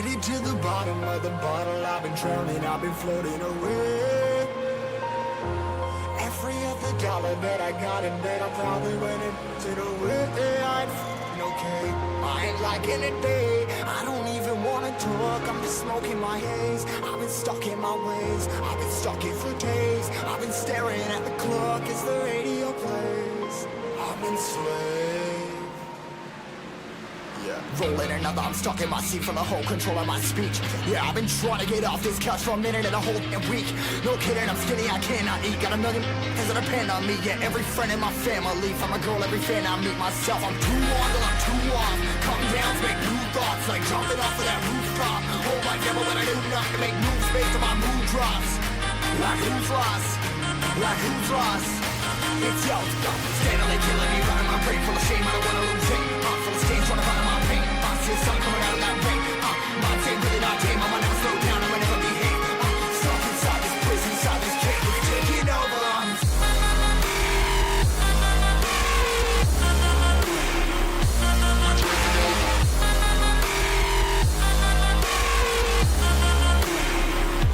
headed to the bottom of the bottle. I've been drowning, I've been floating away. Every other dollar that I got in bed, I probably went into the way. I ain't f***ing okay, I ain't liking it, babe. I don't even wanna talk, I'm just smoking my haze. I've been stuck in my ways, I've been stuck here for days. I've been staring at the clock as the radio plays. I'm enslaved. Rolling another, I'm stuck in my seat from the whole control of my speech. Yeah, I've been trying to get off this couch for a minute and a whole week. No kidding, I'm skinny, I cannot eat. Got a million that depend on me. Yeah, every friend in my family. From a girl, every fan I meet myself. I'm too on till I'm too off. Come down to make new thoughts, like jumping off of that rooftop. Hold my devil when I do nothing to make moves based on my mood drops. Like who's lost? Like who's lost? It's yo, standing there killing me, running my brain full of shame. I don't wanna lose it. Full of stage, trying to find my pain. I see the sun coming out of that rain. Mind's ain't really not tame. I'ma never slow down, I'ma never behave. Stuck inside this prison, inside this cage, it's taking over.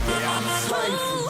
Yeah, I'm a slave for you.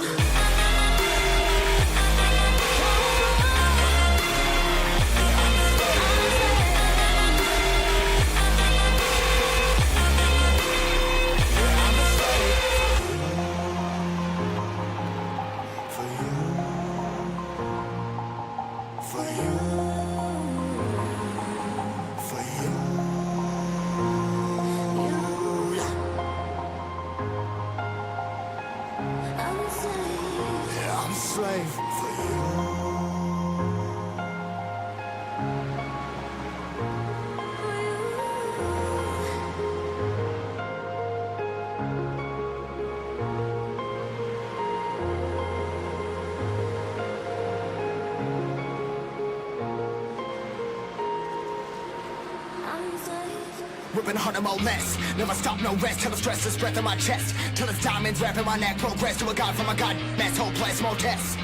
Slave for you. Ripping harder, more less. Never stop, no rest. Till the stress is breath in my chest. Till it's diamonds wrapping my neck. Progress to a god from a god mess. Hopeless, more tests.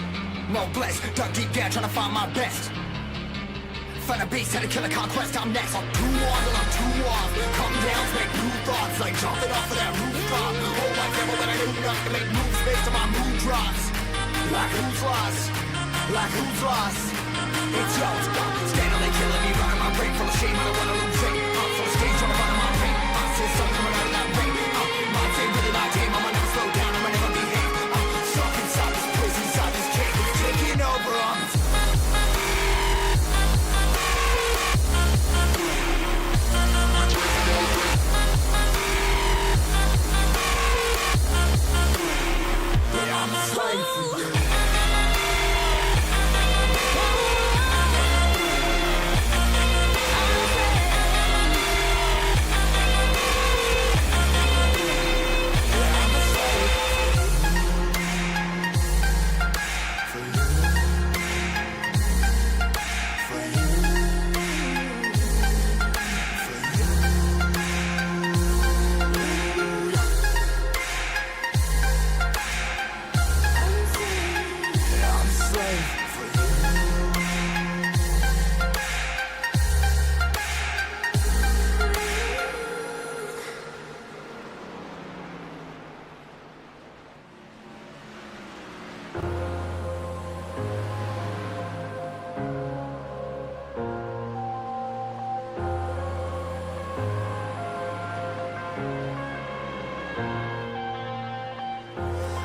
More blessed. Dug deep down trying to find my best. Find a beast, had to kill a conquest. I'm next. I'm too on till I'm too off. Come down to make new thoughts. Like jumping off of that rooftop. Hold my devil when I do nothing to make moves based on my mood drops. Like who's lost? Like who's lost? It's yo, standing there killing me, running my brain full of shame. I don't wanna lose it. Full of stage, trying to find my pain. I see the sun coming out of that rain. Mind's ain't really not tame. I'ma never slow down, I'ma never behave. Stuck inside this prison, inside this cage, it's taking over. Yeah, I'm a slave for you.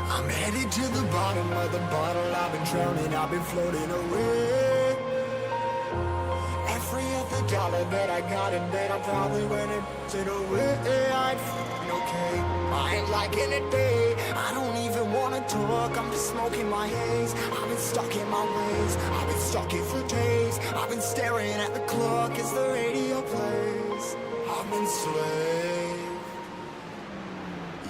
I'm headed to the bottom of the bottle. I've been drowning, I've been floating away. Every other dollar that I got in bed, I probably went into the way. I ain't f***ing okay, I ain't liking it, babe. I don't even wanna talk, I'm just smoking my haze. I've been stuck in my ways, I've been stuck here for days. I've been staring at the clock as the radio plays. I'm enslaved.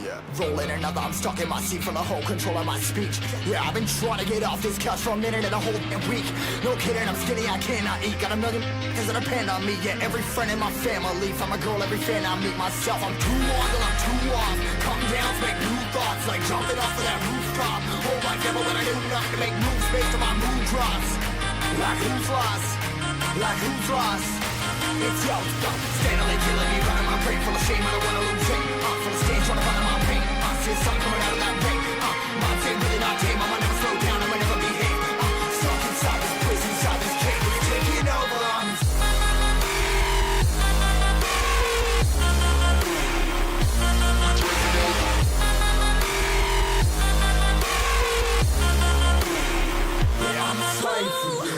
Yeah, rolling another, I'm stuck in my seat from the whole control of my speech. Yeah, I've been trying to get off this couch for a minute and a whole week. No kidding, I'm skinny, I cannot eat. Got a million that depend on me. Yeah, every friend in my family. From a girl, every fan I meet myself. I'm too on till I'm too off. Come down to make new thoughts, like jumping off of that rooftop. Hold my devil when I do nothing to make moves based on my mood drops. Like who's lost? Like who's lost? It's yo, standing there killing me, running my brain full of shame. I don't wanna lose it. full of stage, trying to find my pain. See the sun coming out of that rain. Mind say really not tame, I'ma never slow down, I'ma never behave. Stuck inside this prison, inside this cage, it's taking over. Yeah, I'm a slave for you.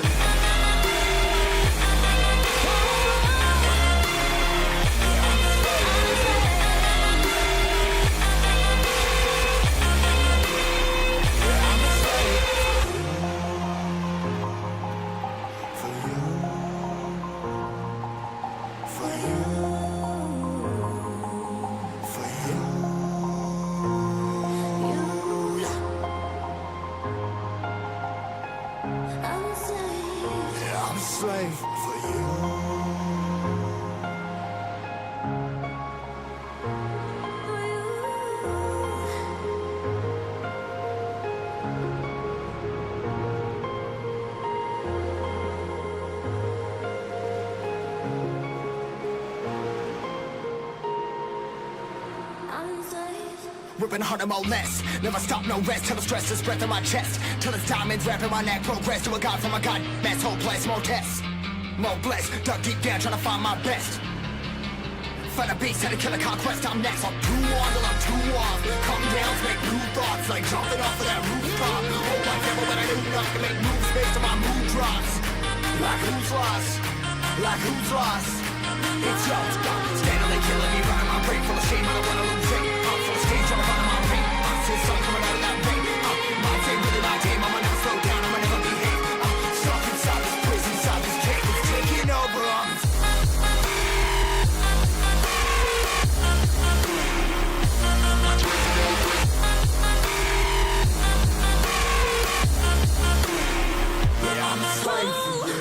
Slave for you. Ripping harder, more less. Never stop, no rest. Till the stress is breath in my chest. Till it's diamonds wrapping my neck. Progress to a god from a god. Mess, hopeless, more tests. More blessed. Dug deep down, trying to find my best. Find a beast, had to kill a conquest. I'm next. I'm too on till I'm too off. Come down, make new thoughts. Like jumping off of that rooftop. Hold my devil, but I do not can make moves based on my mood drops. Like who's lost? Like who's lost? It's yours. Standing there killing me, running my brain full of shame. I don't wanna lose it. I'm full of stage, trying to find my pain. See the sun coming out of that rain. Mind say really not tame, I'ma never slow down, I'ma never behave. Stuck inside this prison, inside this cage, it's taking over. Yeah, I'm a slave for you.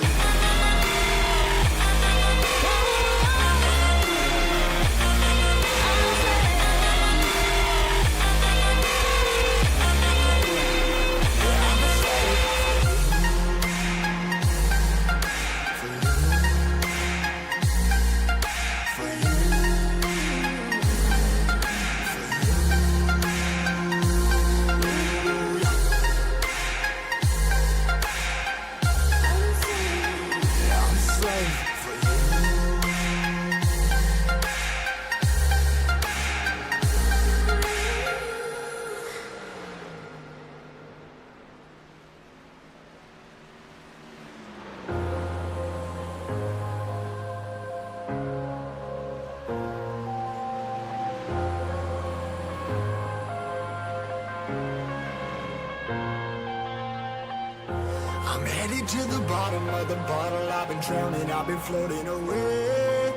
I'm headed to the bottom of the bottle. I've been drowning, I've been floating away.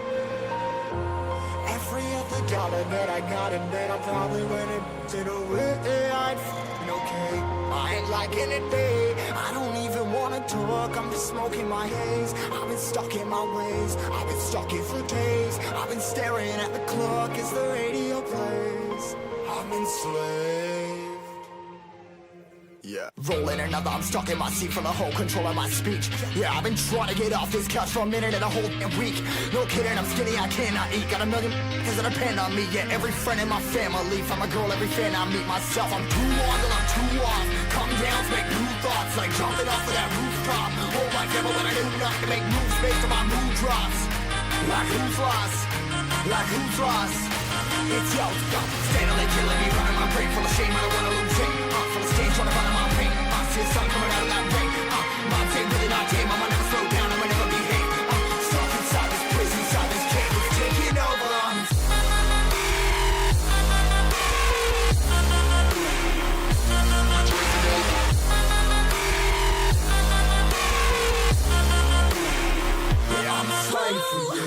Every other dollar that I got in bed, I probably went it away. I ain't f***ing okay, I ain't liking it, babe. I don't even wanna talk, I'm just smoking my haze. I've been stuck in my ways, I've been stuck here for days. I've been staring at the clock as the radio plays. I'm enslaved. Yeah. Rolling another, I'm stuck in my seat for the whole control of my speech. Yeah, I've been trying to get off this couch for a minute and a whole week. No kidding, I'm skinny, I cannot eat. Got a million that depend on me. Yeah, every friend in my family. From a girl, every fan I meet myself. I'm too on till I'm too off. Come down, make new thoughts. Like jumping off of that rooftop. Hold my devil, but I do not to make moves based on my mood drops. Like who's lost? Like who's lost? It's yours. Standing there killing me, running my brain full of shame. I don't wanna lose it. Full of stage, trying to find my pain. See the sun coming out of that rain. Mind say really not tame, I'ma never slow down, I'ma never behave. Stuck inside this prison, inside this cage, it's taking over. Yeah, I'm a slave for you.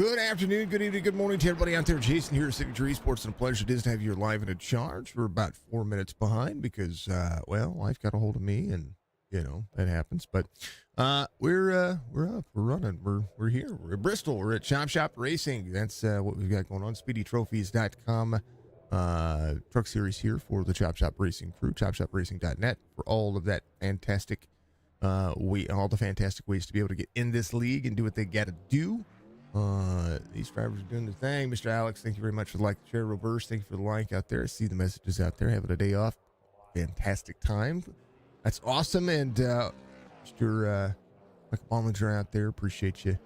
Good afternoon, good evening, good morning to everybody out there. Jason here at Signature Esports, and a pleasure it is to have you live and in charge. We're about 4 minutes behind because, life got a hold of me, and that happens. But we're up, we're running, we're here. We're at Bristol. We're at Chop Shop Racing. That's what we've got going on. SpeedyTrophies.com truck series here for the Chop Shop Racing crew. ChopShopRacing.net for all of that fantastic, all the fantastic ways to be able to get in this league and do what they got to do. These drivers are doing the thing. Mr. Alex, thank you very much for the like, share, reverse. Thank you for the like out there. I see the messages out there. Having a day off. Fantastic time. That's awesome. And Mr. Michael Bollinger out there, appreciate you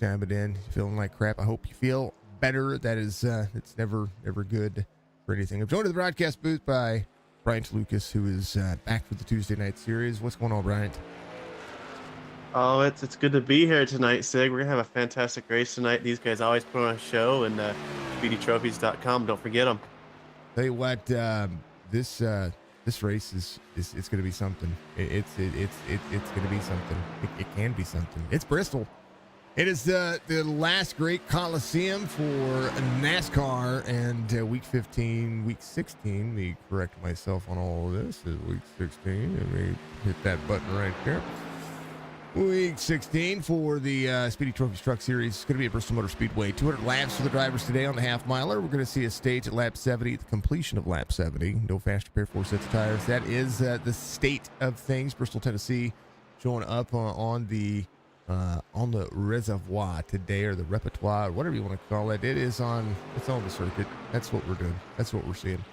chiming in. Feeling like crap. I hope you feel better. That is, it's never good for anything. I'm joined in the broadcast booth by Bryant Lucas, who is back for the Tuesday night series. What's going on, Bryant? Oh, it's good to be here tonight, Sig. We're gonna have a fantastic race tonight. These guys always put on a show, and SpeedyTrophies.com. Don't forget them. Tell you what, this race is it's going to be something. It's going to be something. It can be something. It's Bristol. It is the last great Coliseum for NASCAR, and week 15, week 16. Let me correct myself on all of this. Is week 16. Let me hit that button right there. Week 16 for the Speedy Trophies Truck Series. It's going to be at Bristol Motor Speedway. 200 laps for the drivers today on the half-miler. We're going to see a stage at lap 70 at the completion of lap 70. No faster pair, 4 sets of tires. That is the state of things. Bristol, Tennessee, showing up on the reservoir today, or the repertoire, whatever you want to call it. It's on the circuit. That's what we're doing. That's what we're seeing.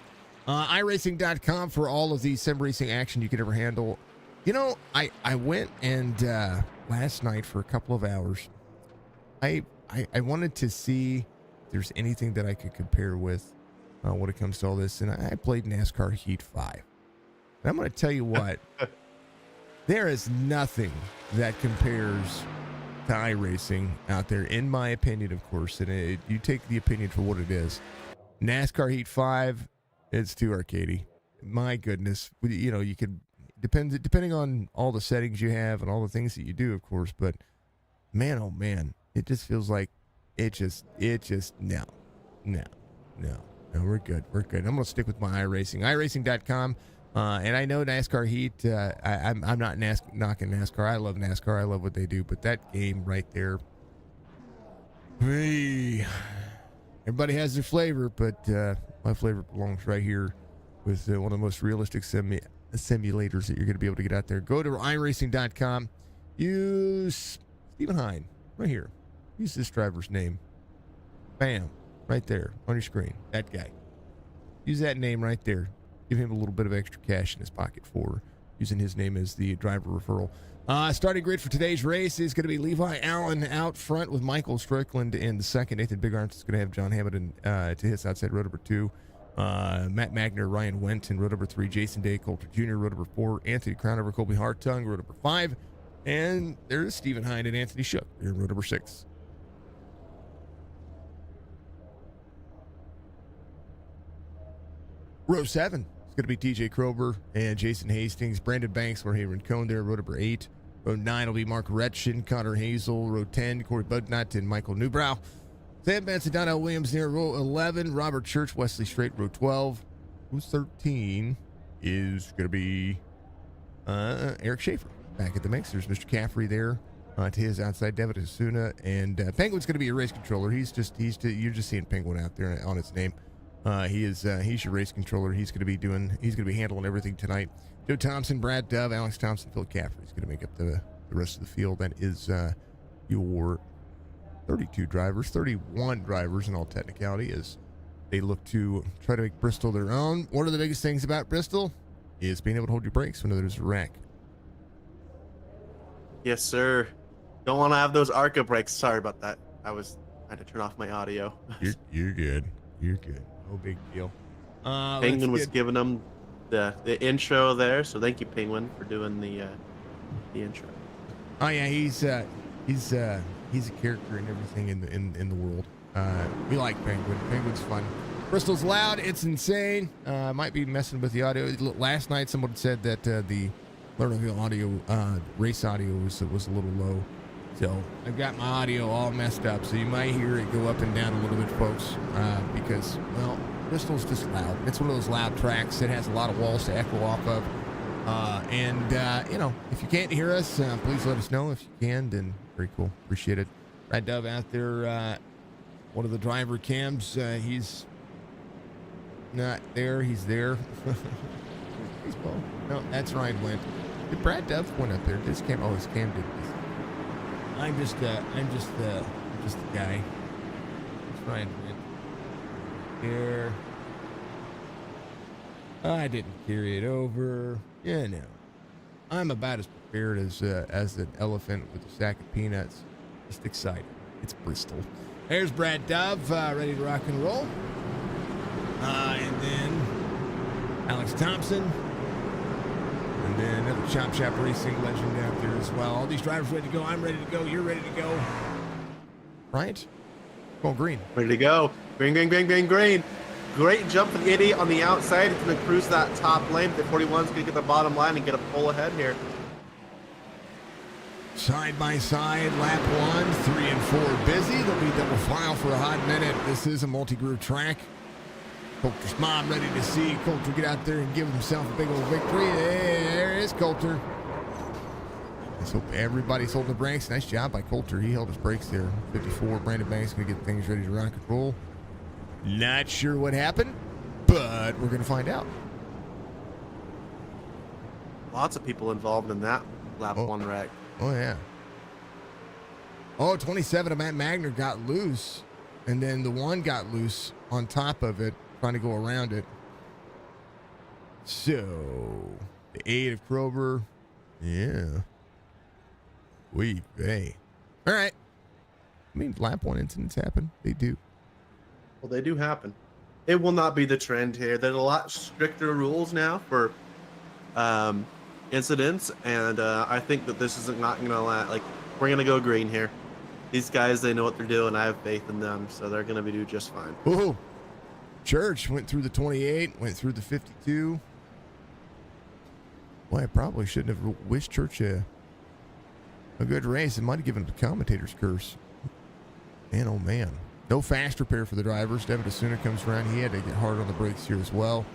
iRacing.com for all of the sim racing action you could ever handle. I went and last night for a couple of hours, I wanted to see if there's anything that I could compare with when it comes to all this, and I played NASCAR Heat 5. And I'm going to tell you what, there is nothing that compares to iRacing out there, in my opinion, of course, and you take the opinion for what it is. NASCAR Heat 5, it's too arcadey. My goodness, you could... Depending on all the settings you have and all the things that you do, of course, but man, oh man, it just feels like no, we're good. I'm going to stick with my iRacing, iRacing.com. And I know NASCAR Heat, I'm not knocking NASCAR. I love NASCAR. I love what they do, but that game right there, everybody has their flavor, but my flavor belongs right here with one of the most realistic simulators that you're going to be able to get out there. Go to iRacing.com. Use Stephen Hine right here. Use this driver's name. Bam. Right there on your screen. That guy. Use that name right there. Give him a little bit of extra cash in his pocket for using his name as the driver referral. Starting grid for today's race is going to be Levi Allen out front with Michael Strickland in the second. Nathan Big Arms is going to have John Hamilton to his outside row number 2. Matt Magner, Ryan Wenton, row number 3, Jason Day, Coulter Jr., row number 4, Anthony Crownover, Colby Hartung, row number 5, and there's Stephen Hine and Anthony Shook. They're in row number 6. Row 7 is going to be TJ Krober and Jason Hastings, Brandon Banks, or Hayron Cone there, row number 8. Row 9 will be Mark Retchen, Connor Hazel, row 10, Corey Budnut, and Michael Newbrow. Sam Benson, Donnell Williams near row 11. Robert Church, Wesley Strait, row 12. Row 13 is going to be Eric Schaefer back at the mix. There's Mr. Caffrey there to his outside. David Asuna, and Penguin's going to be a race controller. You're just seeing Penguin out there on its name. He's your race controller. He's going to be handling everything tonight. Joe Thompson, Brad Dove, Alex Thompson, Phil Caffrey is going to make up the rest of the field. That is your 32 drivers, 31 drivers in all technicality, as they look to try to make Bristol their own. One of the biggest things about Bristol is being able to hold your brakes when there's a wreck. Yes, sir. Don't want to have those ARCA brakes. Sorry about that. I had to turn off my audio. You're good. You're good. No big deal. Penguin was giving them the intro there, so thank you, Penguin, for doing the intro. Oh yeah, he's a character in everything in the world. We like Penguin. Penguin's fun. Bristol's loud. It's insane. Might be messing with the audio. Last night, someone said that the Lernerville audio, race audio was a little low. So I've got my audio all messed up, so you might hear it go up and down a little bit, folks, because, well, Bristol's just loud. It's one of those loud tracks. It has a lot of walls to echo off of. You know, if you can't hear us, please let us know. If you can, then very cool. Appreciate it. Brad Dove out there, one of the driver cams. He's not there. He's there. Baseball. No, that's Ryan went. Did Brad Dove went up there? This cam. Oh, his cam did this. I'm just the guy. That's Ryan went. Here. I didn't carry it over. Yeah, no. I'm about as prepared as an elephant with a sack of peanuts. Just excited. It's Bristol. There's Brad Dove, ready to rock and roll. And then Alex Thompson. And then another Chop Shop Racing legend out there as well. All these drivers ready to go. I'm ready to go. You're ready to go. Right? Go green. Ready to go. Green, green, green, green, green. Great jump for the 80 on the outside. It's going to cruise that top lane. The 41's going to get the bottom line and get a pull ahead here. Side by side, lap 1, 3 and 4 busy. They'll be double file for a hot minute. This is a multi-groove track. Coulter's mom ready to see Coulter get out there and give himself a big old victory. There is Coulter. Let's hope everybody's holding the brakes. Nice job by Coulter. He held his brakes there. 54. Brandon Banks going to get things ready to rock and roll. Not sure what happened, but we're going to find out. Lots of people involved in that lap 1 wreck. Oh, yeah. Oh, 27 of Matt Magner got loose, and then the 1 got loose on top of it, trying to go around it. So, the 8 of Krober. Yeah. Vey. All right. I mean, lap 1 incidents happen. They do. Well, they do happen. It will not be the trend here. There's a lot stricter rules now for incidents, and I think that this isn't not going to like, we're going to go green here. These guys, they know what they're doing. I have faith in them, so they're going to do just fine. Ooh. Church went through the 28, went through the 52. Boy, I probably shouldn't have wished Church a good race. It might have given him the commentator's curse. Man, oh man. No fast repair for the drivers. Devin DeSuna comes around. He had to get hard on the brakes here as well.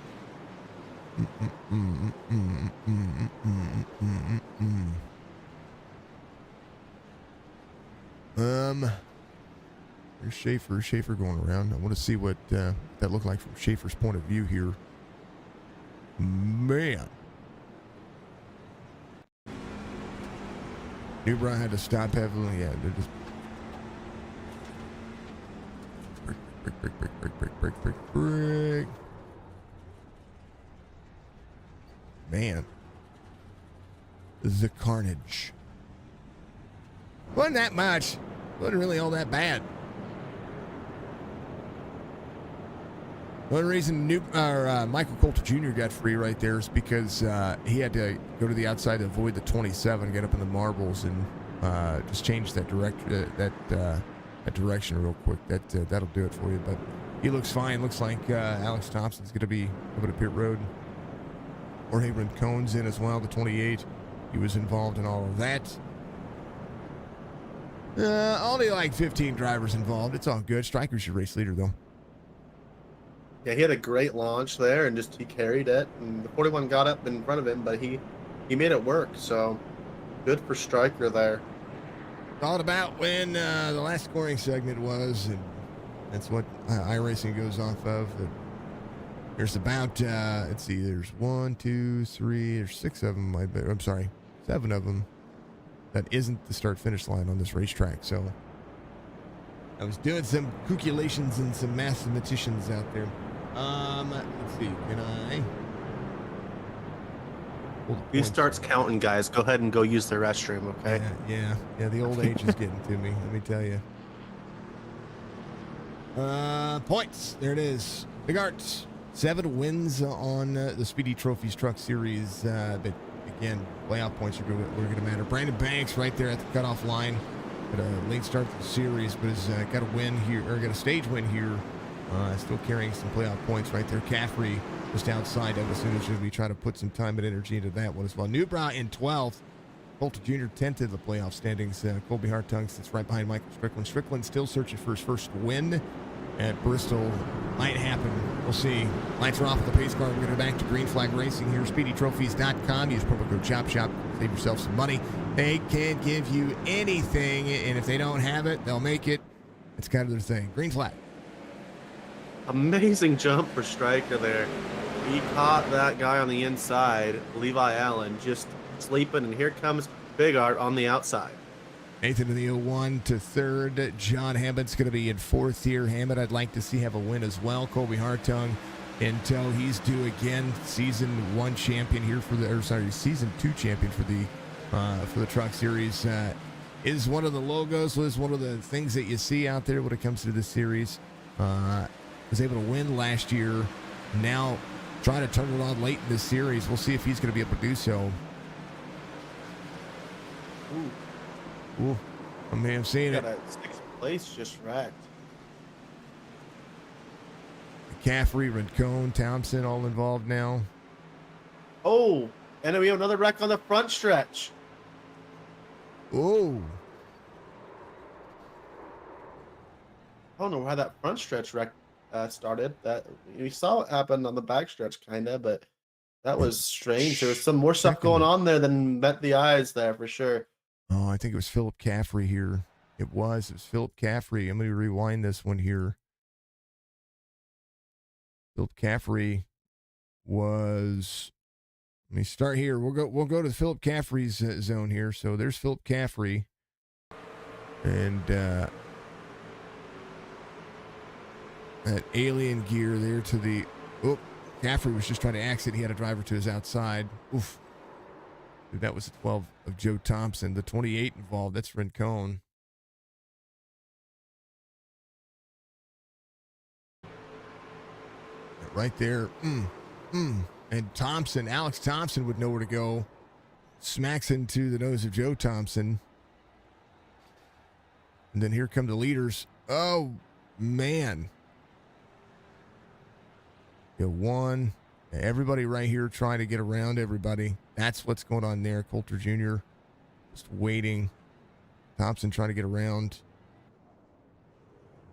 Here's Schaefer. Schaefer going around. I want to see what that looked like from Schaefer's point of view here. Man. Newbrow had to stop heavily. Yeah, they're just break. Man. This is a carnage. Wasn't that much. Wasn't really all that bad. One reason Michael Coulter Jr. got free right there is because he had to go to the outside to avoid the 27, get up in the marbles, and just change that direction real quick. That'll do it for you. But he looks fine. Looks like Alex Thompson's going to be over to pit road. Or Abram Cohn's in as well, the 28. He was involved in all of that. Only like 15 drivers involved. It's all good. Stryker's your race leader, though. Yeah, he had a great launch there, and he carried it. And the 41 got up in front of him, but he made it work. So good for Stryker there. Thought about when the last scoring segment was, and that's what iRacing goes off of. There's about, let's see, there's 1, 2, 3, there's 6 of them. I'm sorry, 7 of them. That isn't the start-finish line on this racetrack. So I was doing some calculations and some mathematicians out there. Let's see, can I? He starts counting, guys. Go ahead and go use the restroom, okay? Yeah. The old age is getting to me. Let me tell you. Points. There it is. Big Arts. 7 wins on the Speedy Trophies Truck Series. But again, playoff points are going to matter. Brandon Banks right there at the cutoff line. Got a late start to the series, but has got a win here, or got a stage win here. Still carrying some playoff points right there. Caffrey just outside of us. As soon as we try to put some time and energy into that one as well. Newbrow in 12th. Coulter Jr. 10th in the playoff standings. Colby Hartung sits right behind Michael Strickland. Strickland still searching for his first win at Bristol. Might happen. We'll see. Lights are off at the pace car. We're going to go back to Green Flag Racing here. SpeedyTrophies.com. Use promo code CHOPSHOP. Save yourself some money. They can't give you anything, and if they don't have it, they'll make it. It's kind of their thing. Green Flag. Amazing jump for Stryker there. He caught that guy on the inside, Levi Allen, just sleeping, and here comes Big Art on the outside. Nathan in the 01 to third. John Hammett's going to be in fourth here. Hammett, I'd like to see have a win as well. Colby Hartung until he's due again. Season 1 champion here for the, Season 2 champion for the Truck Series. Is one of the logos, is one of the things that you see out there when it comes to this series. Was able to win last year. Now trying to turn it on late in this series. We'll see if he's going to be able to do so. Ooh, I may have seen it. Got a 6th place just wrecked. McCaffrey, Rincon, Thompson all involved now. Oh, and then we have another wreck on the front stretch. Oh. I don't know how that front stretch wreck started. That we saw it happen on the back stretch, kind of, but that was strange. There was some more stuff going on there than met the eyes there for sure. Oh, I think it was Philip Caffrey here. It was Philip Caffrey. I'm going to rewind this one here. Philip Caffrey was. Let me start here. We'll go to Philip Caffrey's zone here. So there's Philip Caffrey, and that alien gear there to the. Oh, Caffrey was just trying to exit. He had a driver to his outside. Oof. Dude, that was the 12 of Joe Thompson. The 28 involved. That's Rincon. Right there. And Thompson, Alex Thompson would know where to go. Smacks into the nose of Joe Thompson. And then here come the leaders. Oh, man. One. Everybody right here trying to get around everybody. That's what's going on there. Coulter Jr. just waiting. Thompson trying to get around.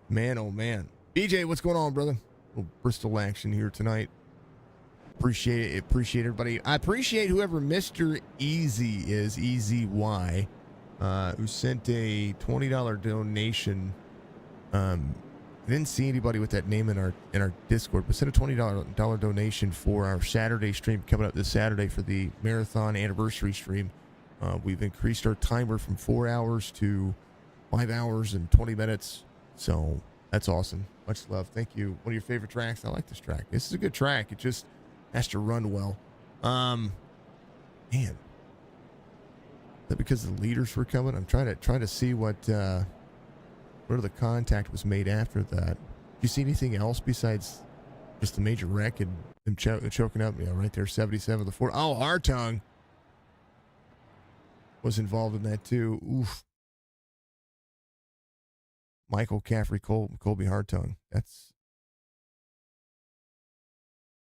Man, oh, man. BJ, what's going on, brother? A little Bristol action here tonight. Appreciate it. Appreciate everybody. I appreciate whoever Mr. Easy is, EZY, who sent a $20 donation. I didn't see anybody with that name in our Discord, but sent a $20 donation for our Saturday stream coming up this Saturday for the marathon anniversary stream. We've increased our timer from 4 hours to 5 hours and 20 minutes. So that's awesome. Much love. Thank you. One of your favorite tracks. I like this track. This is a good track. It just has to run well. Man, is that because the leaders were coming? I'm trying to see what the contact was made after that. Do you see anything else besides just the major wreck and them choking up? Yeah, right there, 77 to 4. Oh, Hartung was involved in that too. Oof. Michael Caffrey, Colby Hartung. That's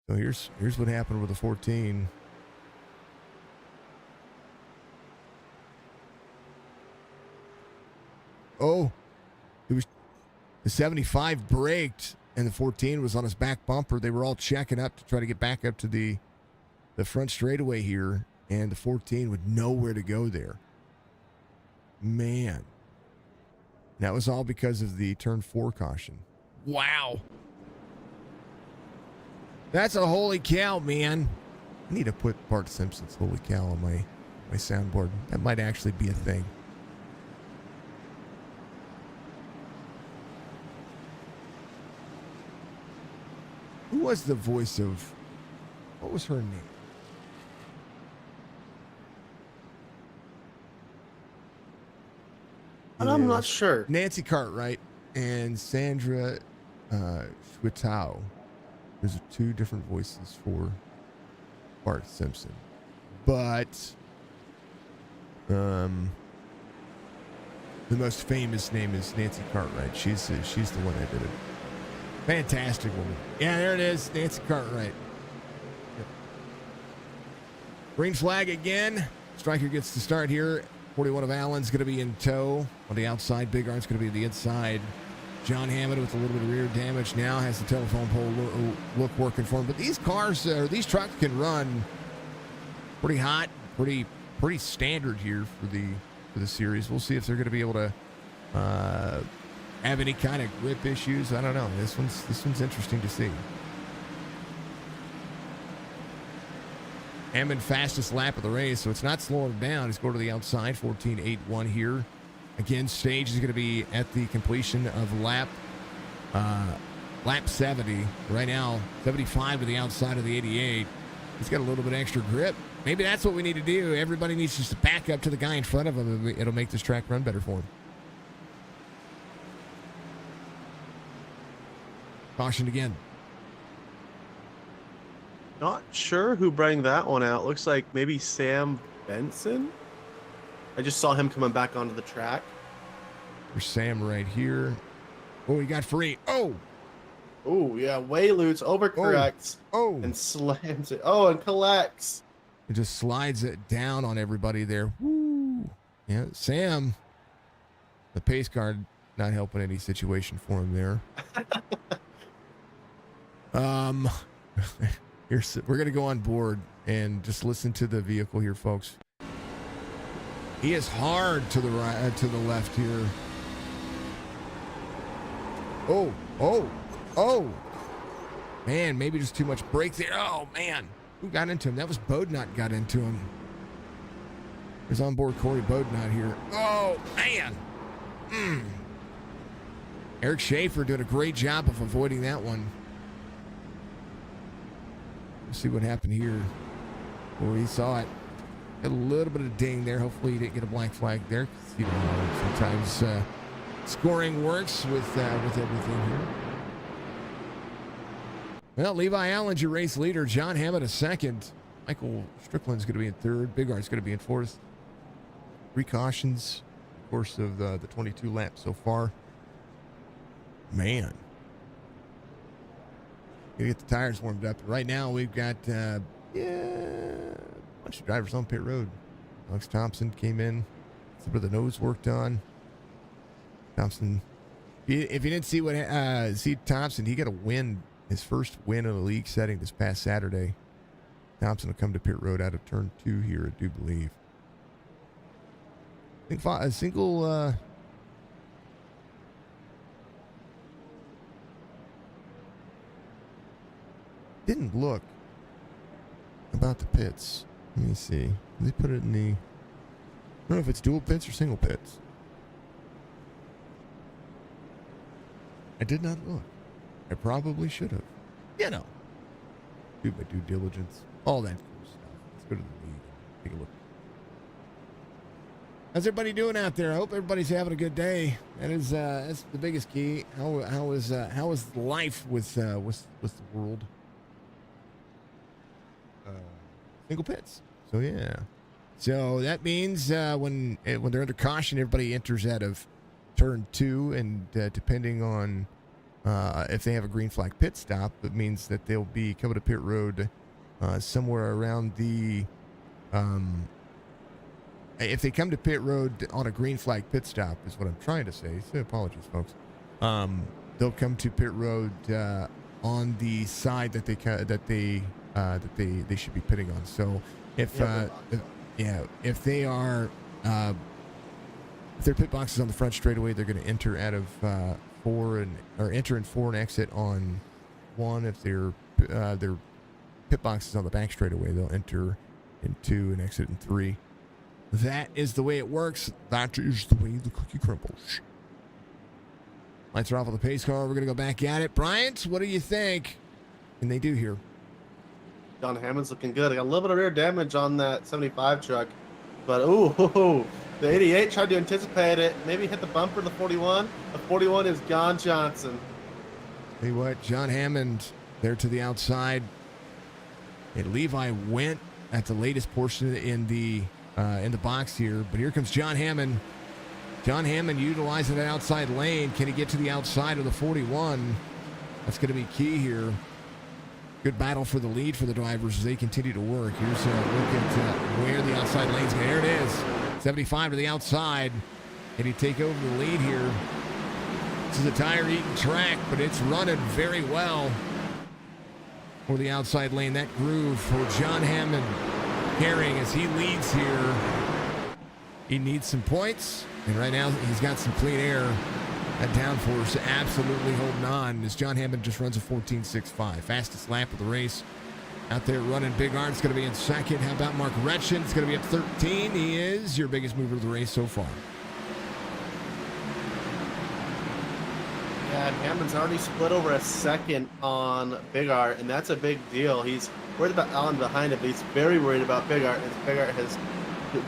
so. Here's what happened with the 14. Oh. It was the 75 braked and the 14 was on his back bumper. They were all checking up to try to get back up to the front straightaway here, and the 14 with nowhere to go there. Man. That was all because of the turn 4 caution. Wow. That's a holy cow, man. I need to put Bart Simpson's holy cow on my soundboard. That might actually be a thing. Who was the voice of, what was her name? I'm not sure. Nancy Cartwright and Sandra Schwitau. There's 2 different voices for Bart Simpson. But the most famous name is Nancy Cartwright. She's the one that did it. Fantastic woman. Yeah, there it is. Nancy Cartwright. Yep. Green flag again. Striker gets to start here. 41 of Allen's going to be in tow on the outside. Big Art's going to be on the inside. John Hammond with a little bit of rear damage now has the telephone pole look working for him. But these cars, these trucks can run pretty hot, pretty standard here for the series. We'll see if they're going to be able to have any kind of grip issues. I don't know. This one's interesting to see. Hammond fastest lap of the race, so it's not slowing him down. He's going to the outside, 14.81 here. Again, stage is going to be at the completion of lap 70. Right now, 75 to the outside of the 88. He's got a little bit extra grip. Maybe that's what we need to do. Everybody needs just to back up to the guy in front of him. It'll make this track run better for him. Cautioned again. Not sure who brought that one out. Looks like maybe Sam Benson. I just saw him coming back onto the track. There's Sam right here. Oh, he got free. Oh, yeah. Wayloots overcorrects. And slams it. Oh, and collects. It just slides it down on everybody there. Woo. Yeah, Sam, the pace car, not helping any situation for him there. We're going to go on board and just listen to the vehicle here, folks. He is hard to the right, to the left here. Oh. Man, maybe just too much brake there. Oh, man. Who got into him? That was Bodnot got into him. There's onboard Corey Bodnot here. Oh, man. Eric Schaefer doing a great job of avoiding that one. Let's see what happened here. Oh, he saw it. Got a little bit of ding there. Hopefully he didn't get a black flag there. You know, sometimes scoring works with everything here. Well, Levi Allen's your race leader. John Hammond a second. Michael Strickland's going to be in third. Big Art's going to be in fourth. 3 cautions, of course, of the 22 laps so far. Man. Gonna get the tires warmed up. Right now we've got a bunch of drivers on pit road. Alex Thompson came in, some of the nose worked on. Thompson, if you didn't see Thompson, he got a win, his first win in a league setting this past Saturday. Thompson will come to pit road out of turn 2 here, I do believe. I think a single. Didn't look about the pits. Let me see. They put it in the. I don't know if it's dual pits or single pits. I did not look. I probably should have. You know. Do my due diligence. All that cool stuff. Let's go to the lead. Take a look. How's everybody doing out there? I hope everybody's having a good day. That's the biggest key. How is life with the world? Single pits. So yeah. So that means when they're under caution, everybody enters out of turn 2, and depending on if they have a green flag pit stop, it means that they'll be coming to pit road somewhere around the. If they come to pit road on a green flag pit stop, is what I'm trying to say. So apologies, folks. They'll come to pit road on the side that they should be pitting on. So if they are if their pit box is on the front straightaway, they're going to enter out of 4 enter in 4 and exit on 1. If their pit box is on the back straightaway, they'll enter in 2 and exit in 3. That is the way it works. That is the way the cookie crumbles. Lights are off on the pace car. We're going to go back at it. Bryant, what do you think? And they do here. John Hammond's looking good. I got a little bit of rear damage on that 75 truck. But, the 88 tried to anticipate it. Maybe hit the bumper of the 41. The 41 is gone Johnson. Tell you what, John Hammond there to the outside. And Levi went at the latest portion in the box here. But here comes John Hammond. John Hammond utilizing that outside lane. Can he get to the outside of the 41? That's going to be key here. Good battle for the lead for the drivers as they continue to work. Here's a look at where the outside lane's going. There it is. 75 to the outside. Can he take over the lead here? This is a tire-eating track, but it's running very well for the outside lane. That groove for John Hammond carrying as he leads here. He needs some points, and right now he's got some clean air. That downforce absolutely holding on as John Hammond just runs a 14.65. Fastest lap of the race. Out there running Big Art's going to be in second. How about Mark Retchen? It's going to be at 13. He is your biggest mover of the race so far. Yeah, and Hammond's already split over a second on Big Art, and that's a big deal. He's worried about Allen behind him, but he's very worried about Big Art. As Big Art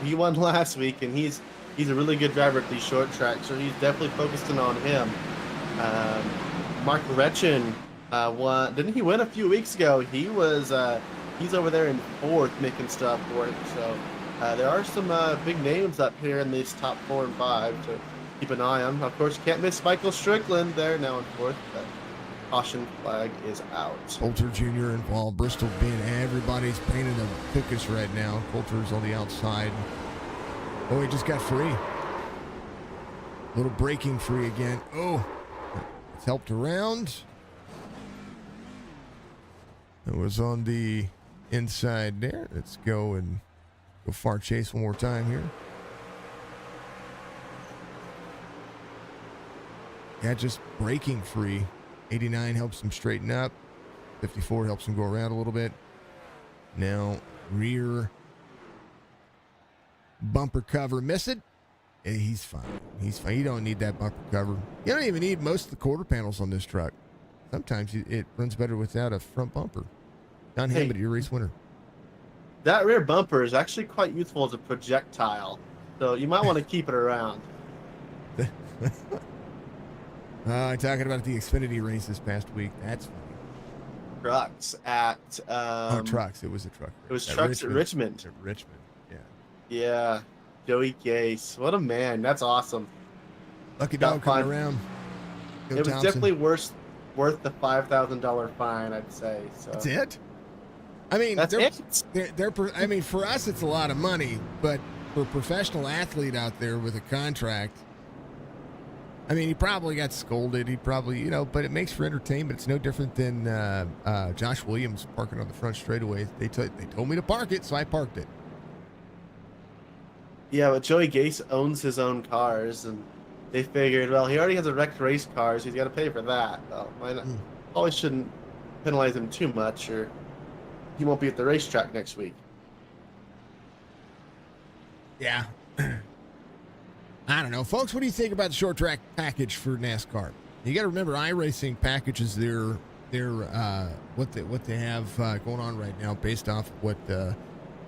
he won last week, and he's a really good driver at these short tracks, so he's definitely focusing on him. Mark Retchen won. Didn't he win a few weeks ago? He was. He's over there in fourth, making stuff work. So there are some big names up here in these top 4 and 5 to keep an eye on. Of course, can't miss Michael Strickland there now in fourth. But caution flag is out. Coulter Jr. involved. Bristol being everybody's pain in the tuchus right now. Coulter's on the outside. Oh, he just got free. Little braking free again. Oh, it's helped around. It was on the inside there. Let's go and go far chase one more time here. Yeah, just braking free. 89 helps him straighten up. 54 helps him go around a little bit. Now, rear bumper cover, miss it. He's fine. He's fine. You don't need that bumper cover. You don't even need most of the quarter panels on this truck. Sometimes it runs better without a front bumper. John Hammond, your race winner. That rear bumper is actually quite useful as a projectile, so you might want to keep it around. Talking about the Xfinity race this past week. That's funny. Trucks at trucks. It was a truck race. It was trucks at Richmond. At Richmond, yeah. Yeah, Joey Gase. What a man. That's awesome. Lucky dog coming around. It was definitely worth the $5,000 fine, I'd say. So that's it. I mean, that's I mean, for us, it's a lot of money, but for a professional athlete out there with a contract, I mean, he probably got scolded. He probably, but it makes for entertainment. It's no different than Josh Williams parking on the front straightaway. They told me to park it, so I parked it. Yeah, but Joey Gase owns his own cars, and they figured, well, he already has a wrecked race car, so he's got to pay for that. Well, why not? Probably shouldn't penalize him too much, or he won't be at the racetrack next week. Yeah. I don't know. Folks, what do you think about the short track package for NASCAR? You got to remember, iRacing packages their what they have going on right now based off of what the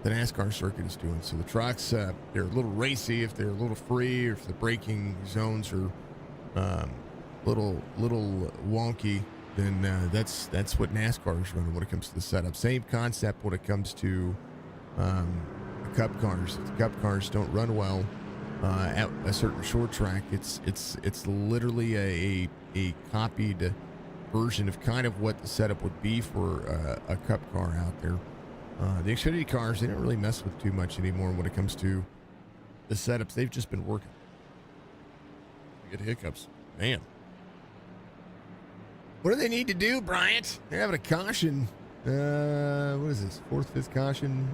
NASCAR circuit is doing. So the trucks, they're a little racy if they're a little free, or if the braking zones are little wonky, then that's what NASCAR is running when it comes to the setup. Same concept when it comes to the Cup cars. If the Cup cars don't run well at a certain short track, it's literally a copied version of kind of what the setup would be for a Cup car out there. The Xfinity cars, they don't really mess with too much anymore when it comes to the setups. They've just been working. You get hiccups. Man. What do they need to do, Bryant? They're having a caution. What is this? 4th, 5th caution?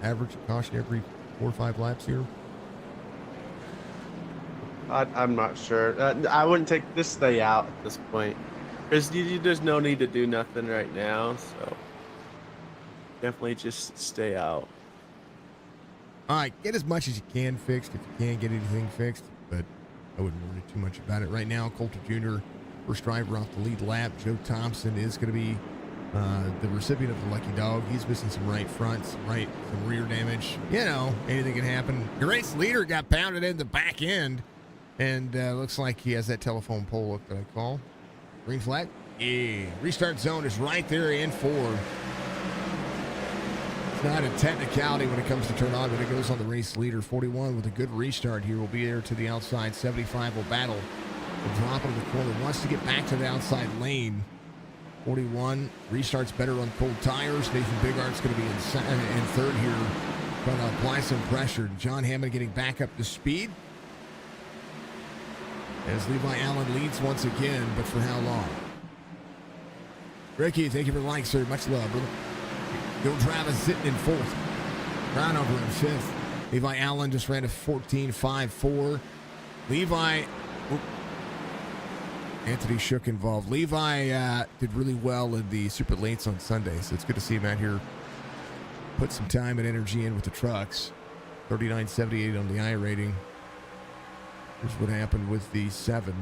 Average caution every 4 or 5 laps here. I'm not sure. I wouldn't take this stay out at this point. There's no need to do nothing right now, so definitely just stay out. All right, get as much as you can fixed if you can't get anything fixed, but I wouldn't worry too much about it. Right now, Coulter Jr., first driver off the lead lap. Joe Thompson is going to be the recipient of the lucky dog. He's missing some right front, some rear damage. Anything can happen. Your race leader got pounded in the back end, and looks like he has that telephone pole up that I call. Green flag? Yeah. Restart zone is right there in 4. It's not a technicality when it comes to turn on, but it goes on the race leader. 41 with a good restart here will be there to the outside. 75 will battle. The drop of the corner. Wants to get back to the outside lane. 41 restarts better on cold tires. Nathan Bigart's going to be in third here, trying to apply some pressure. John Hammond getting back up to speed as Levi Allen leads once again, but for how long? Ricky, thank you for the like, sir. Much love, brother. Bill Travis sitting in fourth. Brown over in fifth. Levi Allen just ran a 14.54. Levi, Anthony Shook involved. Levi did really well in the super lates on Sunday, so it's good to see him out here put some time and energy in with the trucks. 39.78 on the I rating. Here's what happened with the 7.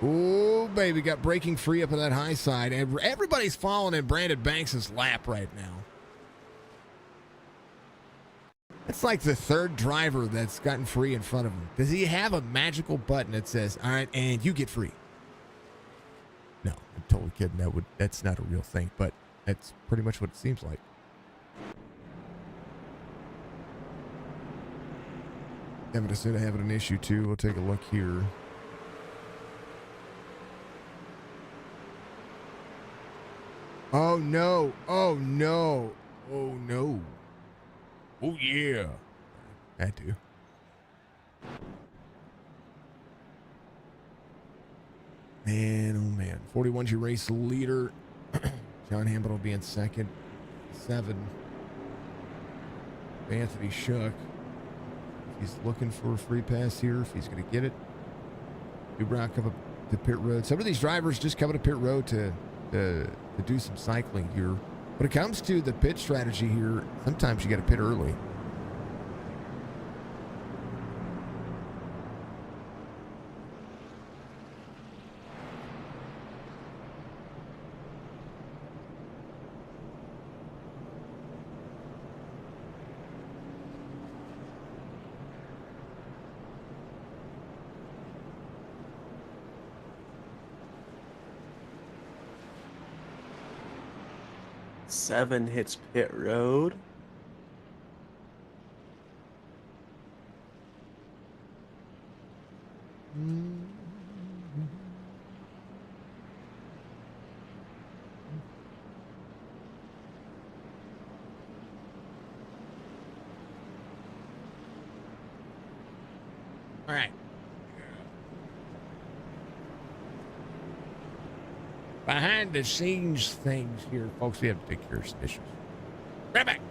Oh, baby, got breaking free up on that high side. And everybody's following in Brandon Banks' lap right now. It's like the third driver that's gotten free in front of him. Does he have a magical button that says, all right, and you get free? No, I'm totally kidding. That's not a real thing, but that's pretty much what it seems like. Evidence having an issue too. We'll take a look here. Oh no! Oh no! Oh no! Oh yeah! Had to. Man, oh man. 41's your race leader. John Hammond will be in second. 7. Anthony Shook. He's looking for a free pass here, if he's going to get it. Dubrow come up to pit road. Some of these drivers just coming to pit road to do some cycling here. When it comes to the pit strategy here, sometimes you got to pit early. Seven hits pit road. All right. Behind the scenes things here, folks, we have to take care of some issues. Right back.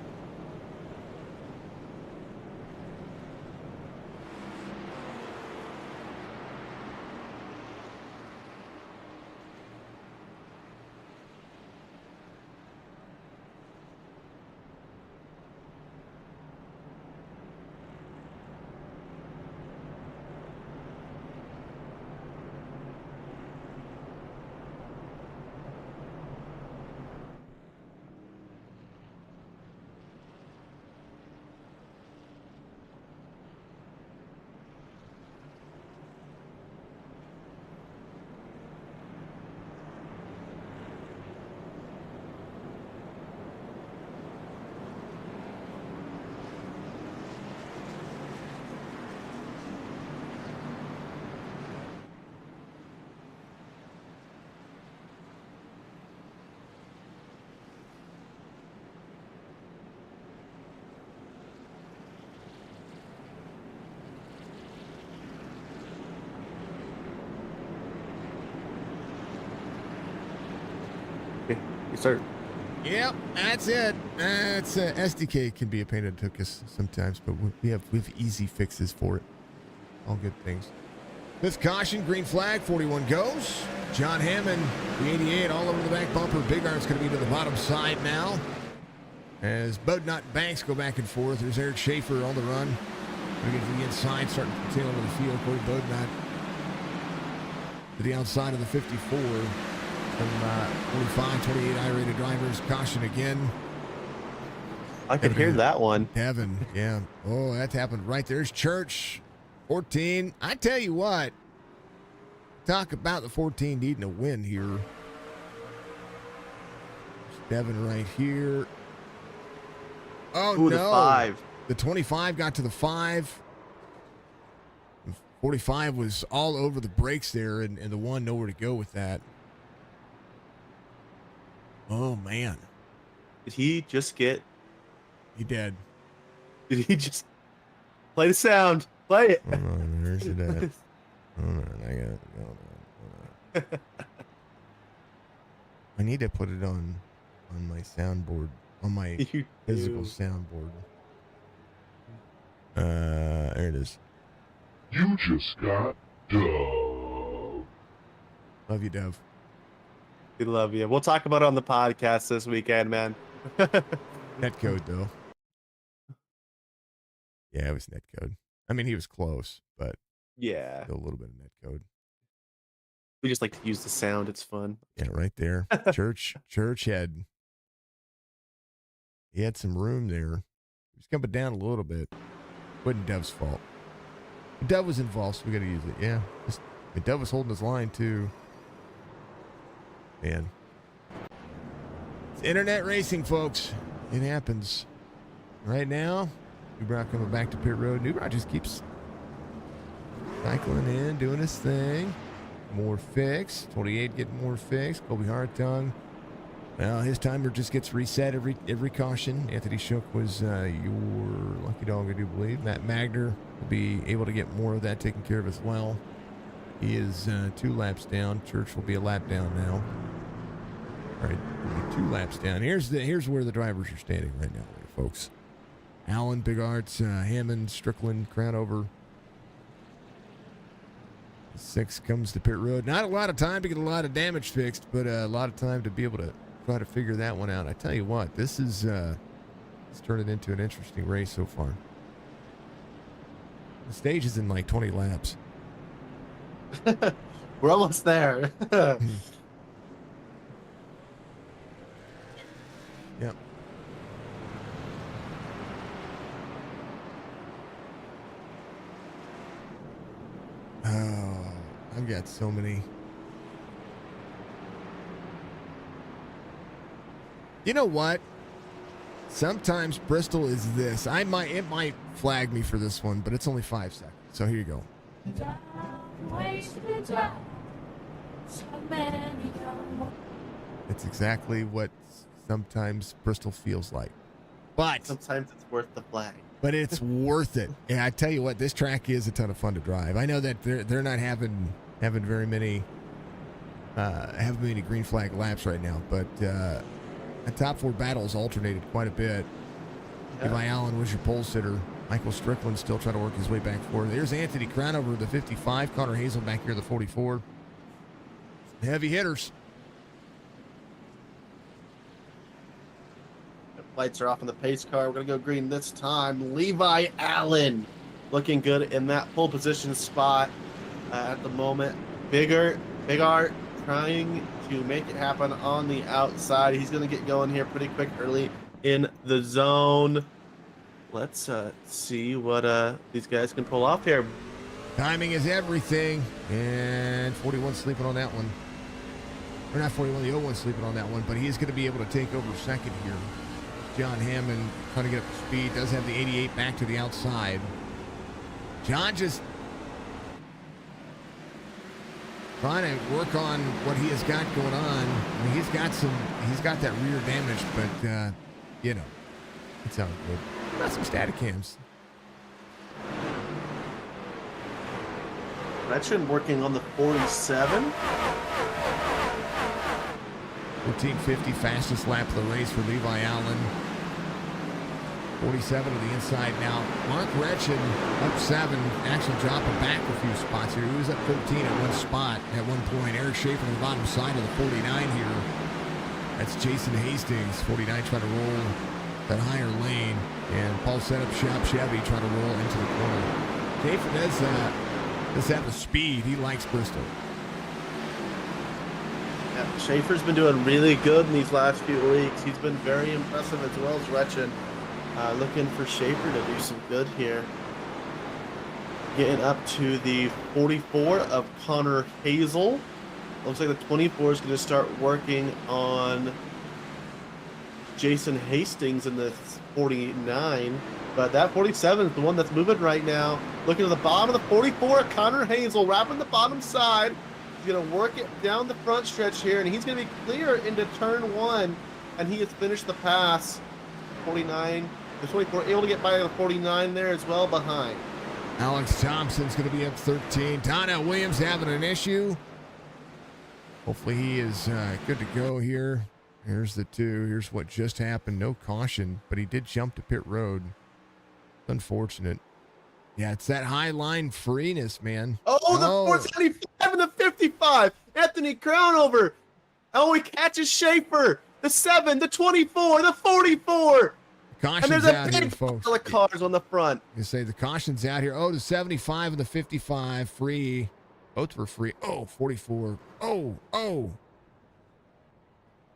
Yes, sir. Yep, that's it. That's SDK can be a pain in the tuchus sometimes, but we have easy fixes for it. All good things. Fifth caution, green flag, 41 goes. John Hammond, the 88, all over the back bumper. Big Art's going to be to the bottom side now. As Bodnut and Banks go back and forth, there's Eric Schaefer on the run. Going to get to the inside, starting to the tail end of the field. Corey Bodnut to the outside of the 54. From 45, 28 I-rated drivers. Caution again. I could hear that one. Devin, yeah. Oh, that happened right there. There's Church, 14. I tell you what, talk about the 14 needing a win here. There's Devin right here. Oh, Ooh, no. The 5. The 25 got to the 5. 45 was all over the brakes there, and the 1 nowhere to go with that. Oh man, Did he just get? he did. Did he just play the sound? Play it. Hold on, there's it at. Hold on, I got it. Hold on. I need to put it on my soundboard, on my You physical do. soundboard. There it is. You just got dubbed. Love you, Dove. We love you. We'll talk about it on the podcast this weekend, man. Net code though. Yeah, it was net code. I mean, he was close, but Yeah. still a little bit of net code. We just like to use the sound. It's fun. Yeah, right there. Church had he had some room there. He was coming down a little bit. Wasn't Dove's fault. Dove was involved, so we got to use it. Yeah, Dove was holding his line too. Man, it's internet racing, folks. It happens. Right now, Newbrock coming back to pit road. Newbrock just keeps cycling in, doing his thing. More fix. 28 getting more fix. Colby Hartung. Well, his timer just gets reset every caution. Anthony Shook was your lucky dog, I do believe. Matt Magner will be able to get more of that taken care of as well. He is 2 laps down. Church will be a lap down now. All right, we'll be 2 laps down. Here's where the drivers are standing right now, folks. Allen, Big Arts, Hammond, Strickland, Crownover. 6 comes to pit road. Not a lot of time to get a lot of damage fixed, but a lot of time to be able to try to figure that one out. I tell you what, this is it's turning into an interesting race so far. The stage is in like 20 laps. We're almost there. Yep. Oh, I've got so many. You know what? Sometimes Bristol is this. It might flag me for this one, but it's only 5 seconds. So here you go. It's exactly what sometimes Bristol feels like. But Sometimes it's worth the flag. But it's worth it. Yeah, I tell you what, this track is a ton of fun to drive. I know that they're not having very many green flag laps right now, but the top 4 battles alternated quite a bit. Yeah. Levi Allen was your pole sitter. Michael Strickland still trying to work his way back forward. There's Anthony Crownover, the 55. Connor Hazel back here, the 44. Heavy hitters. Lights are off on the pace car. We're going to go green this time. Levi Allen looking good in that pole position spot at the moment. Big Art trying to make it happen on the outside. He's going to get going here pretty quick early in the zone. Let's see what these guys can pull off here. Timing is everything. And 41 sleeping on that one. Or not 41, the 01 sleeping on that one, but he's going to be able to take over second here. John Hammond trying to get up to speed. Does have the 88 back to the outside. John just trying to work on what he has got going on. I mean, he's got that rear damage, but you know, it's all good. Got some static cams. Gretchen working on the 47. 14:50 fastest lap of the race for Levi Allen. 47 to the inside now. Mark Gretchen up 7, actually dropping back a few spots here. He was up 13 at one spot at one point. Eric Schaefer on the bottom side of the 49 here. That's Jason Hastings, 49, trying to roll that higher lane. And Paul set up Chevy trying to roll into the corner. Schaefer does have the speed. He likes Bristol. Yeah, Schaefer's been doing really good in these last few weeks. He's been very impressive as well as Gretchen. Looking for Schaefer to do some good here. Getting up to the 44 of Connor Hazel. Looks like the 24 is going to start working on Jason Hastings in the 49. But that 47 is the one that's moving right now. Looking at the bottom of the 44, Connor Hazel wrapping the bottom side. He's going to work it down the front stretch here, and he's going to be clear into turn 1, and he has finished the pass. 49, the 24, able to get by the 49 there as well behind. Alex Thompson's going to be up 13. Donnell Williams having an issue. Hopefully he is good to go here. Here's the 2. Here's what just happened. No caution, but he did jump to pit road. Unfortunate. Yeah, it's that high line freeness, man. Oh, the 475 and the 55. Anthony Crownover. Oh, he catches Schaefer. The 7, the 24, the 44. Caution's and there's out a here, big folks. pile of cars on the front. You say the caution's out here. Oh, the 75 and the 55 free. Both were free. Oh, 44. Oh.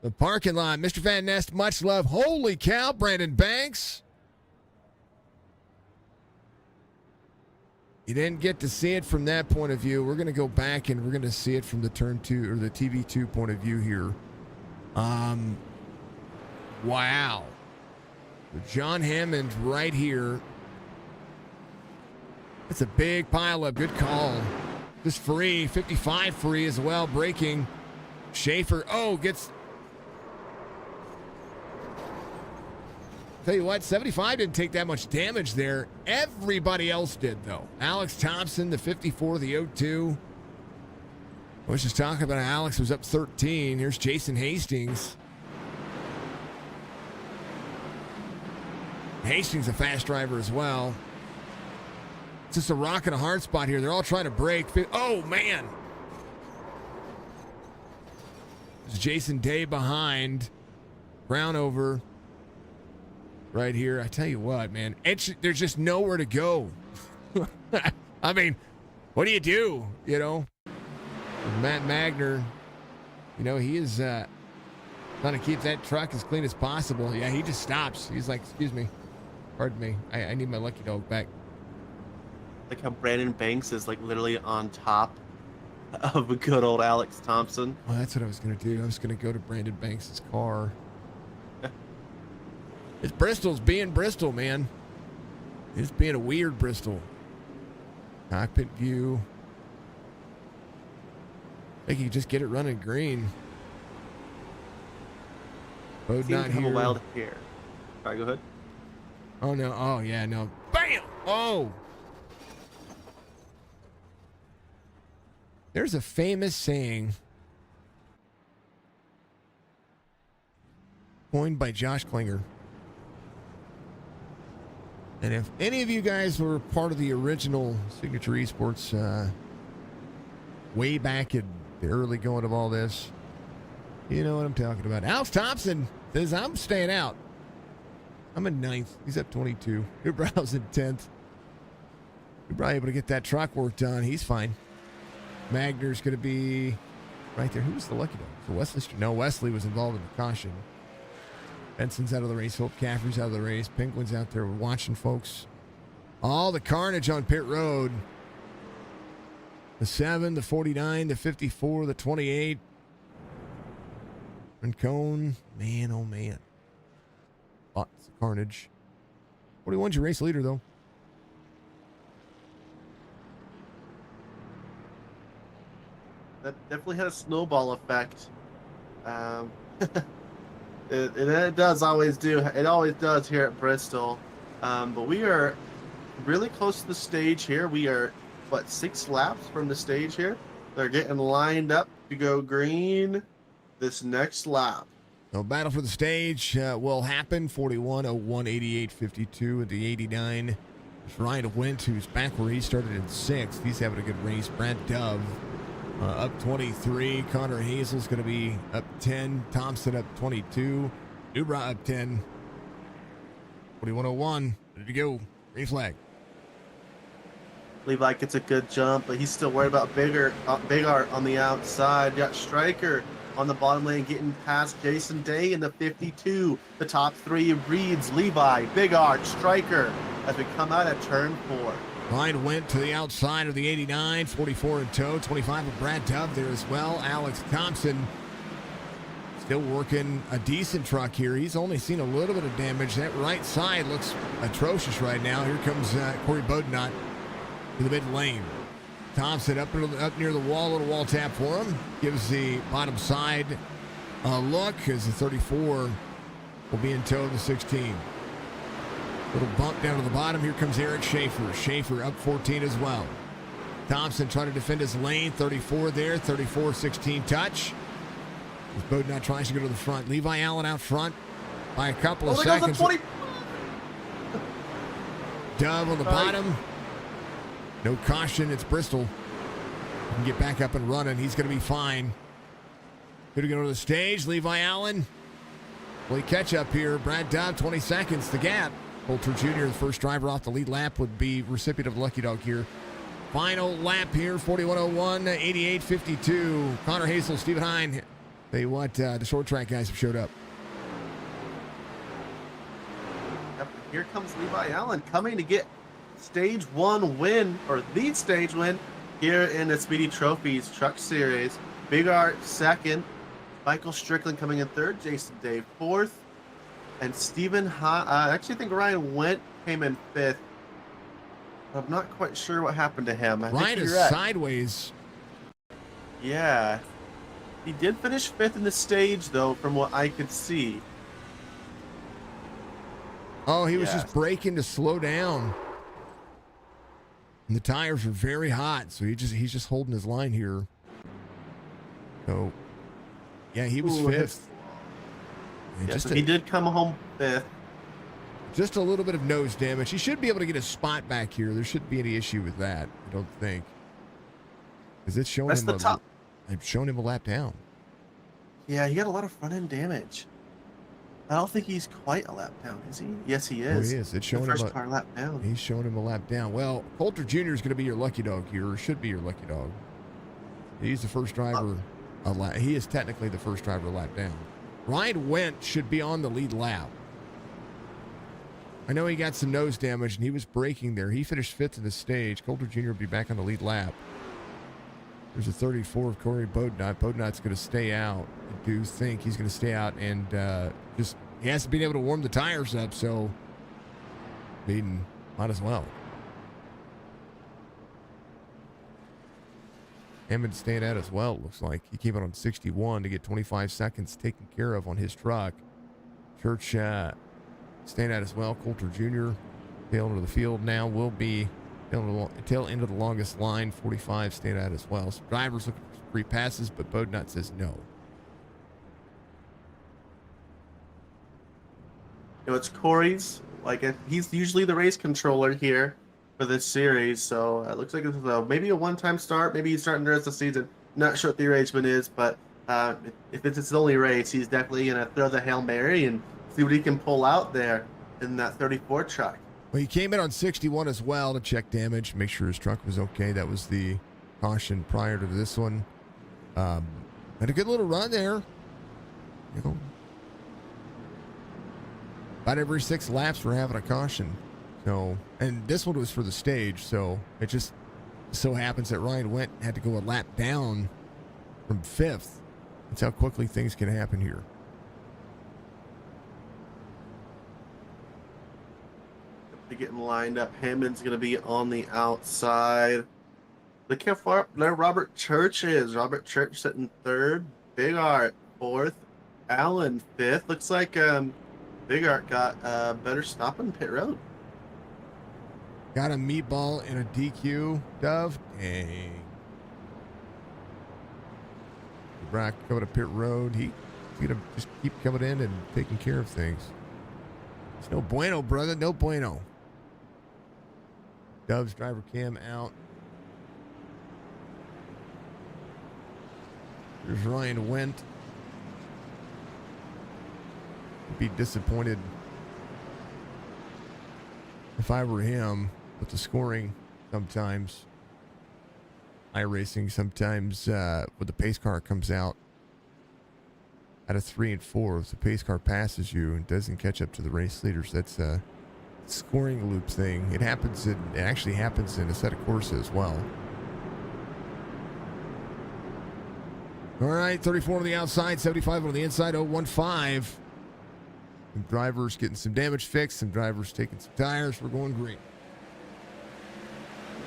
The parking lot. Mr. Van Nest, much love. Holy cow, Brandon Banks. You didn't get to see it from that point of view. We're going to go back and we're going to see it from the turn 2 or the TV2 point of view here. Wow. John Hammond right here. That's a big pile up. Good call. Just free. 55 free as well. Braking. Schaefer. Gets. Tell you what, 75 didn't take that much damage there. Everybody else did, though. Alex Thompson, the 54, the 02. I was just talking about Alex was up 13. Here's Jason Hastings. Hastings a fast driver as well. It's just a rock and a hard spot here. They're all trying to break. Oh, man. There's Jason Day behind. Brownover right here. I tell you what, man. There's just nowhere to go. I mean, what do? You know? Matt Magner, he is trying to keep that truck as clean as possible. Yeah, he just stops. He's like, excuse me. Pardon me. I need my lucky dog back. Like how Brandon Banks is like literally on top of a good old Alex Thompson. Well, that's what I was going to do. I was going to go to Brandon Banks' car. It's Bristol's being Bristol, man. It's being a weird Bristol. Cockpit view. I think you can just get it running green. Bode not here. A wild here. All right, go ahead. Oh, no. Oh, yeah, no. Bam! Oh! There's a famous saying coined by Josh Klinger. And if any of you guys were part of the original Signature Esports way back in the early going of all this, you know what I'm talking about. Alex Thompson says, I'm staying out. I'm in 9th. He's up 22. Dubrow's in 10th. Dubrow able to get that truck work done. He's fine. Magner's going to be right there. Who was the lucky dog? For Wesley? No, Wesley was involved in the caution. Benson's out of the race. Hope Caffrey's out of the race. Penguin's out there watching, folks. All the carnage on pit road. The 7, the 49, the 54, the 28. And Cone. Man, oh, man. Lots of carnage. 41's your race leader, though. That definitely had a snowball effect. It does always do. It always does here at Bristol. But we are really close to the stage here. We are, 6 laps from the stage here. They're getting lined up to go green this next lap. No battle for the stage will happen. 41:01:88:52 at the 89. It's Ryan Wint, who's back where he started in 6th. He's having a good race. Brad Dove up 23. Connor Hazel's going to be up 10. Thompson up 22. Dubrow up 10. 41:01. Ready to go. Green flag. Levi gets a good jump, but he's still worried about Bigart on the outside. Got Stryker on the bottom lane getting past Jason Day in the 52. The top 3 reads Levi, Bigart, Stryker as we come out at turn 4. Ryan went to the outside of the 89, 44 in tow, 25 with Brad Dove there as well. Alex Thompson still working a decent truck here. He's only seen a little bit of damage. That right side looks atrocious right now. Here comes Corey Bodnott to the mid lane. Thompson up near the wall, little wall tap for him. Gives the bottom side a look as the 34 will be in tow of the 16. Little bump down to the bottom. Here comes Eric Schaefer. Schaefer up 14 as well. Thompson trying to defend his lane. 34 there. 34, 16 touch. As Bodnot tries to go to the front. Levi Allen out front by a couple of seconds. Dove on the bottom. No caution. It's Bristol. He can get back up and running. He's going to be fine. Good to go to the stage. Levi Allen. Play catch up here. Brad Dove, 20 seconds. The gap. Coulter Jr., the first driver off the lead lap, would be recipient of the Lucky Dog here. Final lap here, 41:01, 88:52. Connor Hazel, Stephen Hine. Tell you what, the short track guys have showed up. Here comes Levi Allen coming to get stage 1 win, or the stage win, here in the Speedy Trophies Truck Series. Big Art second, Michael Strickland coming in third, Jason Day fourth, and Stephen I actually think Ryan Went came in fifth. I'm not quite sure what happened to him. Ryan is sideways. Yeah. He did finish fifth in the stage, though, from what I could see. Oh, he was just braking to slow down. And the tires are very hot, so he's just holding his line here. So, yeah, he was fifth. So he did come home fifth. Just a little bit of nose damage. He should be able to get a spot back here. There shouldn't be any issue with that, I don't think. Because it's showing him a lap down. Yeah, he got a lot of front end damage. I don't think he's quite a lap down, is he? Yes, he is. Oh, he is. It's showing him a lap down. He's showing him a lap down. Well, Coulter Jr. is going to be your lucky dog here, or should be your lucky dog. He's the first driver. He is technically the first driver a lap down. Ryan Went should be on the lead lap. I know he got some nose damage, and he was braking there. He finished fifth in the stage. Coulter Jr. will be back on the lead lap. There's a 34 of Corey Bodnot. Bodnot's going to stay out. I do think he's going to stay out, and he hasn't been able to warm the tires up, so Baden might as well. Hammond staying out as well, it looks like. He came out on 61 to get 25 seconds taken care of on his truck. Church staying out as well. Coulter Jr. tail into the field now will be tail into the longest line. 45 staying out as well. So drivers looking for free passes, but Bodnot says no. You know, it's Corey's. He's usually the race controller here for this series, so it looks like it's maybe a one-time start. Maybe he's starting the rest of the season. Not sure what the arrangement is, but if it's his only race, he's definitely going to throw the Hail Mary and see what he can pull out there in that 34 truck. Well, he came in on 61 as well to check damage, make sure his truck was okay. That was the caution prior to this one. Had a good little run there. You know, about every 6 laps we're having a caution. So, and this one was for the stage, so it just so happens that Ryan Went had to go a lap down from 5th. That's how quickly things can happen here. They're getting lined up. Hammond's going to be on the outside. Look how far there Robert Church is. Robert Church sitting 3rd. Big Art 4th. Allen 5th. Looks like Big Art got a better stop on pit road. Got a meatball and a DQ, Dove. Dang. Brock coming to pit road. He's going to just keep coming in and taking care of things. It's no bueno, brother. No bueno. Dove's driver cam out. There's Ryan Went. I'd be disappointed if I were him with the scoring sometimes. iRacing sometimes when the pace car comes out out of 3 and 4, if the pace car passes you and doesn't catch up to the race leaders, that's a scoring loop thing. It actually happens in a set of courses as well. All right, 34 on the outside, 75 on the inside, 015. Some drivers getting some damage fixed, some drivers taking some tires. We're going green.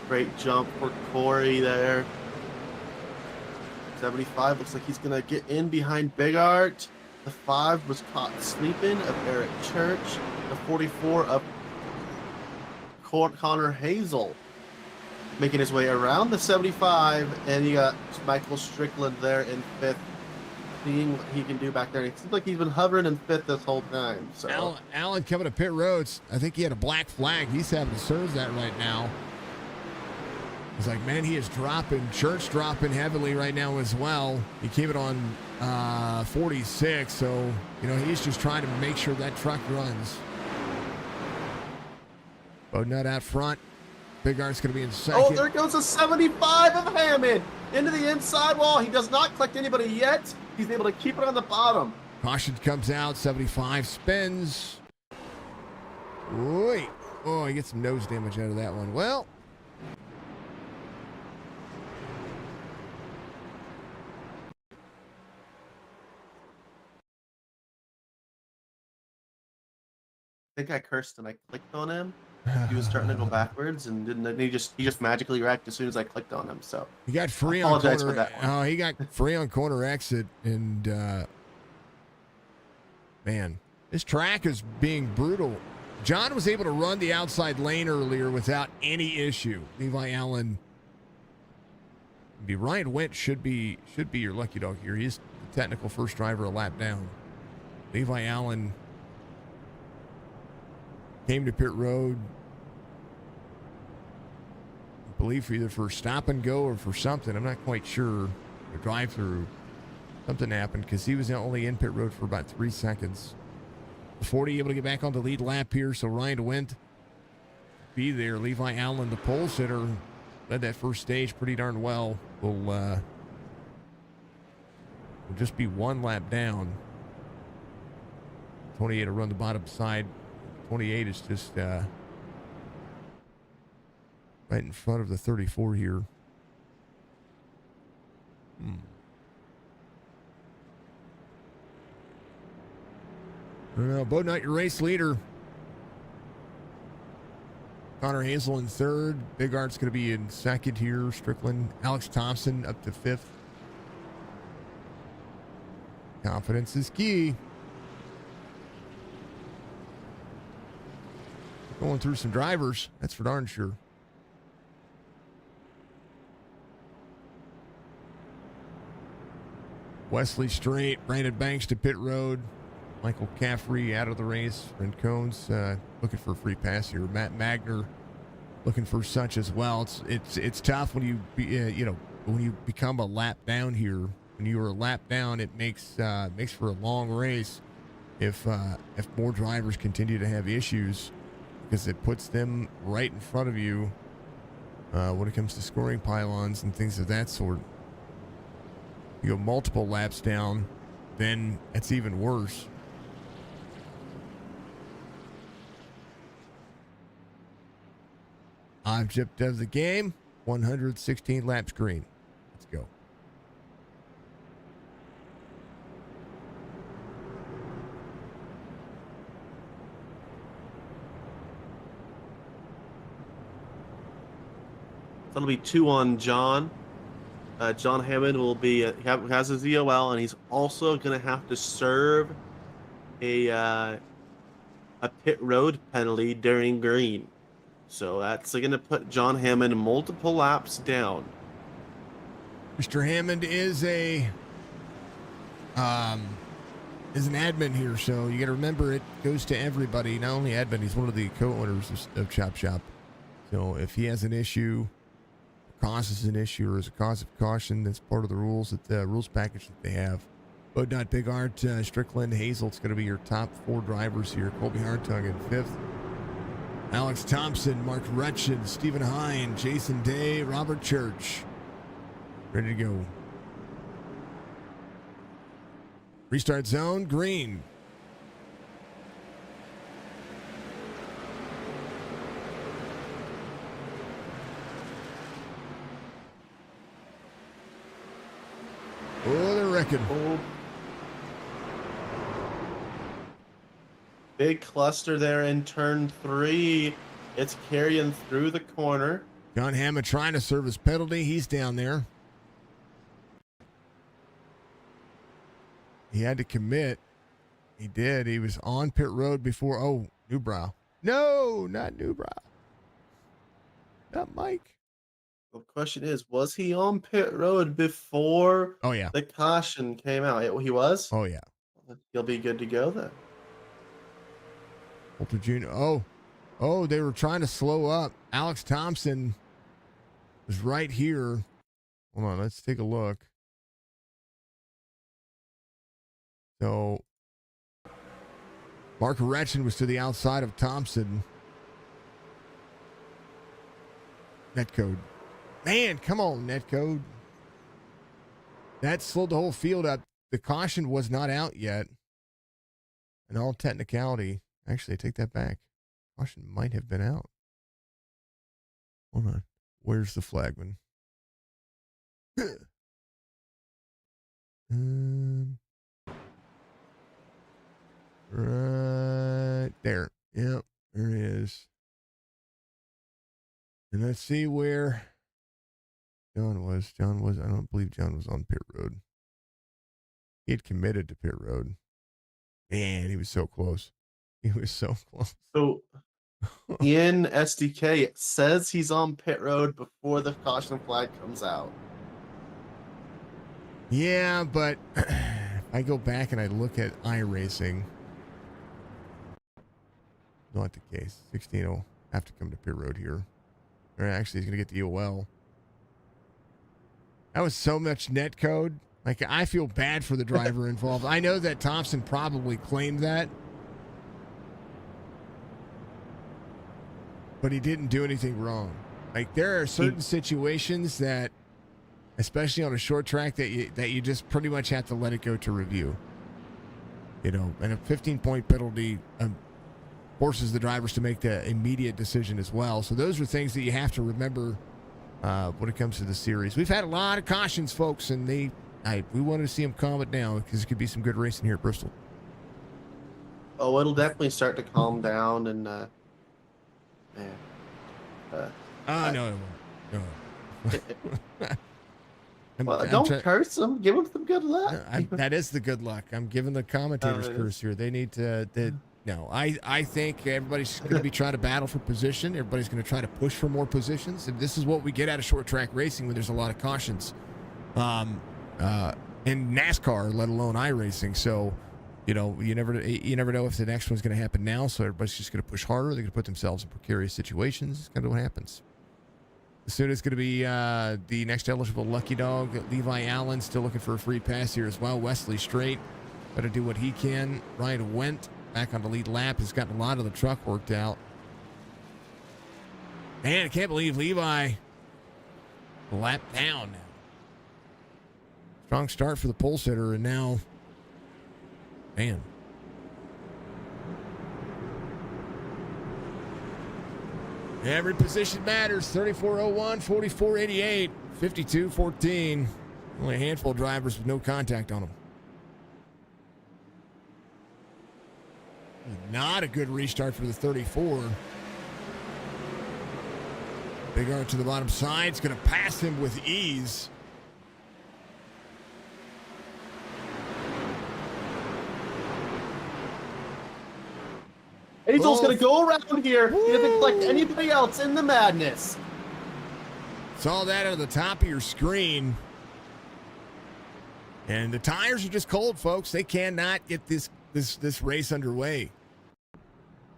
Great jump for Corey there. 75 looks like he's going to get in behind Big Art. The 5 was caught sleeping of Eric Church. The 44 of Connor Hazel making his way around the 75. And you got Michael Strickland there in 5th, seeing what he can do back there. It seems like he's been hovering in 5th this whole time. So Allen coming to pit roads. I think he had a black flag. He's having to serve that right now. He's like, man, he is dropping. Church dropping heavily right now as well. He came it on 46, so, he's just trying to make sure that truck runs. Bodnut out front. Big Art's going to be in second. Oh, there goes a 75 of Hammond into the inside wall. He does not collect anybody yet. He's able to keep it on the bottom. Caution comes out. 75 spins. Wait. Oh, he gets some nose damage out of that one. Well, I think I cursed and I clicked on him. He was starting to go backwards and didn't. He just magically wrecked as soon as I clicked on him. So he got free on corner. Oh, he got free on corner exit, and man, this track is being brutal. John was able to run the outside lane earlier without any issue. Levi Allen, Ryan Went should be your lucky dog here. He's the technical first driver a lap down. Levi Allen came to pit road, I believe, either for stop and go or for something. I'm not quite sure. A drive through. Something happened because he was only in pit road for about 3 seconds. 40 able to get back on the lead lap here, so Ryan Went be there. Levi Allen, the pole sitter, led that first stage pretty darn well. Will just be 1 lap down. 28 to run the bottom side. 28 is just right in front of the 34 here. I don't know. Bodnut, your race leader. Connor Hazel in 3rd. Big Art's going to be in 2nd here. Strickland. Alex Thompson up to 5th. Confidence is key. Going through some drivers, that's for darn sure. Wesley Strait, Brandon Banks to pit road. Michael Caffrey out of the race. Brent Cones looking for a free pass here. Matt Magner looking for such as well. It's tough when when you become a lap down here. When you are a lap down, it makes for a long race. If more drivers continue to have issues, because it puts them right in front of you when it comes to scoring pylons and things of that sort. You go multiple laps down, then it's even worse. Object of the game, 116 laps green. Let's go. That'll be 2 on John. John Hammond will be has his EOL, and he's also going to have to serve a pit road penalty during green. So that's going to put John Hammond multiple laps down. Mr. Hammond is an admin here, so you got to remember it goes to everybody. Not only admin, he's one of the co-owners of Chop Shop. So if he has an issue, causes an issue, or is a cause of caution, that's part of the rules package that they have. Bodnut, Big Art, Strickland, Hazel, it's going to be your top 4 drivers here. Colby Hartung in 5th. Alex Thompson, Mark Rutchin, Stephen Hine, Jason Day, Robert Church. Ready to go. Restart zone, green. Oh, they're wrecking. Oh. Big cluster there in turn 3. It's carrying through the corner. John Hammond trying to serve his penalty. He's down there. He had to commit. He did. He was on pit road before. Oh, Newbrow. No, not Newbrow. Not Mike. The question is, was he on pit road before Oh, yeah. the caution came out? He was? Oh, yeah. He'll be good to go then. Walter Jr. Oh, they were trying to slow up. Alex Thompson was right here. Hold on, let's take a look. So, Mark Retchen was to the outside of Thompson. Netcode. Man, come on, Netcode. That slowed the whole field up. The caution was not out yet. In all technicality. Actually, I take that back. Caution might have been out. Hold on. Where's the flagman? Right there. Yep, there it is. And let's see where John was. I don't believe John was on pit road. He had committed to pit road. Man, he was so close. He was so close. So in SDK, it says he's on pit road before the caution flag comes out. Yeah, but I go back and I look at iRacing. Not the case. 16 will have to come to pit road here. Or actually, he's going to get the UL. That was so much net code. Like, I feel bad for the driver involved. I know that Thompson probably claimed that. But he didn't do anything wrong. Like, there are certain situations that, especially on a short track, that you just pretty much have to let it go to review. You know, and a 15-point penalty forces the drivers to make the immediate decision as well. So those are things that you have to remember when it comes to the series. We've had a lot of cautions, folks, and we wanted to see them calm it down because it could be some good racing here at Bristol. Oh, it'll definitely start to calm down and no, it won't. No. Well, don't curse them. Give them some good luck. That is the good luck. I'm giving the commentators curse here. They need to. No, I think everybody's going to be trying to battle for position. Everybody's going to try to push for more positions. And this is what we get out of short track racing when there's a lot of cautions. In NASCAR, let alone iRacing. So, you know, you never know if the next one's going to happen now. So everybody's just going to push harder. They're going to put themselves in precarious situations. It's kind of what happens. Soon it's going to be the next eligible lucky dog, Levi Allen, still looking for a free pass here as well. Wesley Straight, got to do what he can. Ryan Wendt back on the lead lap, has gotten a lot of the truck worked out. Man, I can't believe Levi lap down now. Strong start for the pole sitter, and now, man. Every position matters. 34.01, 44.88, 52.14. Only a handful of drivers with no contact on them. Not a good restart for the 34. Big arc to the bottom side. It's going to pass him with ease. Angel's going to go around here. He doesn't collect anybody else in the madness. Saw that on the top of your screen. And the tires are just cold, folks. They cannot get this race underway.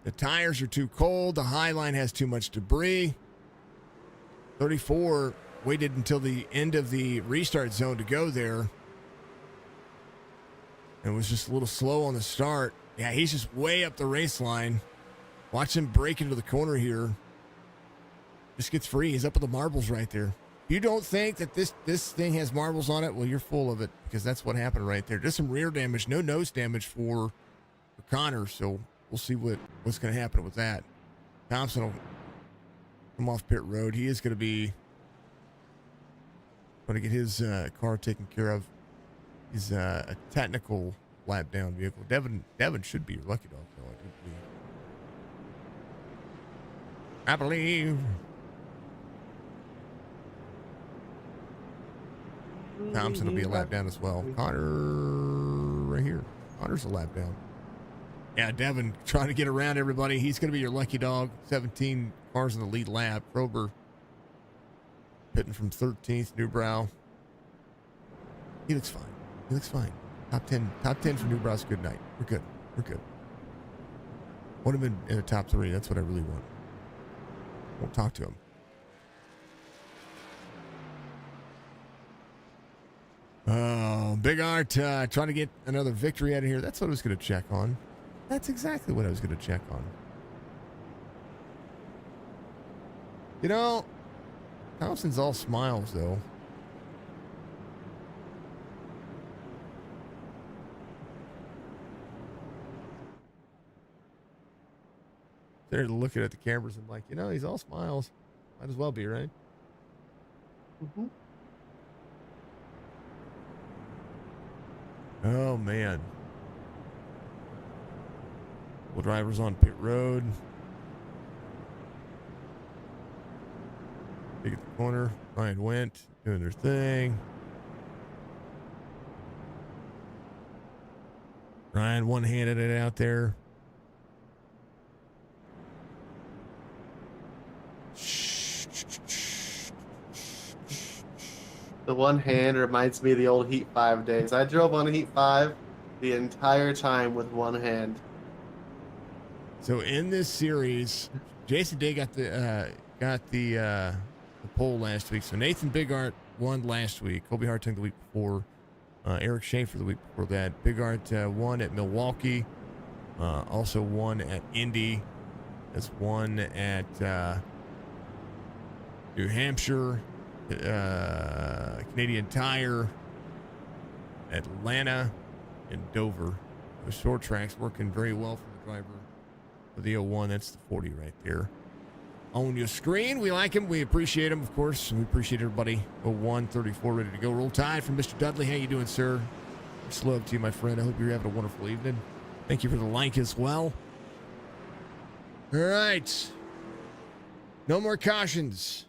The tires are too cold. The high line has too much debris. 34 waited until the end of the restart zone to go there. And was just a little slow on the start. Yeah, he's just way up the race line. Watch him break into the corner here. Just gets free. He's up at the marbles right there. You don't think that this thing has marbles on it? Well, you're full of it because that's what happened right there. Just some rear damage, no nose damage for Connor. So we'll see what's going to happen with that. Thompson will come off pit road. He is going to be going to get his car taken care of. He's a technical lap down vehicle. Devin should be your lucky dog, though. I believe. Thompson will be a lap down as well. Connor right here. Connor's a lap down. Yeah, Devin trying to get around everybody. He's going to be your lucky dog. 17 cars in the lead lap. Krober pitting from 13th. Newbrow. He looks fine. He looks fine. Top 10 for Newbrow's good night. We're good. We're good. Want him in the top 3. That's what I really want. Won't talk to him. Oh, Big Art trying to get another victory out of here. That's what I was going to check on. That's exactly what I was going to check on. You know, Thompson's all smiles, though. They're looking at the cameras and like, you know, he's all smiles. Might as well be, right? Mm-hmm. Oh, man. Well, drivers on pit road. Take it the corner. Ryan went, doing their thing. Ryan one-handed it out there. The one hand reminds me of the old Heat 5 days. I drove on Heat 5 the entire time with one hand. So in this series, Jason Day got the pole last week. So Nathan Bigart won last week. Kobe Hartung the week before. Eric Schaefer the week before that. Bigart won at Milwaukee. Also won at Indy. Has won at New Hampshire. Canadian Tire, Atlanta, and Dover. The short tracks working very well for the driver for the 01. That's the 40 right there. On your screen, we like him. We appreciate him, of course. We appreciate everybody. 01, 34, ready to go. Roll Tide from Mr. Dudley. How you doing, sir? Much love to you, my friend. I hope you're having a wonderful evening. Thank you for the like as well. All right. No more cautions.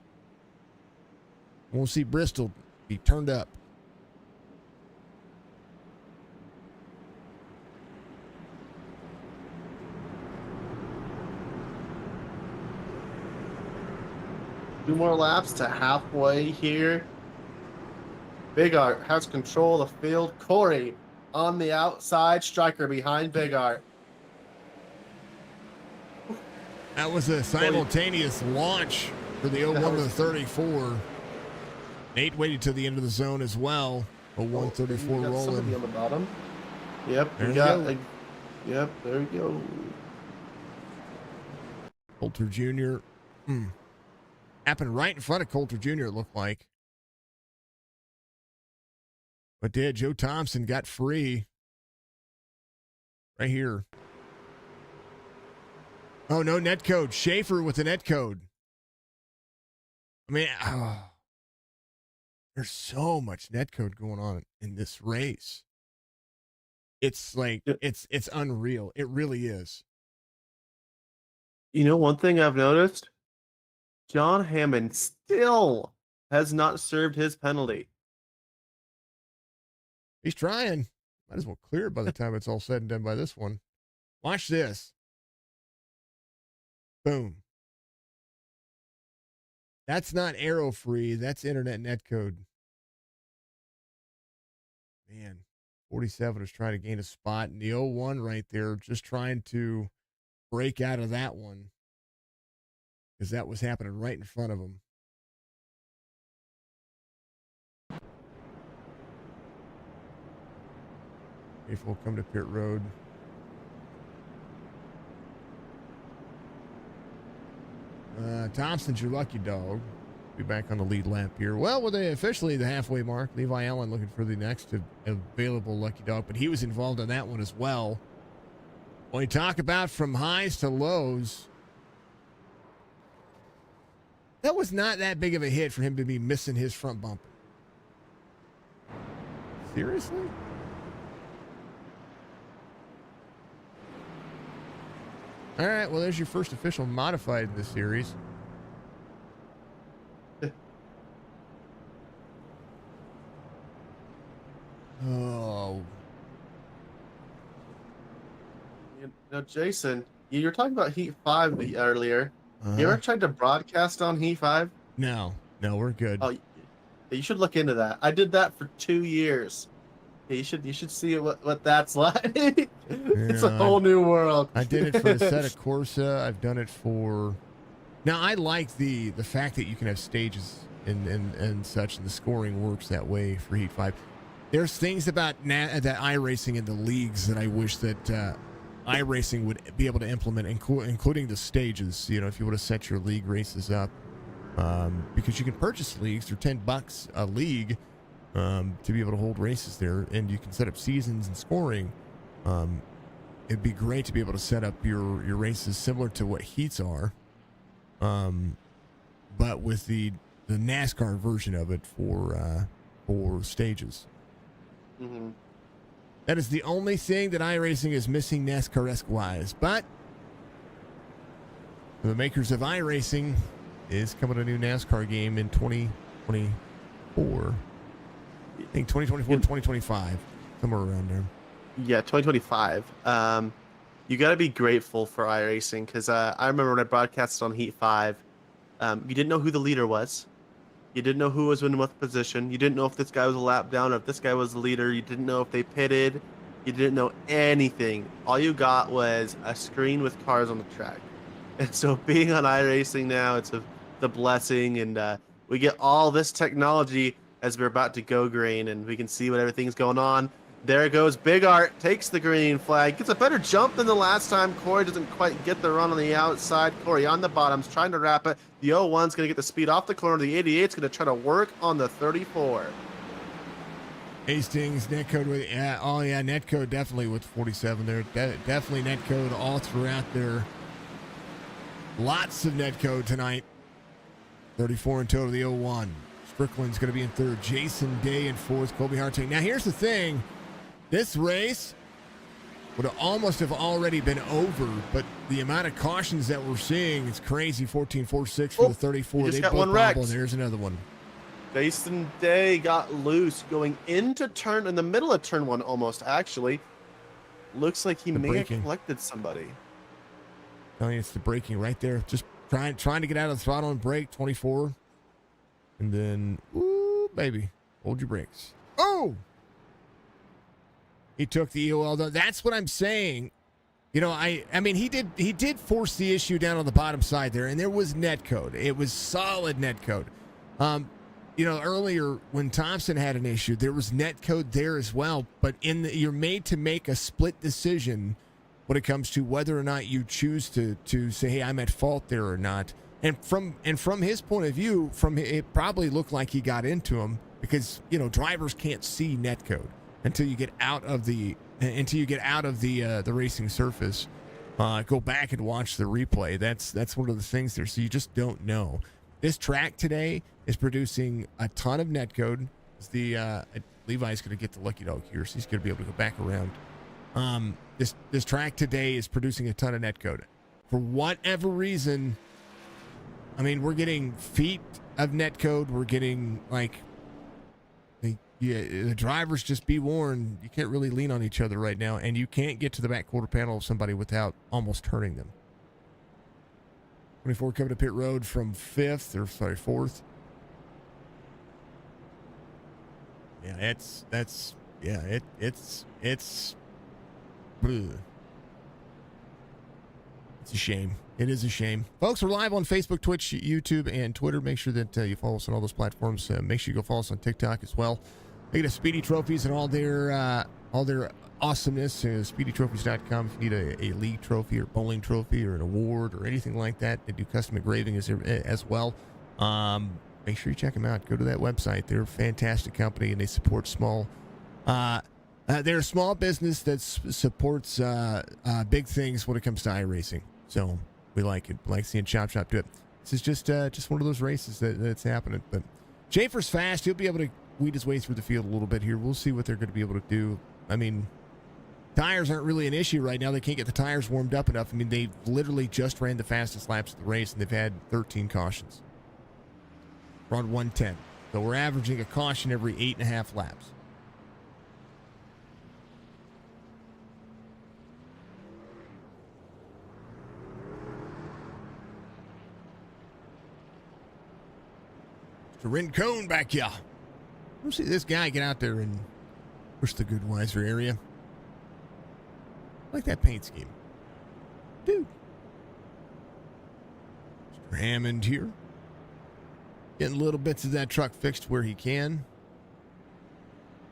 We'll see Bristol be turned up. Two more laps to halfway here. Big Art has control of the field. Corey on the outside. Striker behind Big Art. That was a simultaneous launch for the 01 to the 34. Nate waited to the end of the zone as well. 0134 rolling. Somebody on the bottom. Yep, There we you got. go. Yep, there we go. Coulter Jr. Happened right in front of Coulter Jr., it looked like. But did. Joe Thompson got free. Right here. Oh, no net code. Schaefer with the net code. I mean, there's so much net code going on in this race. It's like, it's unreal. It really is. You know, one thing I've noticed, John Hammond still has not served his penalty. He's trying. Might as well clear it by the time it's all said and done by this one. Watch this. Boom. That's not arrow free. That's internet netcode. Man, 47 is trying to gain a spot. And the 01 right there, just trying to break out of that one. Because that was happening right in front of him. If we'll come to pit road. Thompson's your lucky dog. Be back on the lead lap here. Well, we're officially the halfway mark. Levi Allen looking for the next available lucky dog, but he was involved in that one as well. When we talk about from highs to lows, that was not that big of a hit for him to be missing his front bumper. Seriously? All right, well, there's your first official modified in this series. Jason, you were talking about Heat 5 earlier. You Uh-huh. ever tried to broadcast on Heat 5? No, we're good. Oh, you should look into that. I did that for 2 years. You should see what that's like. You It's a know, whole new world. I did it for the set of Corsa. I've done it for. Now I like the fact that you can have stages and such, and the scoring works that way for Heat 5. There's things about that iRacing in the leagues that I wish that iRacing would be able to implement, including the stages. You know, if you would have set your league races up, because you can purchase leagues for $10 a league to be able to hold races there, and you can set up seasons and scoring. It'd be great to be able to set up your races similar to what heats are, but with the NASCAR version of it for stages. Mm-hmm. That is the only thing that iRacing is missing NASCAR-esque wise. But the makers of iRacing is coming a new NASCAR game in 2024. I think 2024 to 2025, somewhere around there. Yeah, 2025. You got to be grateful for iRacing because I remember when I broadcasted on Heat 5, you didn't know who the leader was. You didn't know who was in what position. You didn't know if this guy was a lap down or if this guy was the leader. You didn't know if they pitted. You didn't know anything. All you got was a screen with cars on the track. And so being on iRacing now, it's the blessing, and we get all this technology as we're about to go green, and we can see what everything's going on. There goes Big Art, takes the green flag, gets a better jump than the last time. Corey doesn't quite get the run on the outside. Corey on the bottom's trying to wrap it. The 01's going to get the speed off the corner. The 88's going to try to work on the 34. Hastings, netcode with, netcode definitely with 47 there. Definitely netcode all throughout there. Lots of netcode tonight. 34 in total, the 01. Strickland's going to be in third. Jason Day in fourth. Colby Harting. Now, here's the thing. This race would almost have already been over, but the amount of cautions that we're seeing is crazy. 14.46 for the 34. Just They got both one wrecked. bobble, and there's another one. Jason Day got loose going into turn, in the middle of turn one almost, actually. Looks like he may have collected somebody. Telling you, it's the braking right there. Just trying to get out of the throttle and brake. 24. And then, ooh, baby, hold your brakes. Oh! He took the EOL though. That's what I'm saying. You know, I mean, he did force the issue down on the bottom side there, and there was netcode. It was solid netcode. You know, earlier when Thompson had an issue, there was netcode there as well. But you're made to make a split decision when it comes to whether or not you choose to say, hey, I'm at fault there or not. And from his point of view, it probably looked like he got into him because, you know, drivers can't see netcode until you get out of the racing surface. Go back and watch the replay. That's one of the things there. So you just don't know. This track today is producing a ton of netcode. Levi's going to get the lucky dog here, so he's going to be able to go back around. This track today is producing a ton of netcode. For whatever reason, I mean, we're getting feet of netcode. We're getting the drivers, just be warned, you can't really lean on each other right now, and you can't get to the back quarter panel of somebody without almost hurting them. 24 coming to pit road from fourth. Yeah, it's ugh. It's a shame. It is a shame. Folks, we're live on Facebook, Twitch, YouTube, and Twitter. Make sure that you follow us on all those platforms. Make sure you go follow us on TikTok as well. They get Speedy trophies and all their awesomeness. SpeedyTrophies.com if you need a league trophy or bowling trophy or an award or anything like that. They do custom engraving as well. Make sure you check them out. Go to that website. They're a fantastic company, and they support small. They're a small business that supports big things when it comes to iRacing. So we like it. We like seeing Chop Shop do it. This is just one of those races that's happening. But Schaefer's fast. He'll be able to weed his way through the field a little bit here. We'll see what they're going to be able to do. I mean, tires aren't really an issue right now. They can't get the tires warmed up enough. I mean, they literally just ran the fastest laps of the race, and they've had 13 cautions. We're on 110. So we're averaging a caution every 8.5 laps. to Rincon back here. We'll see this guy get out there and push the Goodweiser area. I like that paint scheme. Dude. Mr. Hammond here. Getting little bits of that truck fixed where he can.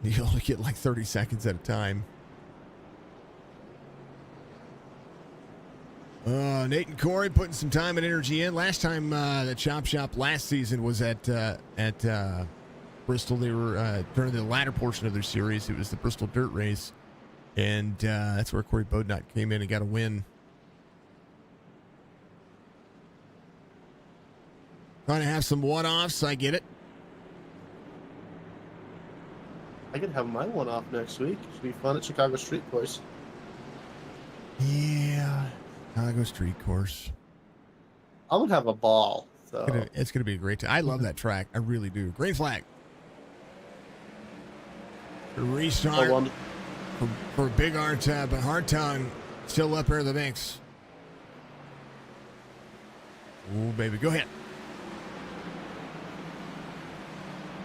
You only get like 30 seconds at a time. Nate and Corey putting some time and energy in. Last time the Chop Shop last season was at Bristol. They were during the latter portion of their series. It was the Bristol Dirt Race, and that's where Corey Bodnott came in and got a win. Trying to have some one-offs. I get it. I could have my one off next week. Should be fun at Chicago Street Course. Yeah, Chicago Street Course. I'm gonna have a ball. So It's gonna be a great time. I love that track. I really do. Green flag. Restart for Big Art, but Hartung still up there in the mix. Oh, baby, go ahead.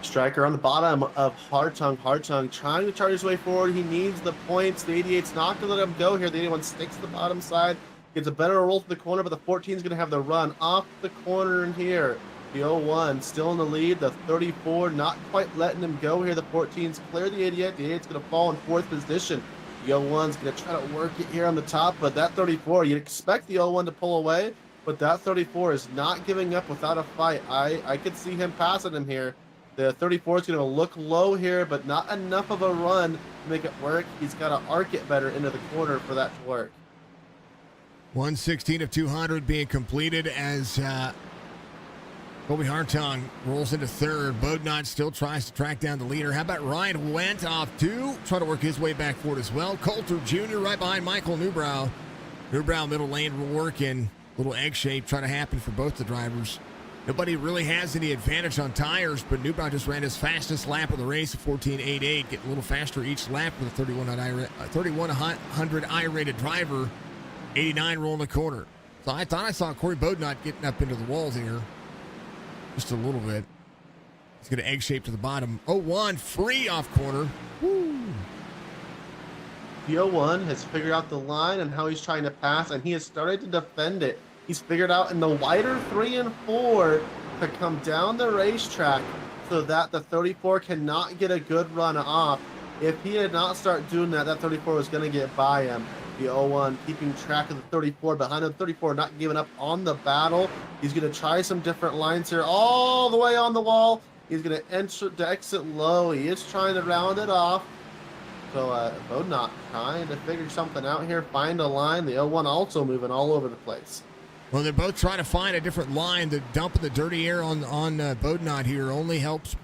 Striker on the bottom of Hartung. Hartung trying to charge his way forward. He needs the points. The 88's not going to let him go here. The 81 sticks to the bottom side. Gets a better roll to the corner, but the 14 is going to have the run off the corner in here. The 01 still in the lead. The 34 not quite letting him go here. The 14's clear the 88. The 88's going to fall in fourth position. The 01's going to try to work it here on the top, but that 34, you'd expect the 01 to pull away, but that 34 is not giving up without a fight. I could see him passing him here. The 34 is going to look low here, but not enough of a run to make it work. He's got to arc it better into the corner for that to work. 116 of 200 being completed as Kobe Hartung rolls into third. Bodnott still tries to track down the leader. How about Ryan Went off two? Trying to work his way back forward as well. Coulter Jr. right behind Michael Newbrow. Newbrow middle lane working. Little egg shape trying to happen for both the drivers. Nobody really has any advantage on tires, but Newbrow just ran his fastest lap of the race, 14.88, getting a little faster each lap with a 3,100 I-rated driver, 89 rolling the corner. So I thought I saw Corey Bodnott getting up into the walls here, just a little bit. He's going to egg shape to the bottom. 01 free off corner. Woo. The 01 has figured out the line and how he's trying to pass, and he has started to defend it. He's figured out in the wider 3 and 4 to come down the racetrack so that the 34 cannot get a good run off. If he did not start doing that, that 34 was going to get by him. The 01 keeping track of the 34 behind him. 34 not giving up on the battle. He's going to try some different lines here all the way on the wall. He's going to exit low. He is trying to round it off. So Bodnott trying to figure something out here, find a line. The 01 also moving all over the place. Well, they're both trying to find a different line. The dumping the dirty air on Bodnott here only helps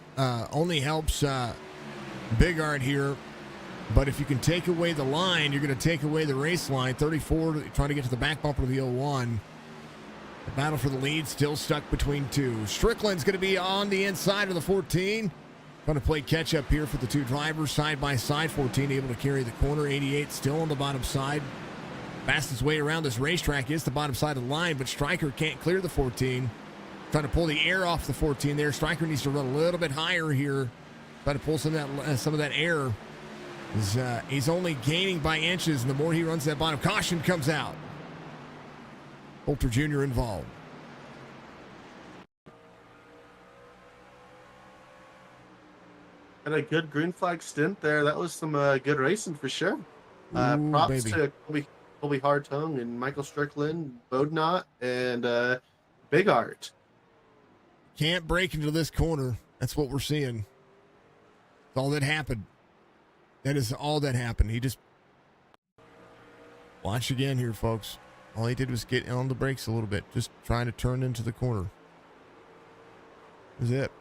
Big Art here. But if you can take away the line, you're going to take away the race line. 34 trying to get to the back bumper of the 01. The battle for the lead still stuck between two. Strickland's going to be on the inside of the 14. Going to play catch up here for the two drivers side by side. 14 able to carry the corner. 88 still on the bottom side. Fastest way around this racetrack is the bottom side of the line, but Stryker can't clear the 14. Trying to pull the air off the 14 there. Stryker needs to run a little bit higher here. Try to pull some of that air. He's only gaining by inches, and the more he runs that bottom, caution comes out. Coulter Jr. involved. Had a good green flag stint there. That was some good racing for sure. Props to Colby Hartung and Michael Strickland, Bodnott, and Big Art. Can't break into this corner. That's what we're seeing. That's all that happened. That is all that happened. He just... Watch again here, folks. All he did was get on the brakes a little bit. Just trying to turn into the corner. That's it.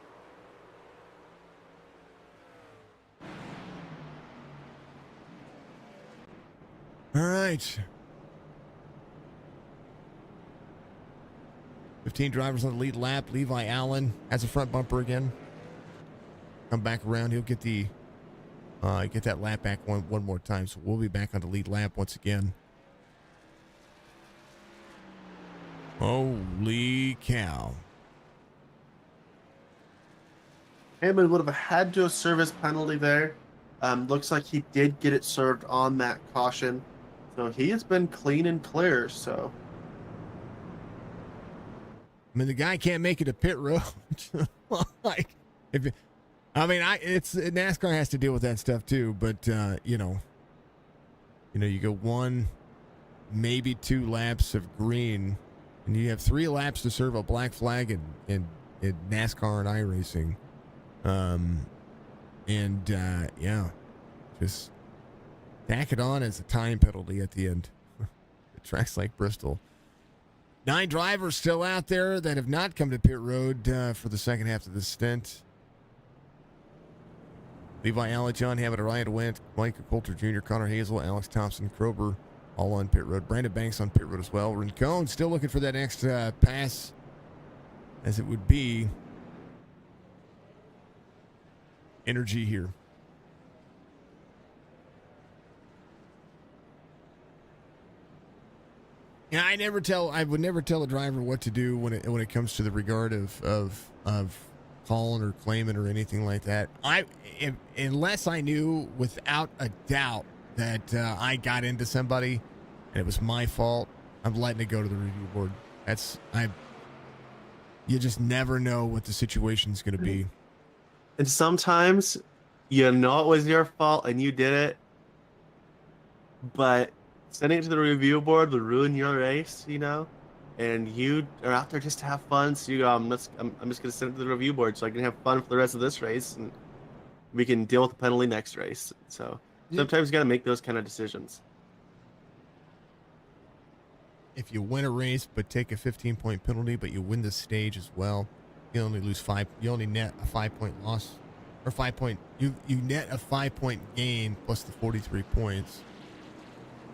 All right. 15 drivers on the lead lap. Levi Allen has a front bumper again. Come back around. He'll get the get that lap back one more time. So we'll be back on the lead lap once again. Holy cow. Hammond would have had to have service penalty there. Looks like he did get it served on that caution. So he has been clean and clear. So I mean, the guy can't make it to pit road. Like, it's NASCAR has to deal with that stuff too. But you go one, maybe 2 laps of green, and you have 3 laps to serve a black flag in NASCAR and iRacing. Just tack it on as a time penalty at the end. At tracks like Bristol. 9 drivers still out there that have not come to pit road for the second half of the stint. Levi Allett, John Hammond, Ryan Went, Michael Coulter Jr., Connor Hazel, Alex Thompson, Krober, all on pit road. Brandon Banks on pit road as well. Rincon still looking for that next pass, as it would be energy here. Yeah, I would never tell a driver what to do when it comes to the regard of calling or claiming or anything like that. Unless I knew without a doubt that I got into somebody and it was my fault, I'm letting it go to the review board. You just never know what the situation's going to be. And sometimes you know it was your fault and you did it, but sending it to the review board will ruin your race, and you are out there just to have fun. So you go, I'm just going to send it to the review board so I can have fun for the rest of this race, and we can deal with the penalty next race. So sometimes you got to make those kind of decisions. If you win a race but take a 15-point penalty, but you win the stage as well, you only lose 5. You only net a 5-point loss, or 5 point. You net a 5-point gain plus the 43 points.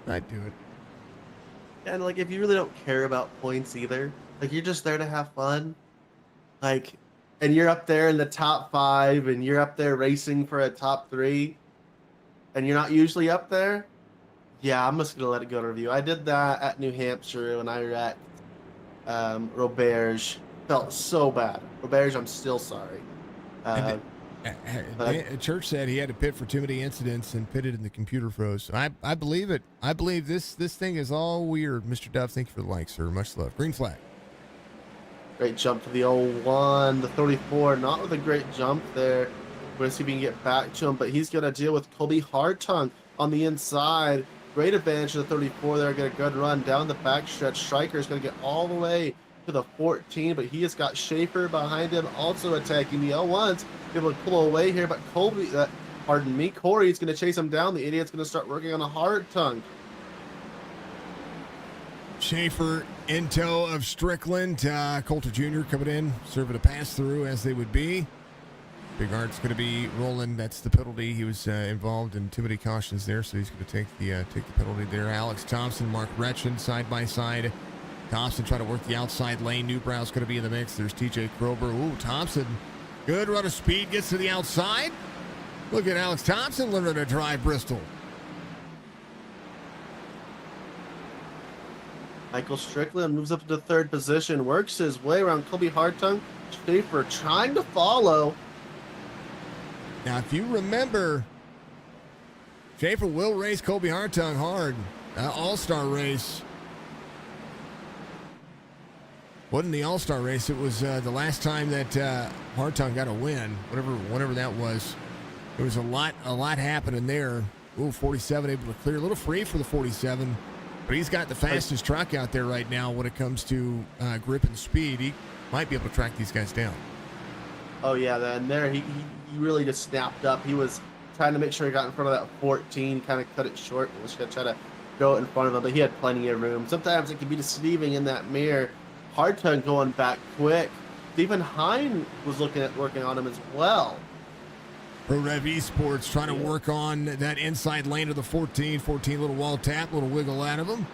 I'd do it. And if you really don't care about points either, you're just there to have fun, and you're up there in the top 5 and you're up there racing for a top 3 and you're not usually up there, I'm just gonna let it go to review. I did that at New Hampshire when I wrecked Roberge. Felt so bad. Roberge, I'm still sorry. Church said he had to pit for too many incidents and pitted and the computer froze. I believe it. I believe this thing is all weird. Mr. Duff, thank you for the like, sir. Much love. Green flag. Great jump to the 01, the 34. Not with a great jump there. We're going to see if we can get back to him, but he's going to deal with Colby Hartung on the inside. Great advantage of the 34 there. Get a good run down the backstretch. Stryker is going to get all the way to the 14, but he has got Schaefer behind him also attacking the L1s. Able to pull away here, but Corey is going to chase him down. The idiot's going to start working on a hard tongue. Schaefer in tow of Strickland. Coulter Jr. coming in, serving a pass through as they would be. Big Art's going to be rolling. That's the penalty. He was involved in too many cautions there, so he's going to take the penalty there. Alex Thompson, Mark Retchen side by side. Thompson trying to work the outside lane. Newbrow's going to be in the mix. There's TJ Krober. Ooh, Thompson. Good run of speed. Gets to the outside. Look at Alex Thompson learning to drive Bristol. Michael Strickland moves up to the 3rd position. Works his way around Colby Hartung. Schaefer trying to follow. Now, if you remember, Schaefer will race Colby Hartung hard. All-Star race. Wasn't the All-Star race. It was the last time that Hartung got a win, whatever that was. There was a lot happening there. Ooh, 47 able to clear. A little free for the 47, but he's got the fastest truck out there right now when it comes to grip and speed. He might be able to track these guys down. Oh, yeah, then there he really just snapped up. He was trying to make sure he got in front of that 14, kind of cut it short, and was going to try to go in front of him, but he had plenty of room. Sometimes it can be deceiving in that mirror. Hartung going back quick. Stephen Hine was working on him as well. Pro Rev Esports trying to work on that inside lane of the 14. 14, little wall tap, little wiggle out of him.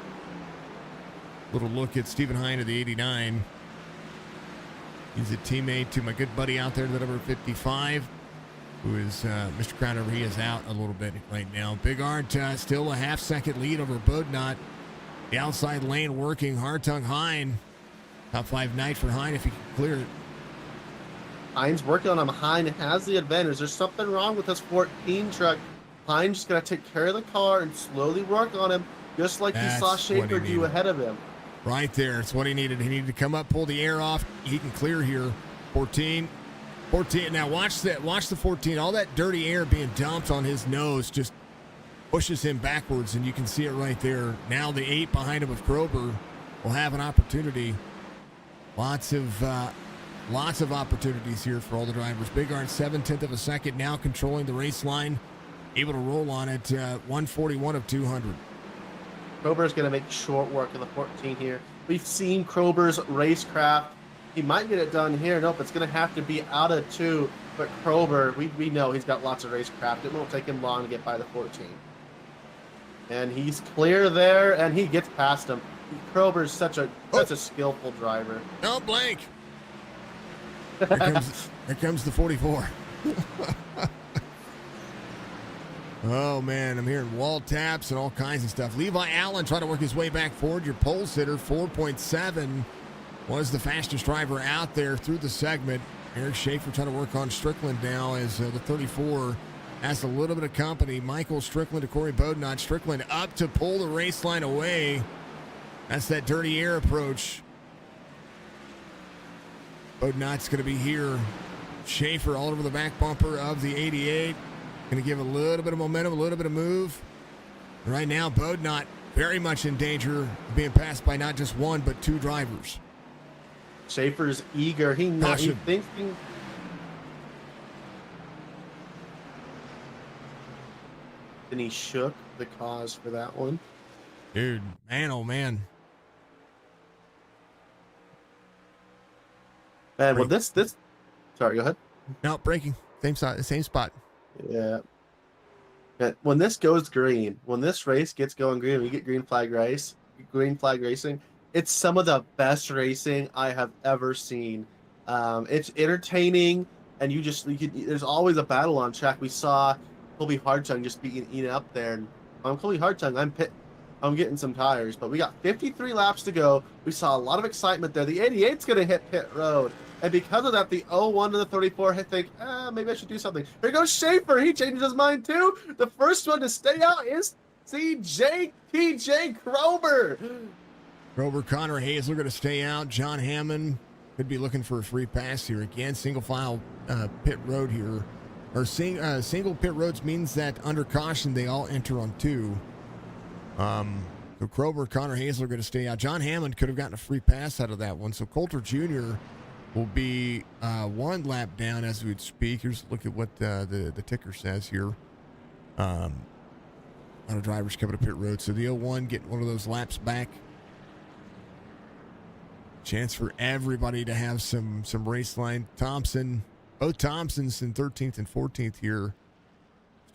Little look at Stephen Hine of the 89. He's a teammate to my good buddy out there, the number 55, who is Mr. Crowder. He is out a little bit right now. Big Art still a half-second lead over Bodnot. The outside lane working. Hartung Hine. Top 5 night for Hine if he can clear it. Hines working on him. Hines has the advantage. There's something wrong with this 14 truck. Hines just got to take care of the car and slowly work on him, just like he saw That's what he Schaefer do needed. ahead of him. Right there. It's what he needed. He needed to come up, pull the air off. He can clear here. 14. Now watch that. Watch the 14. All that dirty air being dumped on his nose just pushes him backwards, and you can see it right there. Now the 8 behind him of Krober will have an opportunity. Lots of opportunities here for all the drivers. Big Arn 7/10 of a second now controlling the race line, able to roll on it. 141 of 200. Krober's going to make short work of the 14 here. We've seen Krober's racecraft. He might get it done here. Nope, it's going to have to be out of 2. But Krober, we know he's got lots of racecraft. It won't take him long to get by the 14. And he's clear there, and he gets past him. Krober's such a skillful driver. No, blank. Here comes the 44. Oh, man, I'm hearing wall taps and all kinds of stuff. Levi Allen trying to work his way back forward. Your pole sitter, 4.7, was the fastest driver out there through the segment. Eric Schaefer trying to work on Strickland now as the 34 has a little bit of company. Michael Strickland to Corey Bodnot. Strickland up to pull the race line away. That's that dirty air approach. Bodnot's going to be here. Schaefer all over the back bumper of the 88. Going to give a little bit of momentum, a little bit of move. Right now, Bodnot very much in danger of being passed by not just one, but 2 drivers. Schaefer's eager. He thinks and he shook the cause for that one. Dude, man, oh man. Man, well, this. Sorry, go ahead. No, braking. Same spot. Yeah. When this goes green, when this race gets going green, we get green flag racing. It's some of the best racing I have ever seen. It's entertaining, and there's always a battle on track. We saw Colby Hartung just being eaten up there. And I'm Colby Hartung. I'm getting some tires, but we got 53 laps to go. We saw a lot of excitement there. The 88's going to hit pit road. And because of that, the 01 to the 34 think, maybe I should do something. Here goes Schaefer. He changes his mind too. The first one to stay out is TJ Krober. Krober, Connor Hayes are going to stay out. John Hammond could be looking for a free pass here again. Single file pit road here. Or single pit roads means that under caution, they all enter on 2. So Krober, Connor Hayes are going to stay out. John Hammond could have gotten a free pass out of that one. So Coulter Jr. will be 1 lap down as we would speak. Here's a look at what the ticker says here. A lot of drivers coming to pit road. So the 01 getting one of those laps back. Chance for everybody to have some race line. Both Thompsons in 13th and 14th here.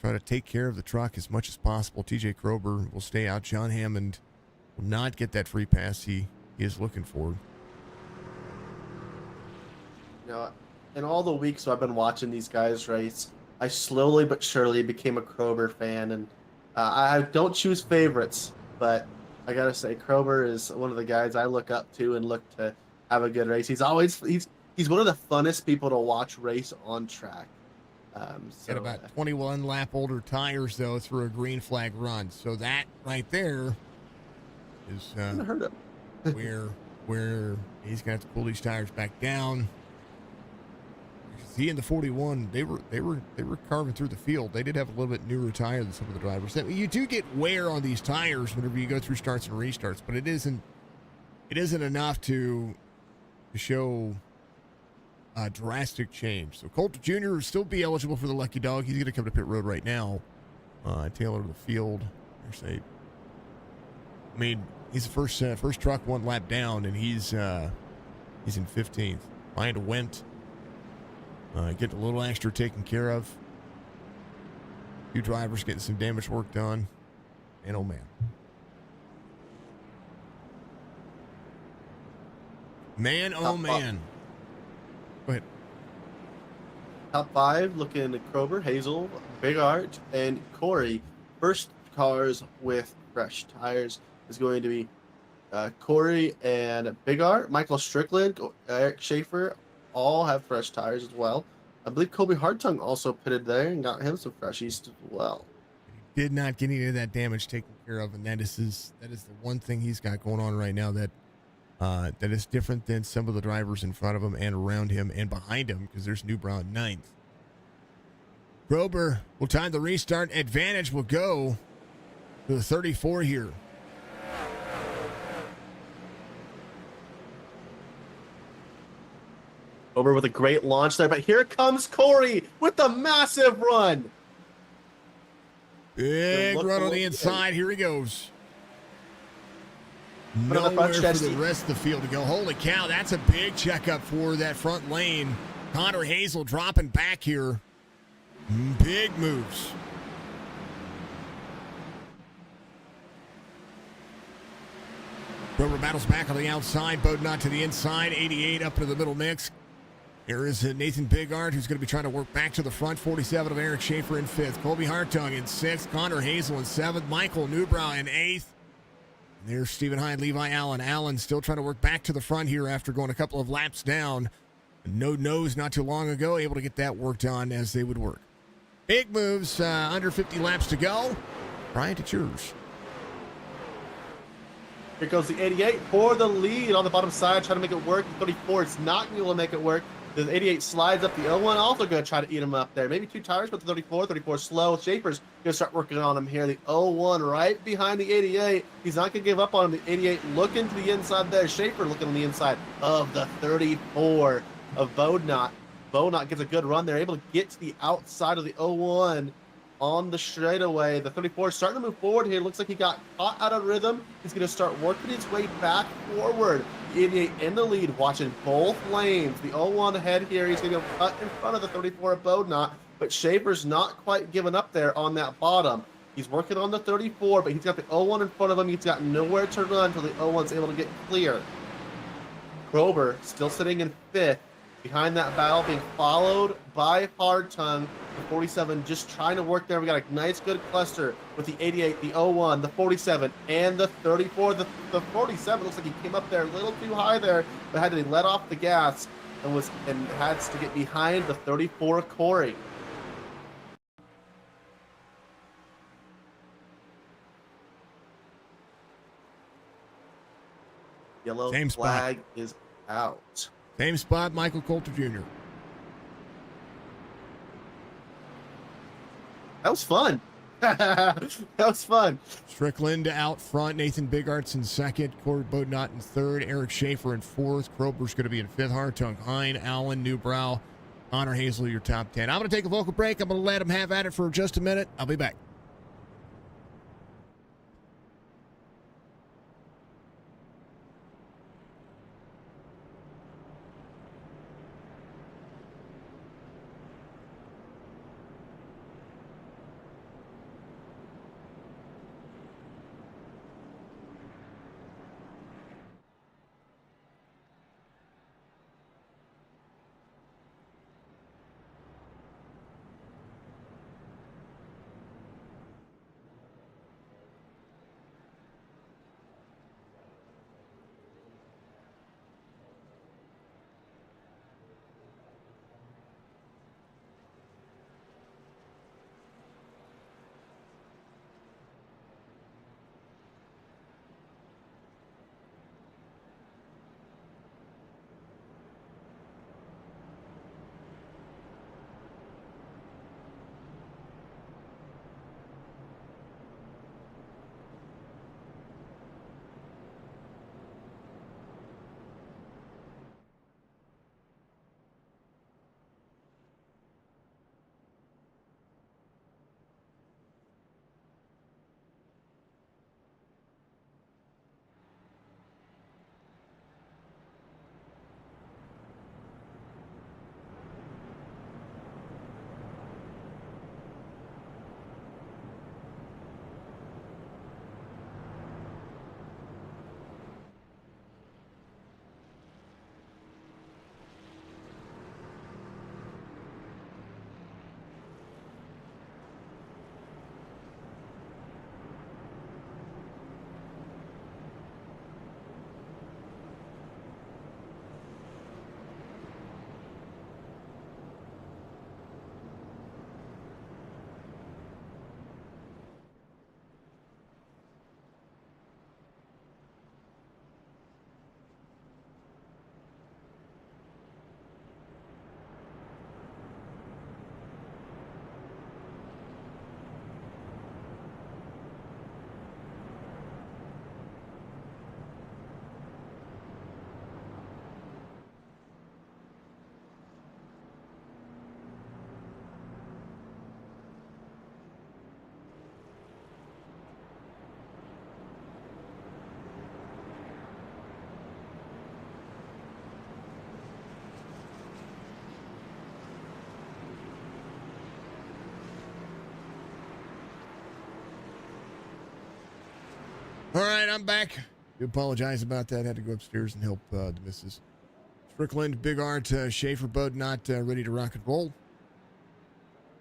Try to take care of the truck as much as possible. TJ Krober will stay out. John Hammond will not get that free pass he is looking for. In all the weeks I've been watching these guys race, I slowly but surely became a Krober fan, and I don't choose favorites, but I gotta say Krober is one of the guys I look up to and look to have a good race. He's one of the funnest people to watch race on track. Got about 21 lap older tires though through a green flag run, so that right there is where he's gonna have to pull these tires back down. He and the 41, they were carving through the field. They did have a little bit newer tire than some of the drivers. You do get wear on these tires whenever you go through starts and restarts, but it isn't enough to show a drastic change. So Coulter Jr. will still be eligible for the lucky dog. He's going to come to pit road right now. Taylor to the field. He's the first truck 1 lap down, and he's in 15th. Behind a Wendt. Get a little extra taken care of. 2 drivers getting some damage work done. And oh man. Man, oh man. Go ahead. Top 5, looking at Krober, Hazel, Big Art, and Corey. First cars with fresh tires is going to be Corey and Big Art, Michael Strickland, Eric Schaefer, all have fresh tires as well. I believe Kobe Hartung also pitted there and got him some freshies as well. He did not get any of that damage taken care of, and that is the one thing he's got going on right now that is different than some of the drivers in front of him and around him and behind him, because there's Newbrow in ninth. Grober will time the restart. Advantage will go to the 34 here. Over with a great launch there, but here comes Corey with the massive run. Big run on the inside. Here he goes. Nowhere for the rest of the field to go. Holy cow, that's a big checkup for that front lane. Connor Hazel dropping back here. Big moves. Grover battles back on the outside. Bodnot to the inside. 88 up into the middle mix. Here is Nathan Bigart, who's going to be trying to work back to the front. 47 of Eric Schaefer in fifth. Colby Hartung in sixth. Connor Hazel in seventh. Michael Newbrow in eighth. And there's Stephen Hyde, Levi Allen. Allen still trying to work back to the front here after going a couple of laps down. No nose not too long ago, able to get that worked on as they would work. Big moves, under 50 laps to go. Bryant, it's yours. Here goes the 88 for the lead on the bottom side, trying to make it work. The 34 is not going to be able to make it work. The 88 slides up the 01, also going to try to eat him up there. Maybe 2 tires, but the 34 slow. Schaefer's going to start working on him here. The 01 right behind the 88. He's not going to give up on him. The 88 looking to the inside there. Schaefer looking on the inside of the 34 of Bodnot. Bodnot gets a good run there, able to get to the outside of the 01 on the straightaway. The 34 is starting to move forward here. Looks like he got caught out of rhythm. He's going to start working his way back forward. The 88 in the lead, watching both lanes. The 01 ahead here. He's going to go cut in front of the 34 of Bodnot, but Schaefer's not quite giving up there on that bottom. He's working on the 34, but he's got the 01 in front of him. He's got nowhere to run until the 01's able to get clear. Grover still sitting in fifth. Behind that battle, being followed by Hardtongue. The 47 just trying to work there. We got a nice, good cluster with the 88, the 01, the 47, and the 34. The 47 looks like he came up there a little too high there, but had to let off the gas and had to get behind the 34 Corey. Yellow flag is out. Same spot, Michael Coulter Jr. That was fun. That was fun. Strickland out front. Nathan Bigart's in second. Corey Bodnot in third. Eric Schaefer in fourth. Krober's going to be in fifth. Hartung, Hine, Allen, Newbrow, Connor Hazel, your top 10. I'm going to take a vocal break. I'm going to let him have at it for just a minute. I'll be back. All right, I'm back. I apologize about that. Had to go upstairs and help the missus. Strickland, Big Art, Schaefer, Bud not ready to rock and roll.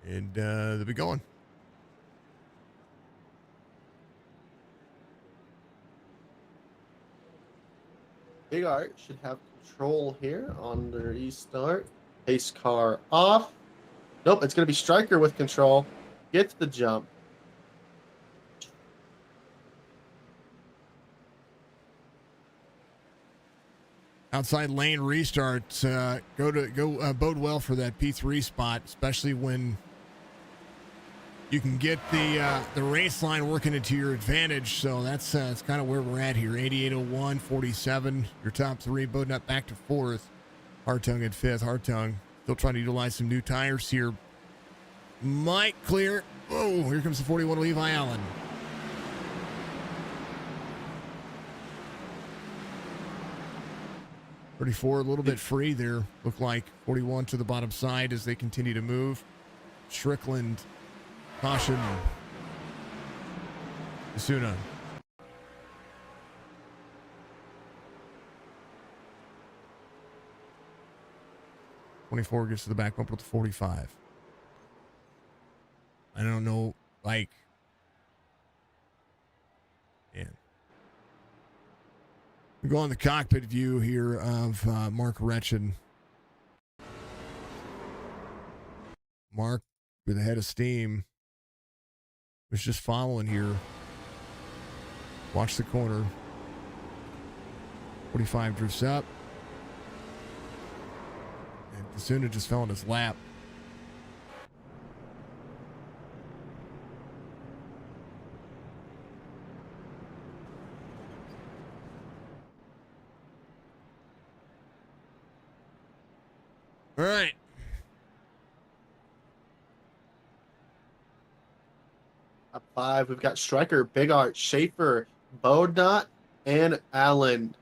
And they'll be going. Big Art should have control here on the restart. Pace car off. Nope, it's going to be Striker with control. Gets the jump. Outside lane restarts go bode well for that P3 spot, especially when you can get the race line working into your advantage. So that's kind of where we're at here. 88.01, 47. Your top three. Bodnut back to fourth. Hartung at fifth. Hartung still trying to utilize some new tires here. Might clear. Oh, here comes the 41 Levi Allen. .34 a little bit free there. Look like 41 to the bottom side as they continue to move. Strickland, caution. Asuna. .24 gets to the back bumper with the 45. I don't know, like, man. We go on the cockpit view here of Mark Retchen. Mark, with a head of steam, was just following here. Watch the corner. 45 drifts up. And Kasuna just fell in his lap. All right. Top five, we've got Striker, Big Art, Schaefer, Bodnut, and Allen.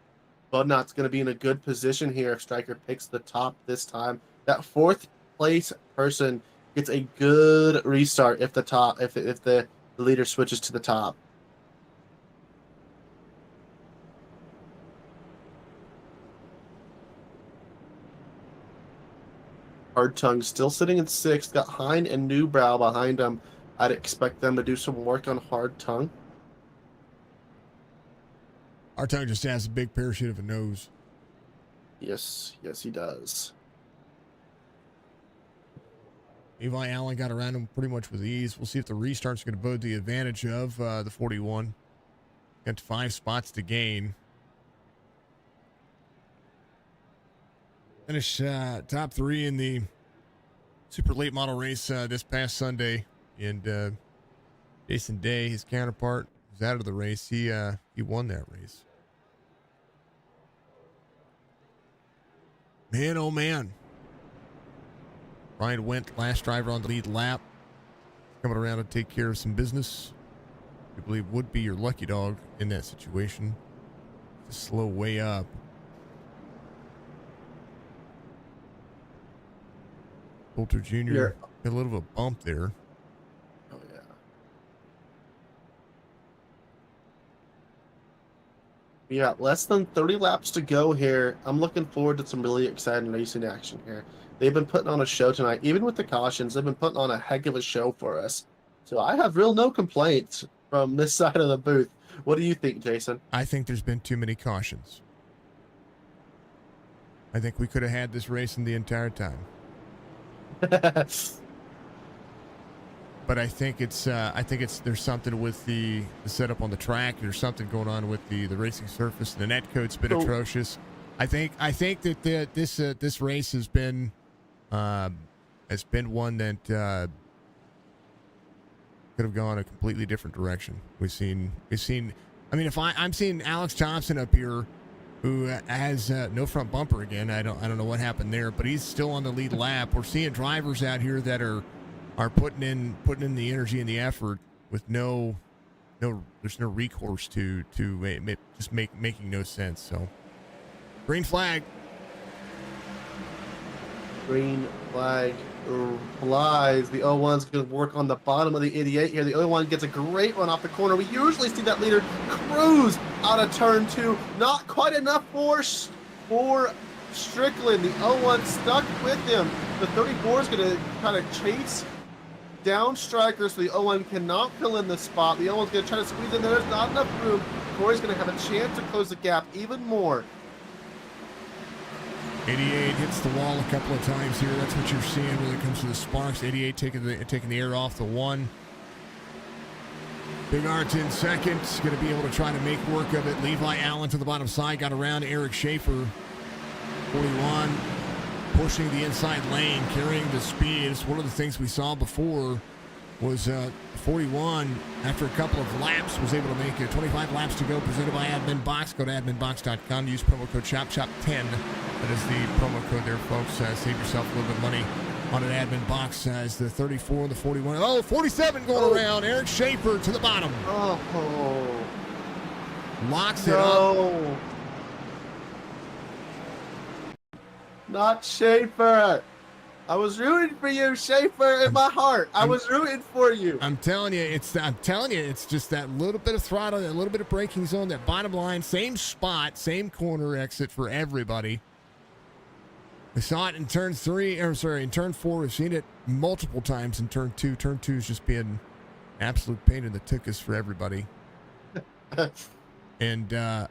Bodnut's going to be in a good position here if Striker picks the top this time. That fourth place person gets a good restart if the leader switches to the top. Hardtung still sitting in sixth. Got Hind and Newbrow behind him. I'd expect them to do some work on Hardtung. Hartung just has a big parachute of a nose. Yes, he does. Levi Allen got around him pretty much with ease. We'll see if the restart's going to bode the advantage of the 41. Got 5 spots to gain. Finish top 3 in the super late model race this past Sunday. And Jason Day, his counterpart, was out of the race. He won that race. Man, oh man. Ryan Wendt, last driver on the lead lap. Coming around to take care of some business. I believe would be your lucky dog in that situation. Just slow way up. Coulter Jr. Got a little of a bump there. Oh, yeah. We got less than 30 laps to go here. I'm looking forward to some really exciting racing action here. They've been putting on a show tonight. Even with the cautions, they've been putting on a heck of a show for us. So I have no complaints from this side of the booth. What do you think, Jason? I think there's been too many cautions. I think we could have had this racing the entire time. But I think it's there's something with the setup on the track. There's something going on with the racing surface. The net code's been atrocious. I think that this race has been one that could have gone a completely different direction. We've seen. I mean, if I'm seeing Alex Thompson up here, who has no front bumper again. I don't know what happened there, but he's still on the lead lap. We're seeing drivers out here that are putting in the energy and the effort with there's no recourse to making no sense. So green flag. Green flag flies. The 01's going to work on the bottom of the 88 here. The 01 gets a great run off the corner. We usually see that leader cruise out of turn 2. Not quite enough for Strickland. The 01 stuck with him. The 34 is going to kind of chase down Striker, so the 01 cannot fill in the spot. The 01's going to try to squeeze in there. There's not enough room. Corey's going to have a chance to close the gap even more. 88 hits the wall a couple of times here. That's what you're seeing when it comes to the sparks. 88 taking the air off the 1. Big Art in second. Going to be able to try to make work of it. Levi Allen to the bottom side. Got around Eric Schaefer. 41 pushing the inside lane, carrying the speed. It's one of the things we saw before was 41, after a couple of laps, was able to make it. 25 laps to go, presented by Admin Box. Go to adminbox.com. Use promo code CHOPCHOP10. That is the promo code there, folks. Save yourself a little bit of money on an Admin Box as the 34 and the 41. Oh, 47 going around. Eric Schaefer to the bottom. Oh. Locks it up. Not Schaefer. I was rooting for you, Schaefer, in my heart. I was rooting for you. I'm telling you, it's just that little bit of throttle, that little bit of braking zone, that bottom line, same spot, same corner exit for everybody. We saw it in turn 4. We've seen it multiple times in turn 2. Turn 2 is just being an absolute pain in the tuchus for everybody. And I'm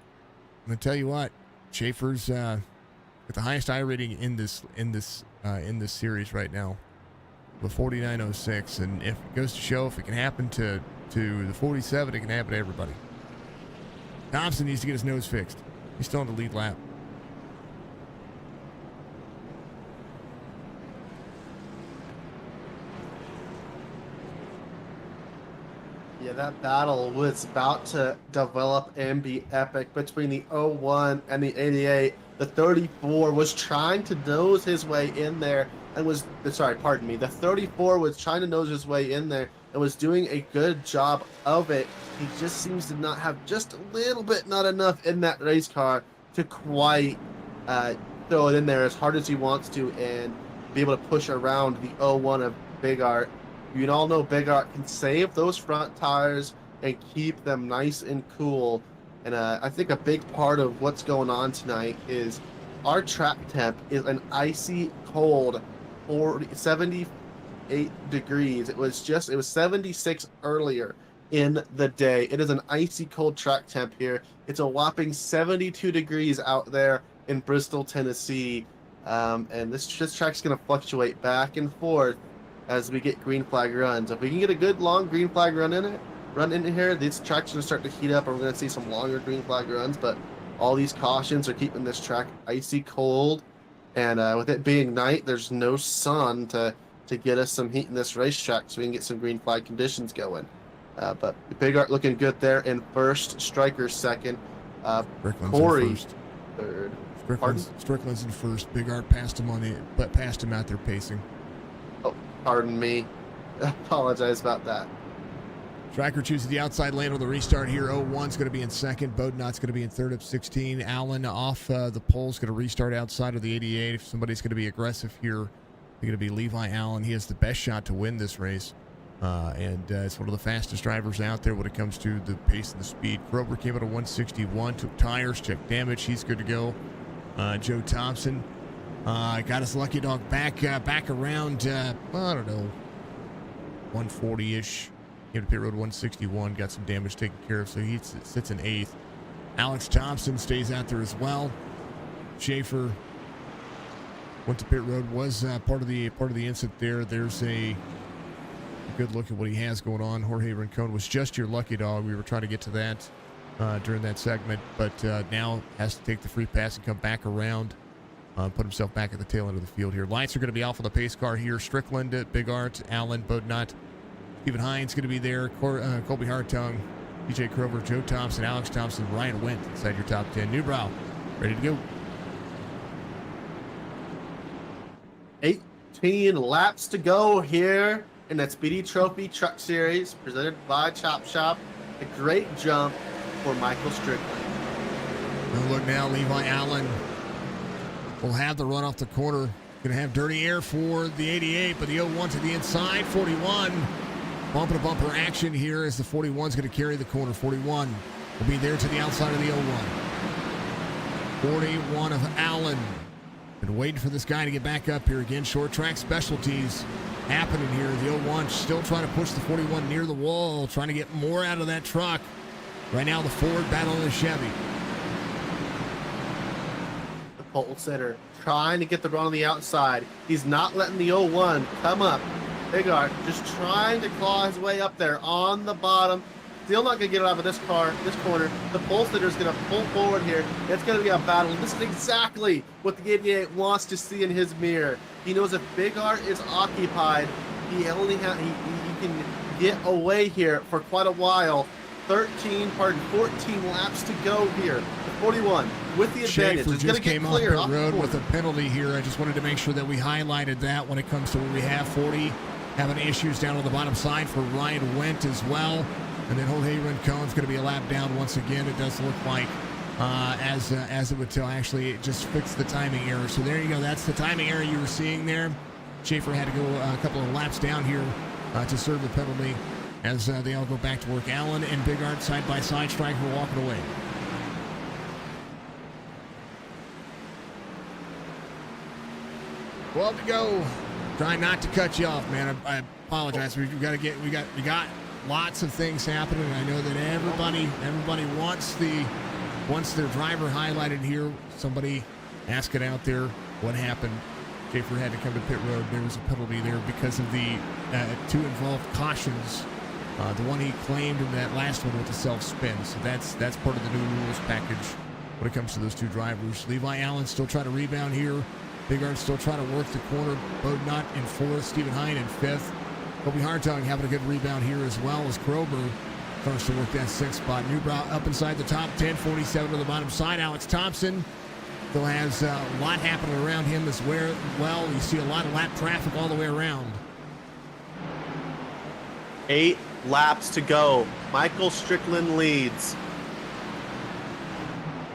gonna tell you what, Schaefer's with the highest I rating in this series right now, the 49.06, and if it goes to show, if it can happen to the 47, it can happen to everybody. Thompson needs to get his nose fixed. He's still on the lead lap. Yeah, that battle was about to develop and be epic between the 01 and the 88. The 34 was trying to nose his way in there and was, sorry, pardon me. The 34 was trying to nose his way in there and was doing a good job of it. He just seems to not have just a little bit, not enough in that race car to quite throw it in there as hard as he wants to and be able to push around the 01 of Big Art. You all know Big Art can save those front tires and keep them nice and cool. And I think a big part of what's going on tonight is our track temp is an icy cold 78 degrees. It was 76 earlier in the day. It is an icy cold track temp here. It's a whopping 72 degrees out there in Bristol, Tennessee. And this track's going to fluctuate back and forth as we get green flag runs. If we can get a good long green flag run in here, these tracks are going to start to heat up and we're going to see some longer green flag runs, but all these cautions are keeping this track icy cold, and with it being night, there's no sun to get us some heat in this racetrack so we can get some green flag conditions going. But Big Art looking good there in first, Striker second, Corey third. Strickland's in first. Big Art passed him out there pacing. Oh, pardon me. I apologize about that. Striker chooses the outside lane on the restart here. 01's going to be in second. Bodnot's going to be in third up 16. Allen off the pole's going to restart outside of the 88. If somebody's going to be aggressive here, they're going to be Levi Allen. He has the best shot to win this race. And it's one of the fastest drivers out there when it comes to the pace and the speed. Krober came out of 161, took tires, checked damage. He's good to go. Joe Thompson got his lucky dog back around, I don't know, 140-ish. Came to pit road 161, got some damage taken care of, so he sits in 8th. Alex Thompson stays out there as well. Schaefer went to pit road, was part of the incident there. There's a good look at what he has going on. Jorge Rincon was just your lucky dog. We were trying to get to that during that segment, but now has to take the free pass and come back around, put himself back at the tail end of the field here. Lights are going to be off on the pace car here. Strickland, Big Art, Allen, Bodnot, Stephen Hines going to be there. Colby Hartung, DJ Krover, Joe Thompson, Alex Thompson, Ryan Wendt inside your top 10. Newbrow, ready to go. 18 laps to go here in that Speedy Trophy Truck Series presented by Chop Shop. A great jump for Michael Strickland. Now look now, Levi Allen will have the run off the corner. Going to have dirty air for the 88, but the 01 to the inside. 41. Bumper-to-bumper action here as the 41 is going to carry the corner. 41 will be there to the outside of the 01. 41 of Allen. Been waiting for this guy to get back up here again. Short track specialties happening here. The 01 still trying to push the 41 near the wall, trying to get more out of that truck. Right now, the Ford battling the Chevy. The pole sitter trying to get the run on the outside. He's not letting the 01 come up. Bigart just trying to claw his way up there on the bottom. Still not going to get it out of this corner. The pole sitter is going to pull forward here. It's going to be a battle. This is exactly what the 88 wants to see in his mirror. He knows if Bigart is occupied, he can get away here for quite a while. 14 laps to go here. The 41 with the advantage. Schaefer It's going just to get came off clear pit road the with a penalty here. I just wanted to make sure that we highlighted that when it comes to where we have 40 having issues down on the bottom side for Ryan Wendt as well. And then Jorge Rincon's going to be a lap down once again. It does look like as it would tell. Actually, it just fixed the timing error. So there you go. That's the timing error you were seeing there. Schaefer had to go a couple of laps down here to serve the penalty as they all go back to work. Allen and Bigart side by side. Striker walking away. Well, to go. Try not to cut you off, man. I apologize. We got lots of things happening. I know that everybody wants their driver highlighted here. Somebody ask it out there. What happened? Schaefer had to come to pit road. There was a penalty there because of the two involved cautions. The one he claimed in that last one with the self-spin. So that's part of the new rules package when it comes to those two drivers. Levi Allen still trying to rebound here. Bigart still trying to work the corner. Bodnott in fourth. Stephen Hine in fifth. Kobe Hartung having a good rebound here as well as Krober starts to work that sixth spot. Newbrow up inside the top 10. 47 to the bottom side. Alex Thompson still has a lot happening around him as well. You see a lot of lap traffic all the way around. 8 laps to go. Michael Strickland leads.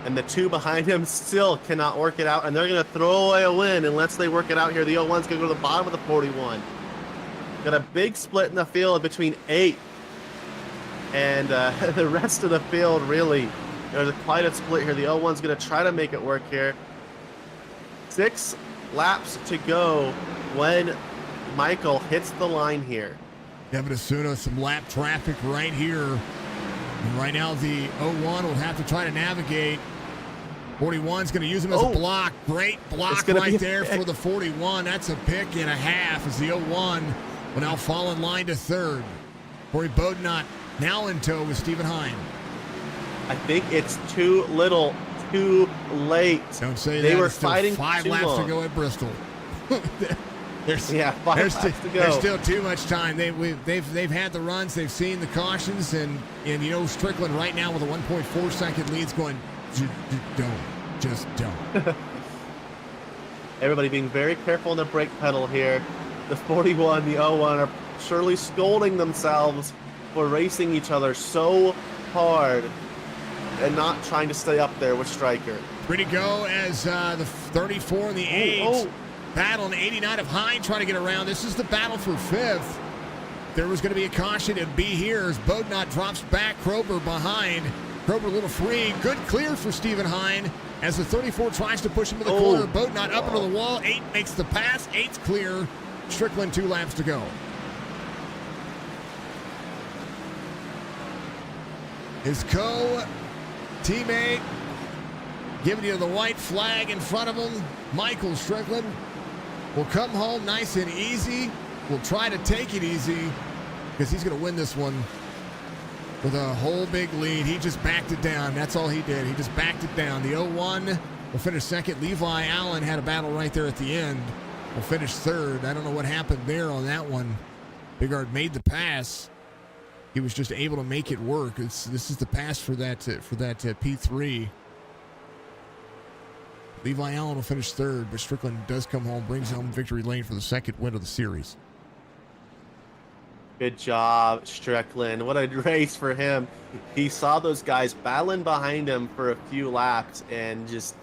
And the two behind him still cannot work it out. And they're going to throw away a win unless they work it out here. The 01's going to go to the bottom of the 41. Got a big split in the field between 8 and the rest of the field, really. There's quite a split here. The 01's going to try to make it work here. 6 laps to go when Michael hits the line here. Devin Asuna, some lap traffic right here. And right now, the 01 will have to try to navigate. 41's going to use him as a block. Great block right there for the 41. That's a pick and a half as the 01 will now fall in line to third. Corey Bodnott now in tow with Stephen Hine. I think it's too little, too late. Don't say they that. Were It's still fighting 5 laps to go at Bristol. There's 5 laps to go. There's still too much time. They've had the runs. They've seen the cautions, and you know Strickland right now with a 1.4 second lead's going. Just don't. Everybody being very careful on the brake pedal here. The 41, the 01 are surely scolding themselves for racing each other so hard and not trying to stay up there with Stryker. Pretty go as the 34 and the 8 battle and 89 of Hine trying to get around. This is the battle for fifth. There was going to be a caution. It'd be here as Bodnott drops back. Krober behind. Krober a little free. Good clear for Stephen Hine as the 34 tries to push him to the corner. Bodnott up into the wall. 8 makes the pass. 8's clear. Strickland 2 laps to go. His co-teammate giving you the white flag in front of him. Michael Strickland will come home nice and easy. Will try to take it easy because he's going to win this one with a whole big lead. He just backed it down. That's all he did. He just backed it down. The 01 will finish second. Levi Allen had a battle right there at the end. Will finish third. I don't know what happened there on that one. Bigard made the pass. He was just able to make it work. This is the pass for that P3. Levi Allen will finish third, but Strickland does come home, brings home victory lane for the second win of the series. Good job, Strickland. What a race for him. He saw those guys battling behind him for a few laps and just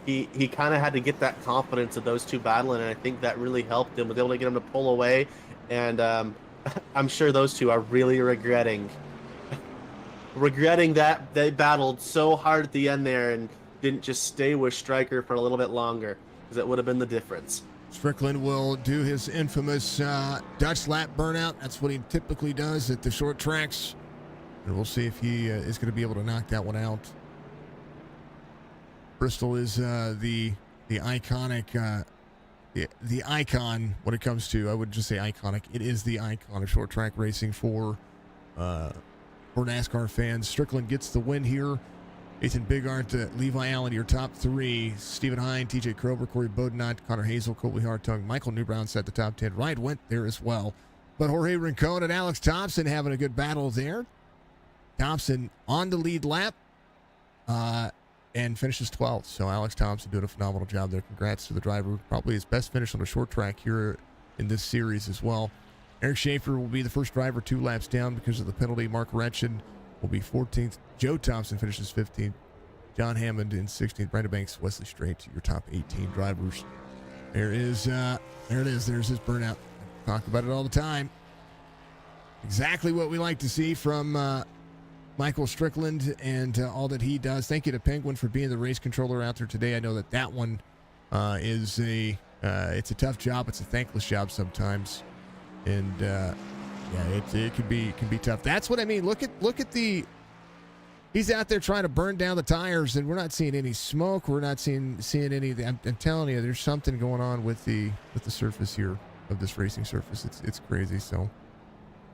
he kind of had to get that confidence of those two battling, and I think that really helped him. Was able to get him to pull away, and I'm sure those two are really regretting that they battled so hard at the end there and didn't just stay with Stryker for a little bit longer, because it would have been the difference. Strickland will do his infamous Dutch lap burnout. That's what he typically does at the short tracks. And we'll see if he is going to be able to knock that one out. Bristol is the iconic, the icon when it comes to, I wouldn't just say iconic, it is the icon of short track racing for NASCAR fans. Strickland gets the win here. Ethan Bigart, Levi Allen, your top three. Stephen Hine, TJ Krober, Corey Bodenot, Connor Hazel, Colby Hartung, Michael Newbrown set the top 10. Ryan went there as well. But Jorge Rincon and Alex Thompson having a good battle there. Thompson on the lead lap and finishes 12th. So Alex Thompson doing a phenomenal job there. Congrats to the driver. Probably his best finish on a short track here in this series as well. Eric Schaefer will be the first driver 2 laps down because of the penalty. Mark Retchen will be 14th. Joe Thompson finishes 15th. John Hammond in 16th. Brandon Banks, Wesley Strait, your top 18 drivers. There it is. There's his burnout. Talk about it all the time. Exactly what we like to see from Michael Strickland and all that he does. Thank you to Penguin for being the race controller out there today. I know that one is it's a tough job. It's a thankless job sometimes, and it can be tough. That's what I mean. Look at the. He's out there trying to burn down the tires, and we're not seeing any smoke. We're not seeing any. I'm telling you, there's something going on with the surface here of this racing surface. It's crazy. So,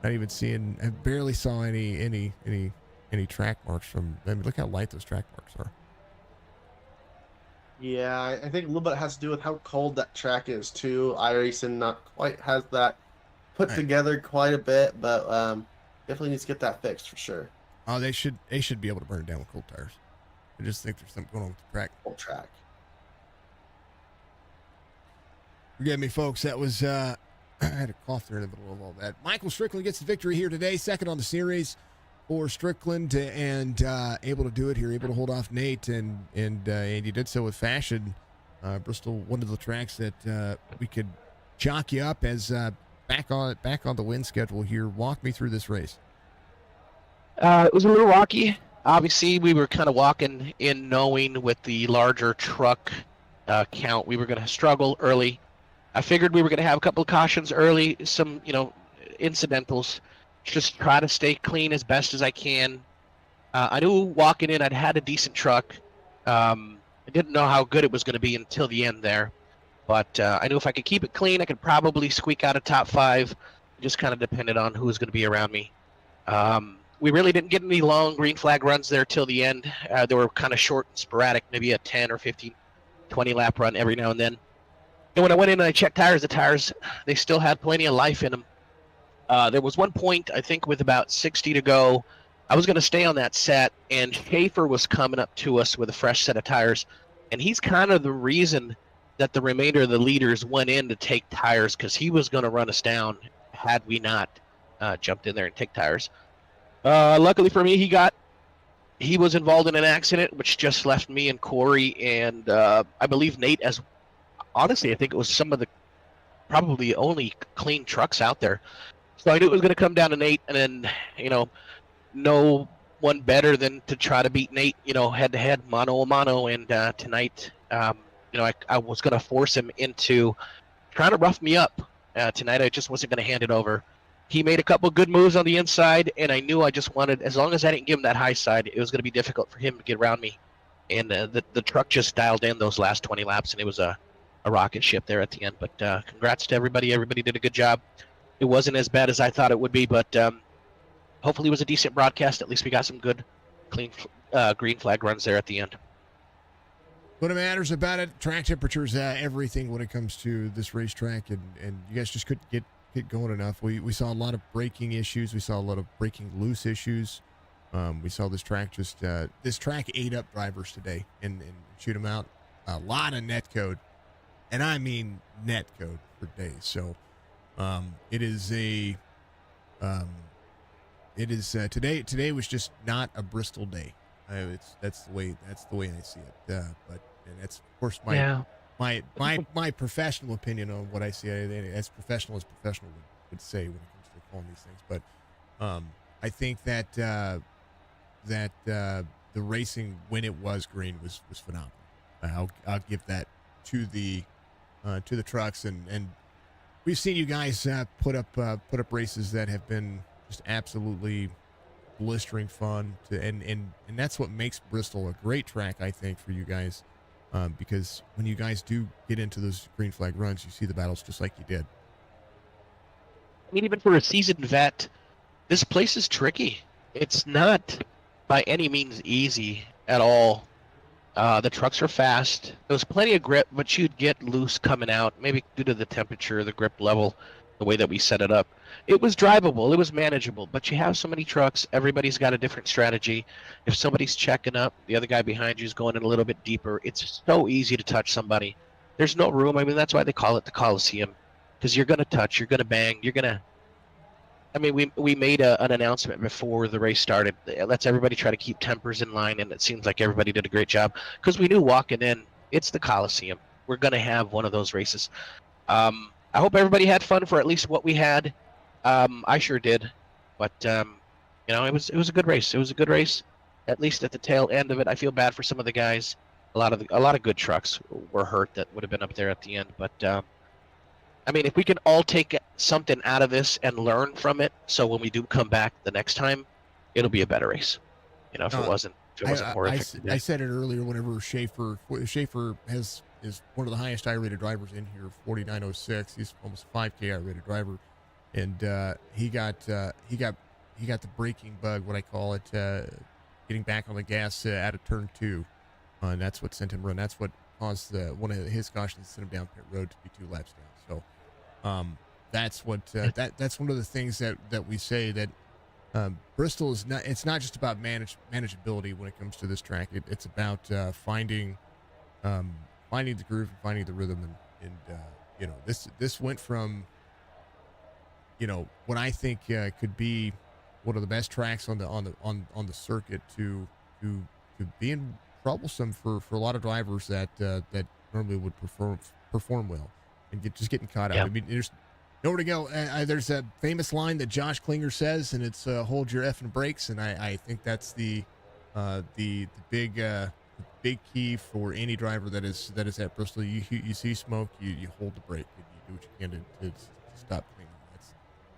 not even seeing. I barely saw any track marks from. I mean, look how light those track marks are. Yeah, I think a little bit has to do with how cold that track is too. iRacing not quite has that put together quite a bit, but definitely needs to get that fixed for sure. Oh, they should be able to burn it down with cold tires. I just think there's something going on with the track. Cold track. Forgive me, folks. That was I had a cough there in the middle of all that. Michael Strickland gets the victory here today, second on the series for Strickland, and able to do it here, able to hold off Nate, and he did so with fashion. Bristol, one of the tracks that we could chalk you up as back on the win schedule here. Walk me through this race. It was a little rocky. Obviously, we were kind of walking in knowing with the larger truck count, we were going to struggle early. I figured we were going to have a couple of cautions early, some, incidentals. Just try to stay clean as best as I can. I knew walking in I'd had a decent truck. I didn't know how good it was going to be until the end there. But I knew if I could keep it clean, I could probably squeak out a top 5. It just kind of depended on who was going to be around me. We really didn't get any long green flag runs there till the end. They were kind of short and sporadic, maybe a 10 or 15, 20 lap run every now and then. And when I went in and I checked tires, the tires, they still had plenty of life in them. There was one point, I think with about 60 to go, I was going to stay on that set, and Schaefer was coming up to us with a fresh set of tires. And he's kind of the reason that the remainder of the leaders went in to take tires, because he was going to run us down had we not jumped in there and take tires. Luckily for me, he was involved in an accident, which just left me and Corey and I believe Nate as, honestly, I think it was some of the probably only clean trucks out there. So I knew it was going to come down to Nate, and then, no one better than to try to beat Nate, head to head, mano a mano. And tonight, I was going to force him into trying to rough me up. Tonight, I just wasn't going to hand it over. He made a couple good moves on the inside, and I knew I just wanted, as long as I didn't give him that high side, it was going to be difficult for him to get around me. And the truck just dialed in those last 20 laps, and it was a rocket ship there at the end. But congrats to everybody. Everybody did a good job. It wasn't as bad as I thought it would be, but hopefully it was a decent broadcast. At least we got some good, clean green flag runs there at the end. What matters about it, track temperatures, everything when it comes to this racetrack, and you guys just couldn't get going enough. We saw a lot of braking issues. We saw a lot of braking loose issues. We saw this track ate up drivers today and shoot them out. A lot of net code, and I mean net code for days. So today was just not a Bristol day. That's the way I see it. But And that's of course Yeah. my professional opinion on what I see. As professional would say when it comes to calling these things. But I think that the racing when it was green was phenomenal. I'll give that to the trucks, and we've seen you guys put up races that have been just absolutely blistering fun and that's what makes Bristol a great track, I think, for you guys, because when you guys do get into those green flag runs, you see the battles just like you did. I mean, even for a seasoned vet, this place is tricky. It's not by any means easy at all. The trucks are fast. There was plenty of grip, but you'd get loose coming out, maybe due to the temperature, the grip level, the way that we set it up. It was drivable. It was manageable, but you have so many trucks. Everybody's got a different strategy. If somebody's checking up, the other guy behind you is going in a little bit deeper. It's so easy to touch somebody. There's no room. I mean, that's why they call it the Coliseum, because you're going to touch, you're going to bang, you're going to... I mean, we made an announcement before the race started. Let's everybody try to keep tempers in line, and it seems like everybody did a great job, because we knew walking in, it's the Coliseum. We're going to have one of those races. I hope everybody had fun for at least what we had. I sure did, but you know, it was a good race. It was a good race, at least at the tail end of it. I feel bad for some of the guys. A lot of good trucks were hurt that would have been up there at the end, but I mean, if we can all take something out of this and learn from it, so when we do come back the next time, it'll be a better race. You know, if it wasn't horrific. I said it earlier. Whenever Schaefer is one of the highest I-rated drivers in here, 49.06. He's almost 5K I-rated driver, and he got the braking bug, what I call it, getting back on the gas out of turn 2, and that's what sent him run. That's what caused one of his cautions to send him down pit road to be 2 laps down. So that's what that's one of the things that we say, that Bristol is not. It's not just about manageability when it comes to this track. It's about finding the groove and finding the rhythm, and you know, this went from, you know, what I think could be one of the best tracks on the circuit to being troublesome for a lot of drivers that normally would perform well, and just getting caught out. Yeah. I mean, there's nowhere to go. There's a famous line that Josh Klinger says, and it's "Hold your effing brakes," and I think that's the big key for any driver that is at Bristol. You see smoke, you hold the brake, and you do what you can to stop cleaning.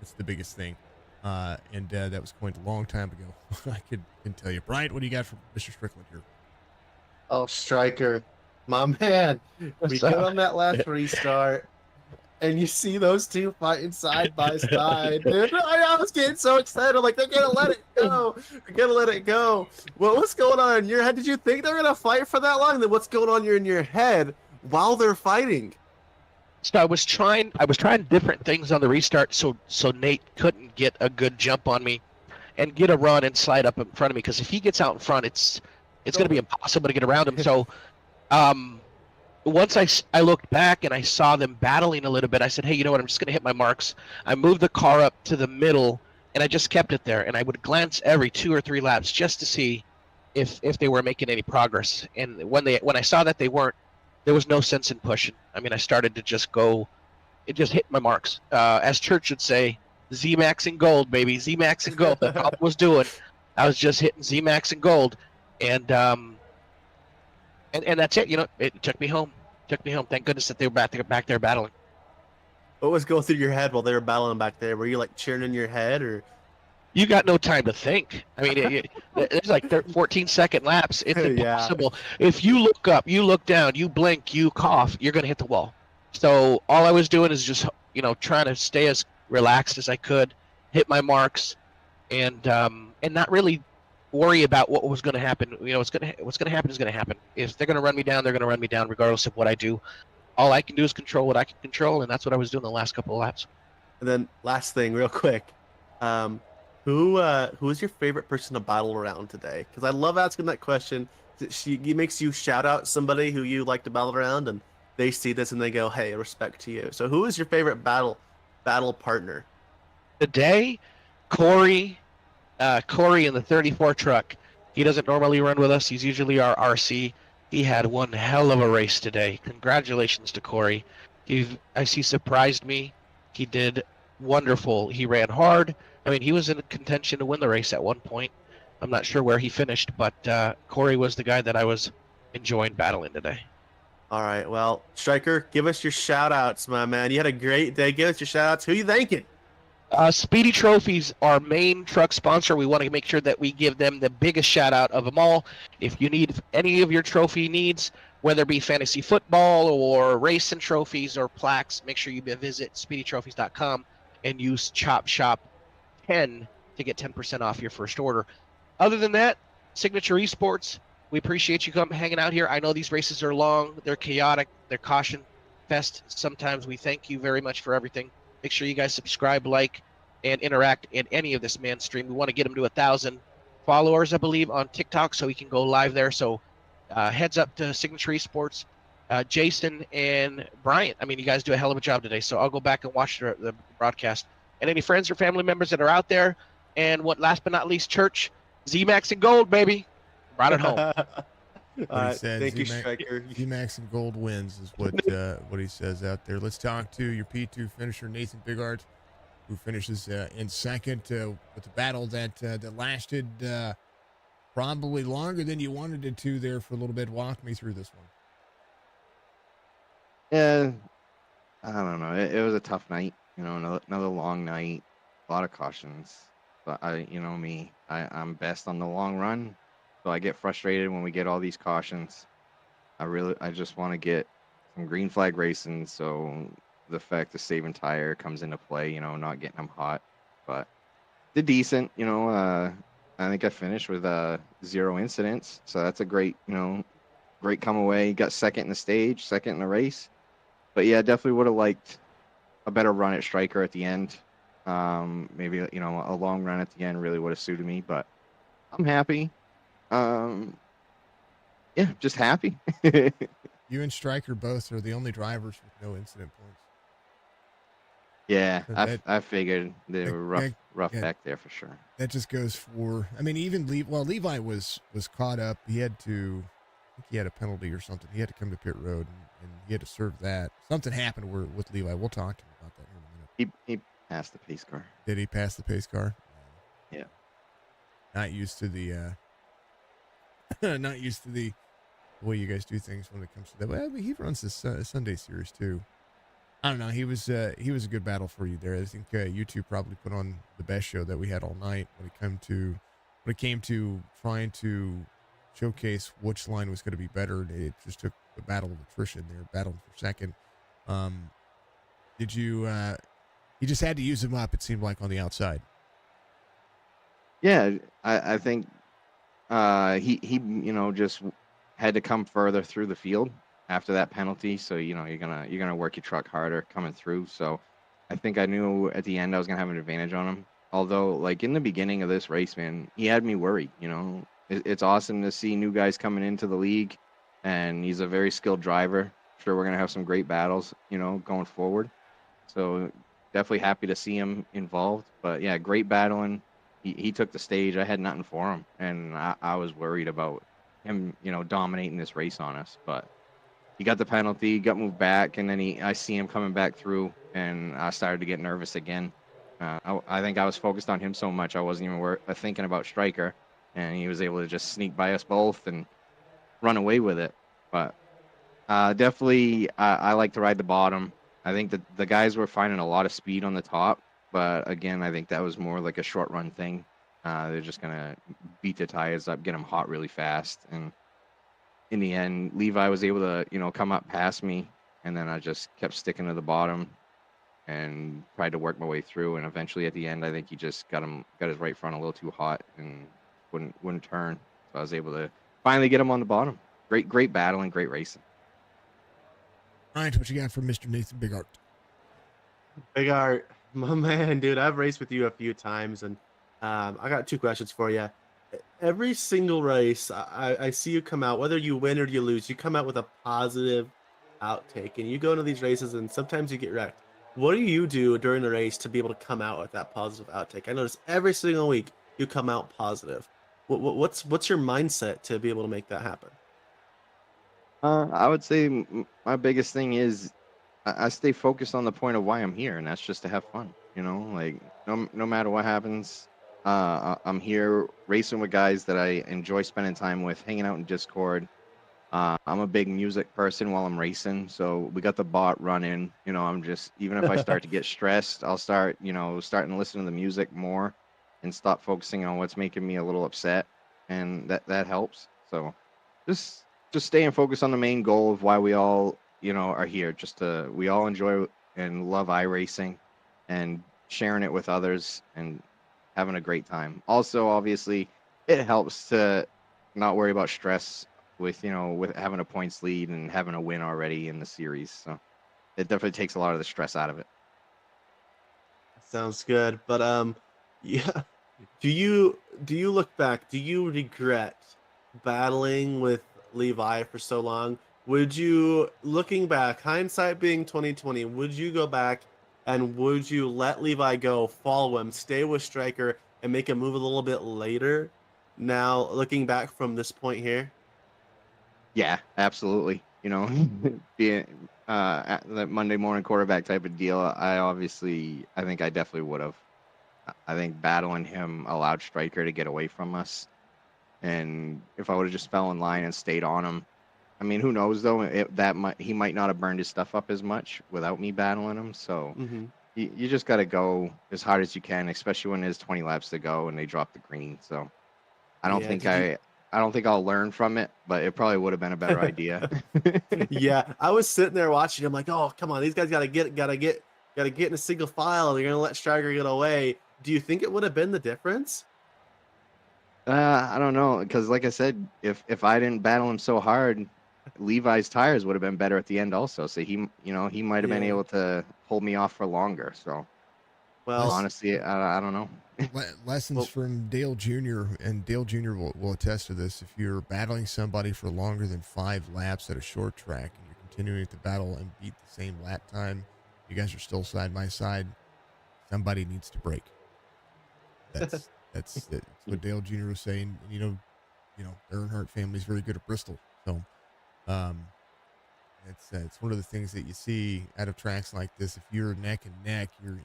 That's the biggest thing. And that was coined a long time ago. I can tell you. Bryant, what do you got for Mr. Strickland here? Oh, Striker, my man. We get on that last restart, and you see those two fighting side by side. Dude, I was getting so excited. I'm like, they're gonna let it go. They're gonna let it go. What's going on in your head? Did you think they're gonna fight for that long? Then what's going on in your head while they're fighting? So I was trying different things on the restart, so Nate couldn't get a good jump on me and get a run and slide up in front of me, because if he gets out in front, it's going to be impossible to get around him. So once I looked back and I saw them battling a little bit, I said, hey, you know what, I'm just going to hit my marks. I moved the car up to the middle, and I just kept it there, and I would glance every 2 or 3 laps just to see if they were making any progress. And when I saw that they weren't, there was no sense in pushing. I mean, I started to just go. It just hit my marks. As Church would say, Z-Max and gold, baby. Z-Max and gold. That's all I was doing. I was just hitting Z-Max and gold. And that's it. You know, it took me home. Thank goodness that they were back there battling. What was going through your head while they were battling back there? Were you like cheering in your head, or? You got no time to think. I mean, there's like 14-second laps. It's impossible. Yeah. If you look up, you look down, you blink, you cough, you're going to hit the wall. So all I was doing is just, you know, trying to stay as relaxed as I could, hit my marks, and not really worry about what was going to happen. You know, what's going to happen is going to happen. If they're going to run me down, they're going to run me down regardless of what I do. All I can do is control what I can control, and that's what I was doing the last couple of laps. And then last thing, real quick. Who is your favorite person to battle around today? Because I love asking that question. It makes you shout out somebody who you like to battle around, and they see this and they go, "Hey, respect to you." So, who is your favorite battle partner today? Corey in the 34 truck. He doesn't normally run with us. He's usually our RC. He had one hell of a race today. Congratulations to Corey. As he surprised me, he did wonderful. He ran hard. I mean, he was in contention to win the race at one point. I'm not sure where he finished, but Corey was the guy that I was enjoying battling today. All right. Well, Striker, give us your shout outs, my man. You had a great day. Give us your shout outs. Who you thanking? Speedy Trophies, our main truck sponsor. We want to make sure that we give them the biggest shout out of them all. If you need any of your trophy needs, whether it be fantasy football or racing trophies or plaques, make sure you visit speedytrophies.com and use Chop Shop 10 to get 10% off your first order. Other than that, Signature Esports, we appreciate you hanging out here. I know these races are long, they're chaotic, they're caution fest. Sometimes we thank you very much for everything. Make sure you guys subscribe, like, and interact in any of this man's stream. We want to get him to 1,000 followers, I believe, on TikTok, so he can go live there. So heads up to Signature Esports, Jason and Bryant. I mean, you guys do a hell of a job today. So I'll go back and watch the broadcast. And any friends or family members that are out there. And last but not least, Church, Z-Max and Gold, baby. Brought it home. Thank you, Striker. Z-Max and Gold wins is what he says out there. Let's talk to your P2 finisher, Nathan Bigart, who finishes in second with a battle that lasted probably longer than you wanted it to there for a little bit. Walk me through this one. Yeah, I don't know. It was a tough night. Another long night, a lot of cautions. But I'm best on the long run. So I get frustrated when we get all these cautions. I just want to get some green flag racing. So the fact the saving tire comes into play, not getting them hot, but did decent, I think I finished with 0 incidents. So that's a great come away. Got second in the stage, second in the race. But yeah, definitely would have liked a better run at Striker at the end. Maybe, a long run at the end really would have suited me, but I'm happy. Yeah, just happy. You and Stryker both are the only drivers with no incident points. Yeah, I figured they were rough back there for sure. That just goes for, I mean, even Levi was caught up. He had to, I think he had a penalty or something. He had to come to pit road and he had to serve that. Something happened with Levi. We'll talk to him about that here in a minute. He passed the pace car. Did he pass the pace car? Yeah. Not used to the way you guys do things when it comes to that. Well, he runs this Sunday series too. I don't know. He was a good battle for you there. I think you two probably put on the best show that we had all night when it came to trying to showcase which line was going to be better. It just took the battle of attrition there, battling for second. Did you? You just had to use him up. It seemed like on the outside. Yeah, I think he just had to come further through the field after that penalty. So you're gonna work your truck harder coming through. So I think I knew at the end I was gonna have an advantage on him. Although, like in the beginning of this race, man, he had me worried. It's awesome to see new guys coming into the league, and he's a very skilled driver. Sure, we're gonna have some great battles, going forward. So definitely happy to see him involved. But yeah, great battling. He took the stage. I had nothing for him, and I was worried about him, dominating this race on us. But he got the penalty, got moved back, and then I see him coming back through, and I started to get nervous again. I think I was focused on him so much I wasn't even thinking about Striker, and he was able to just sneak by us both and run away with it. But definitely, I like to ride the bottom. I think that the guys were finding a lot of speed on the top, but again, I think that was more like a short run thing. They're just gonna beat the tires up, get them hot really fast, and in the end, Levi was able to come up past me, and then I just kept sticking to the bottom and tried to work my way through. And eventually, at the end, I think he just got his right front a little too hot and wouldn't turn. So I was able to finally get him on the bottom. Great battle and great racing. All right, what you got for Mr. Nathan Bigart? Big Art, my man, dude. I've raced with you a few times, and I got 2 questions for you. Every single race, I see you come out, whether you win or you lose, you come out with a positive outtake, and you go into these races, and sometimes you get wrecked. What do you do during the race to be able to come out with that positive outtake? I notice every single week you come out positive. What's your mindset to be able to make that happen? I would say my biggest thing is I stay focused on the point of why I'm here, and that's just to have fun. You know, like no matter what happens, I'm here racing with guys that I enjoy spending time with, hanging out in Discord. I'm a big music person while I'm racing, so we got the bot running. You know, I'm just even if I start to get stressed, I'll start starting to listen to the music more, and stop focusing on what's making me a little upset, and that helps. So just just staying focused on the main goal of why we all are here. Just to we all enjoy and love iRacing, and sharing it with others and having a great time. Also, obviously, it helps to not worry about stress with having a points lead and having a win already in the series. So it definitely takes a lot of the stress out of it. Sounds good. But yeah. Do you look back? Do you regret battling with Levi for so long? Would you, looking back, hindsight being 2020, would you go back and would you let Levi go, follow him, stay with Striker, and make a move a little bit later? Now, looking back from this point here. Yeah, absolutely. Being the Monday morning quarterback type of deal, I think I definitely would have. I think battling him allowed Striker to get away from us. And if I would have just fell in line and stayed on him, I mean, who knows though? He might not have burned his stuff up as much without me battling him. So Hmm. you just got to go as hard as you can, especially when there's 20 laps to go and they drop the green. So I don't Yeah, think did you? I don't think I'll learn from it, but it probably would have been a better idea. Yeah, I was sitting there watching. I'm like, oh, come on, these guys gotta get in a single file. They're gonna let Striker get away. Do you think it would have been the difference? I don't know, because like I said, if I didn't battle him so hard, Levi's tires would have been better at the end also. So he might have been Yeah. able to hold me off for longer. So Well, Less, honestly, I don't know. lessons well, from Dale Jr. and Dale Jr. Will attest to this. If you're battling somebody for longer than 5 laps at a short track and you're continuing to battle and beat the same lap time, you guys are still side by side. Somebody needs to break. That's what Dale Jr. was saying. And, the Earnhardt family is very good at Bristol, so um, it's one of the things that you see out of tracks like this. If you're neck and neck, you're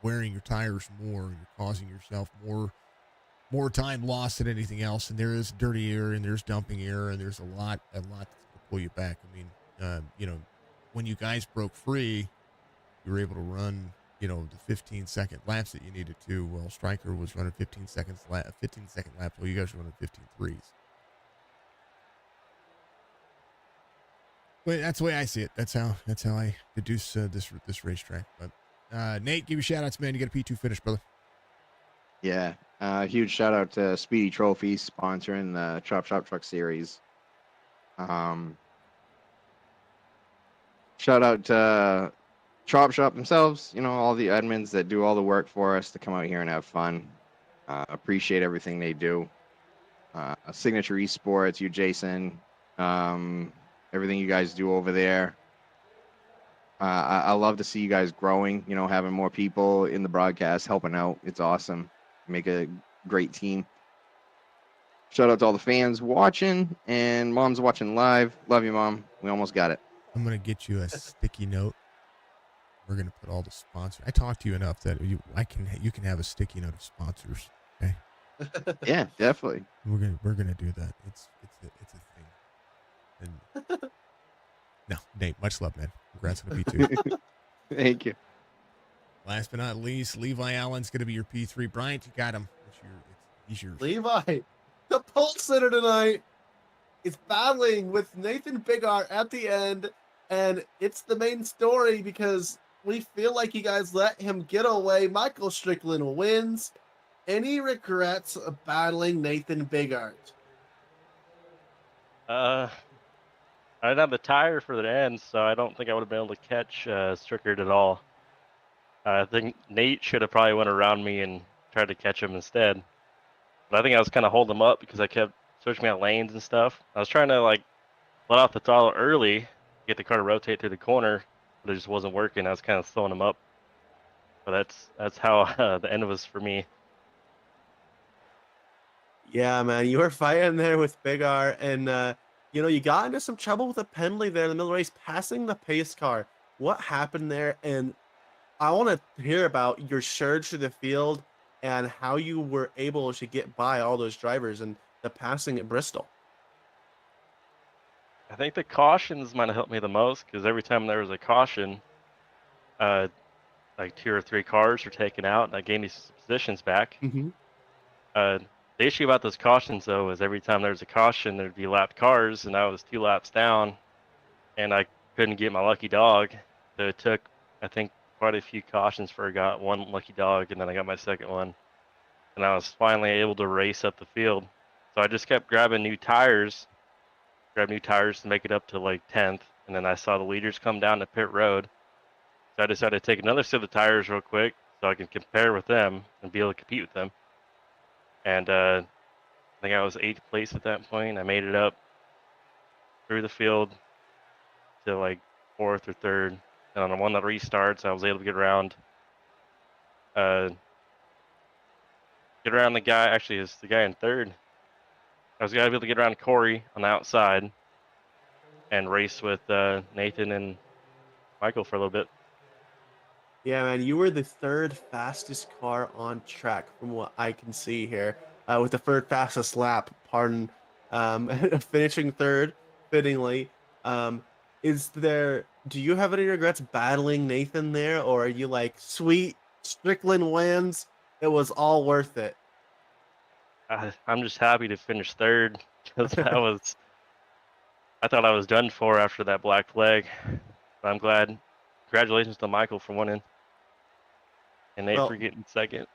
wearing your tires more. You're causing yourself more time lost than anything else. And there is dirty air, and there's dumping air, and there's a lot that's going to pull you back. I mean, when you guys broke free, you were able to run, the 15-second laps that you needed to. Well, Stryker was running 15-second laps. Well, you guys were running 15.3s. But that's the way I see it. That's how I deduce this racetrack. But Nate, give you shout outs, man. You got a P2 finish, brother. Yeah, huge shout out to Speedy Trophies sponsoring the Chop Shop Truck Series. Shout out to Chop Shop themselves, all the admins that do all the work for us to come out here and have fun. Appreciate everything they do. Signature Esports, you, Jason, everything you guys do over there. I love to see you guys growing, having more people in the broadcast helping out. It's awesome. Make a great team. Shout out to all the fans watching, and mom's watching live. Love you, mom. We almost got it. I'm gonna get you a sticky note. We're gonna put all the sponsors. I talked to you enough that you can have a sticky note of sponsors. Okay. Yeah, definitely. We're gonna do that. It's a thing. And no, Nate, much love, man. Congrats on the P2. Thank you. Last but not least, Levi Allen's gonna be your P3. Bryant, you got him. He's yours. Levi, the pole sitter tonight, is battling with Nathan Bigart at the end, and it's the main story because we feel like you guys let him get away. Michael Strickland wins. Any regrets of battling Nathan Bigart? I didn't have the tire for the end, so I don't think I would have been able to catch Strickard at all. I think Nate should have probably went around me and tried to catch him instead. But I think I was kind of holding him up because I kept switching my lanes and stuff. I was trying to let off the throttle early, get the car to rotate through the corner, but it just wasn't working. I was kind of throwing him up. But that's how the end was for me. Yeah, man, you were fighting there with Bigart, and You got into some trouble with a penalty there in the middle of the race, passing the pace car. What happened there? And I want to hear about your surge through the field and how you were able to get by all those drivers and the passing at Bristol. I think the cautions might have helped me the most because every time there was a caution, uh, like 2 or 3 cars were taken out, and that gave me some positions back. Mm-hmm. The issue about those cautions, though, is every time there was a caution, there'd be lapped cars, and I was 2 laps down, and I couldn't get my lucky dog. So it took, I think, quite a few cautions for I got one lucky dog, and then I got my second one, and I was finally able to race up the field. So I just kept grabbing new tires, to make it up to like 10th, and then I saw the leaders come down the pit road. So I decided to take another set of tires real quick so I can compare with them and be able to compete with them. And I think I was 8th place at that point. I made it up through the field to like 4th or 3rd. And on the one that restarts, I was able to get around the guy. Actually, it's the guy in 3rd. I was able to get around Corey on the outside and race with Nathan and Michael for a little bit. Yeah, man, you were the 3rd fastest car on track from what I can see here, with the 3rd fastest lap. Pardon, finishing 3rd, fittingly. Do you have any regrets battling Nathan there, or are you like, sweet, Strickland wins, it was all worth it? I'm just happy to finish 3rd because I thought I was done for after that black flag. But I'm glad. Congratulations to Michael for winning. And Nate for getting 2nd.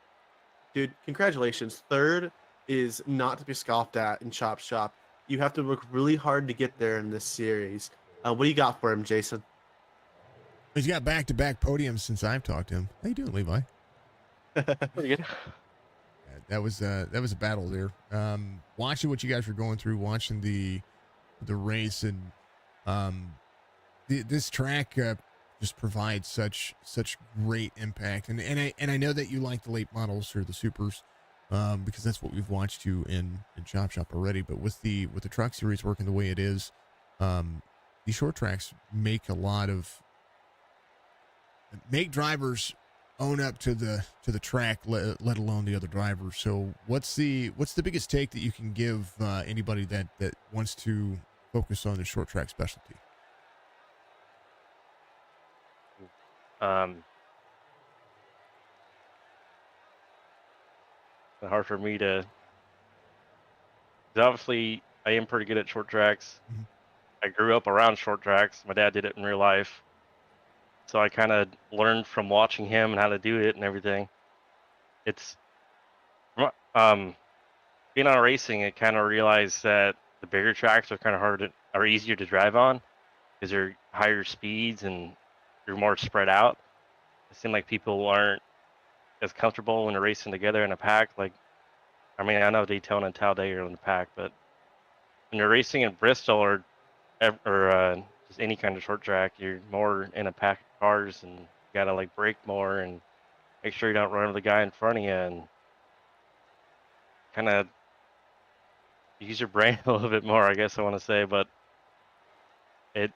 Dude, congratulations. 3rd is not to be scoffed at in Chop Shop. You have to work really hard to get there in this series. What do you got for him, Jason? He's got back-to-back podiums since I've talked to him. How you doing, Levi? Pretty good. That was a battle there. Watching what you guys were going through, watching the race, and this track just provides such great impact. And I know that you like the late models or the supers, because that's what we've watched you in Chop Shop already. But with the truck series working the way it is, these short tracks make drivers own up to the track, let alone the other drivers. So what's the biggest take that you can give anybody that wants to focus on the short track specialty? Hard for me to. 'Cause obviously, I am pretty good at short tracks. Mm-hmm. I grew up around short tracks. My dad did it in real life, so I kind of learned from watching him and how to do it and everything. It's being on racing. I kind of realized that the bigger tracks are kind of are easier to drive on because they're higher speeds and you're more spread out. It seems like people aren't as comfortable when they're racing together in a pack. Like, I mean, I know Daytona and Talladega are in the pack, but when you're racing in Bristol or just any kind of short track, you're more in a pack of cars and you gotta like brake more and make sure you don't run over the guy in front of you and kind of use your brain a little bit more, I guess I want to say. But it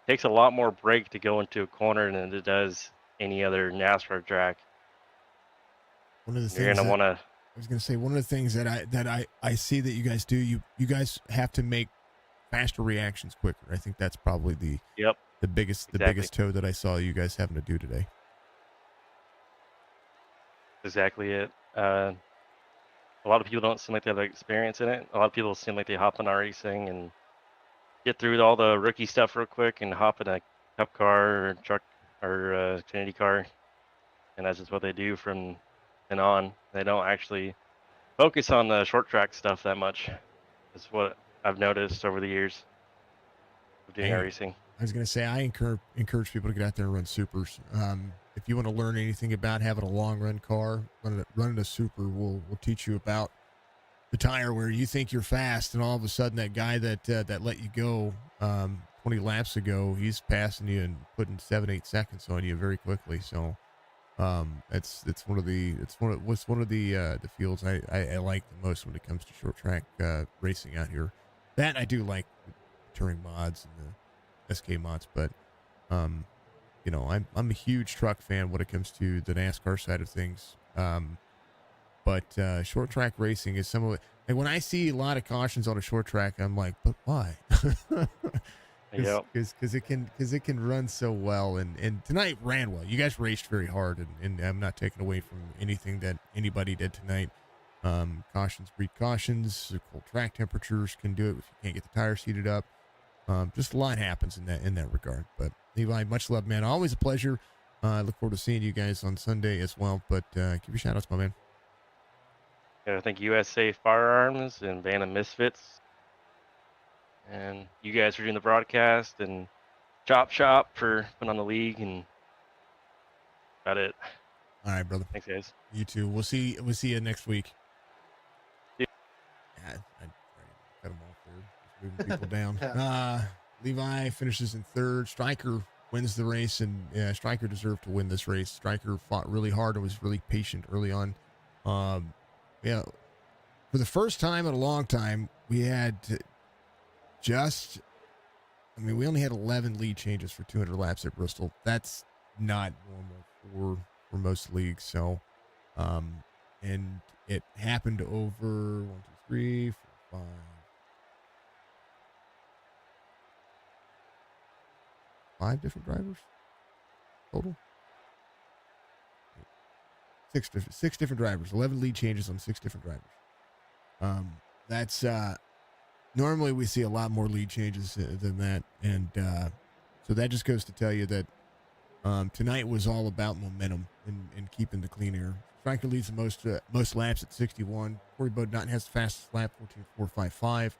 takes a lot more brake to go into a corner than it does any other NASCAR track. One of the things you're gonna want to. I was going to say, one of the things that I see that you guys do, you guys have to make faster reactions quicker. I think that's probably the biggest toe that I saw you guys having to do today. Exactly it. A lot of people don't seem like they have experience in it. A lot of people seem like they hop in our racing and get through all the rookie stuff real quick and hop in a cup car or truck or Xfinity car, and that's just what they do from then on. They don't actually focus on the short track stuff that much. That's what I've noticed over the years of doing racing. I was going to say, I encourage people to get out there and run supers. If you want to learn anything about having a long run car, running a super will teach you about the tire where you think you're fast, and all of a sudden that guy that let you go 20 laps ago, he's passing you and putting 7-8 seconds on you very quickly. So it's one of the fields I like the most when it comes to short track racing out here. That I do like touring mods and the SK mods, but you know, I'm a huge truck fan when it comes to the NASCAR side of things. But short track racing is some of it. And when I see a lot of cautions on a short track, I'm like, but why? Yep. Because it can run so well, and tonight ran well. You guys raced very hard, and I'm not taking away from anything that anybody did tonight. Cautions breed cautions. The cold track temperatures can do it if you can't get the tires heated up. Just a lot happens in that regard. But Levi, much love, man. Always a pleasure. I look forward to seeing you guys on Sunday as well. But give your shout outs, my man. I think USA Firearms and Band of Misfits. And you guys for doing the broadcast, and Chop Shop for putting on the league, and about it. All right, brother. Thanks, guys. You too. We'll see you next week. Yeah. I cut them off there. Just moving people down. Levi finishes in third. Stryker wins the race, and Stryker deserved to win this race. Stryker fought really hard and was really patient early on. Yeah, for the first time in a long time, we had we only had 11 lead changes for 200 laps at Bristol. That's not normal for most leagues. So, and it happened over 1, 2, 3, 4, 5. 5 different drivers total. 6 different drivers. 11 lead changes on 6 different drivers. That's normally we see a lot more lead changes than that, and so that just goes to tell you that tonight was all about momentum and keeping the clean air. Stryker leads the most laps at 61. Corey Bodnott has the fastest lap, 14.455.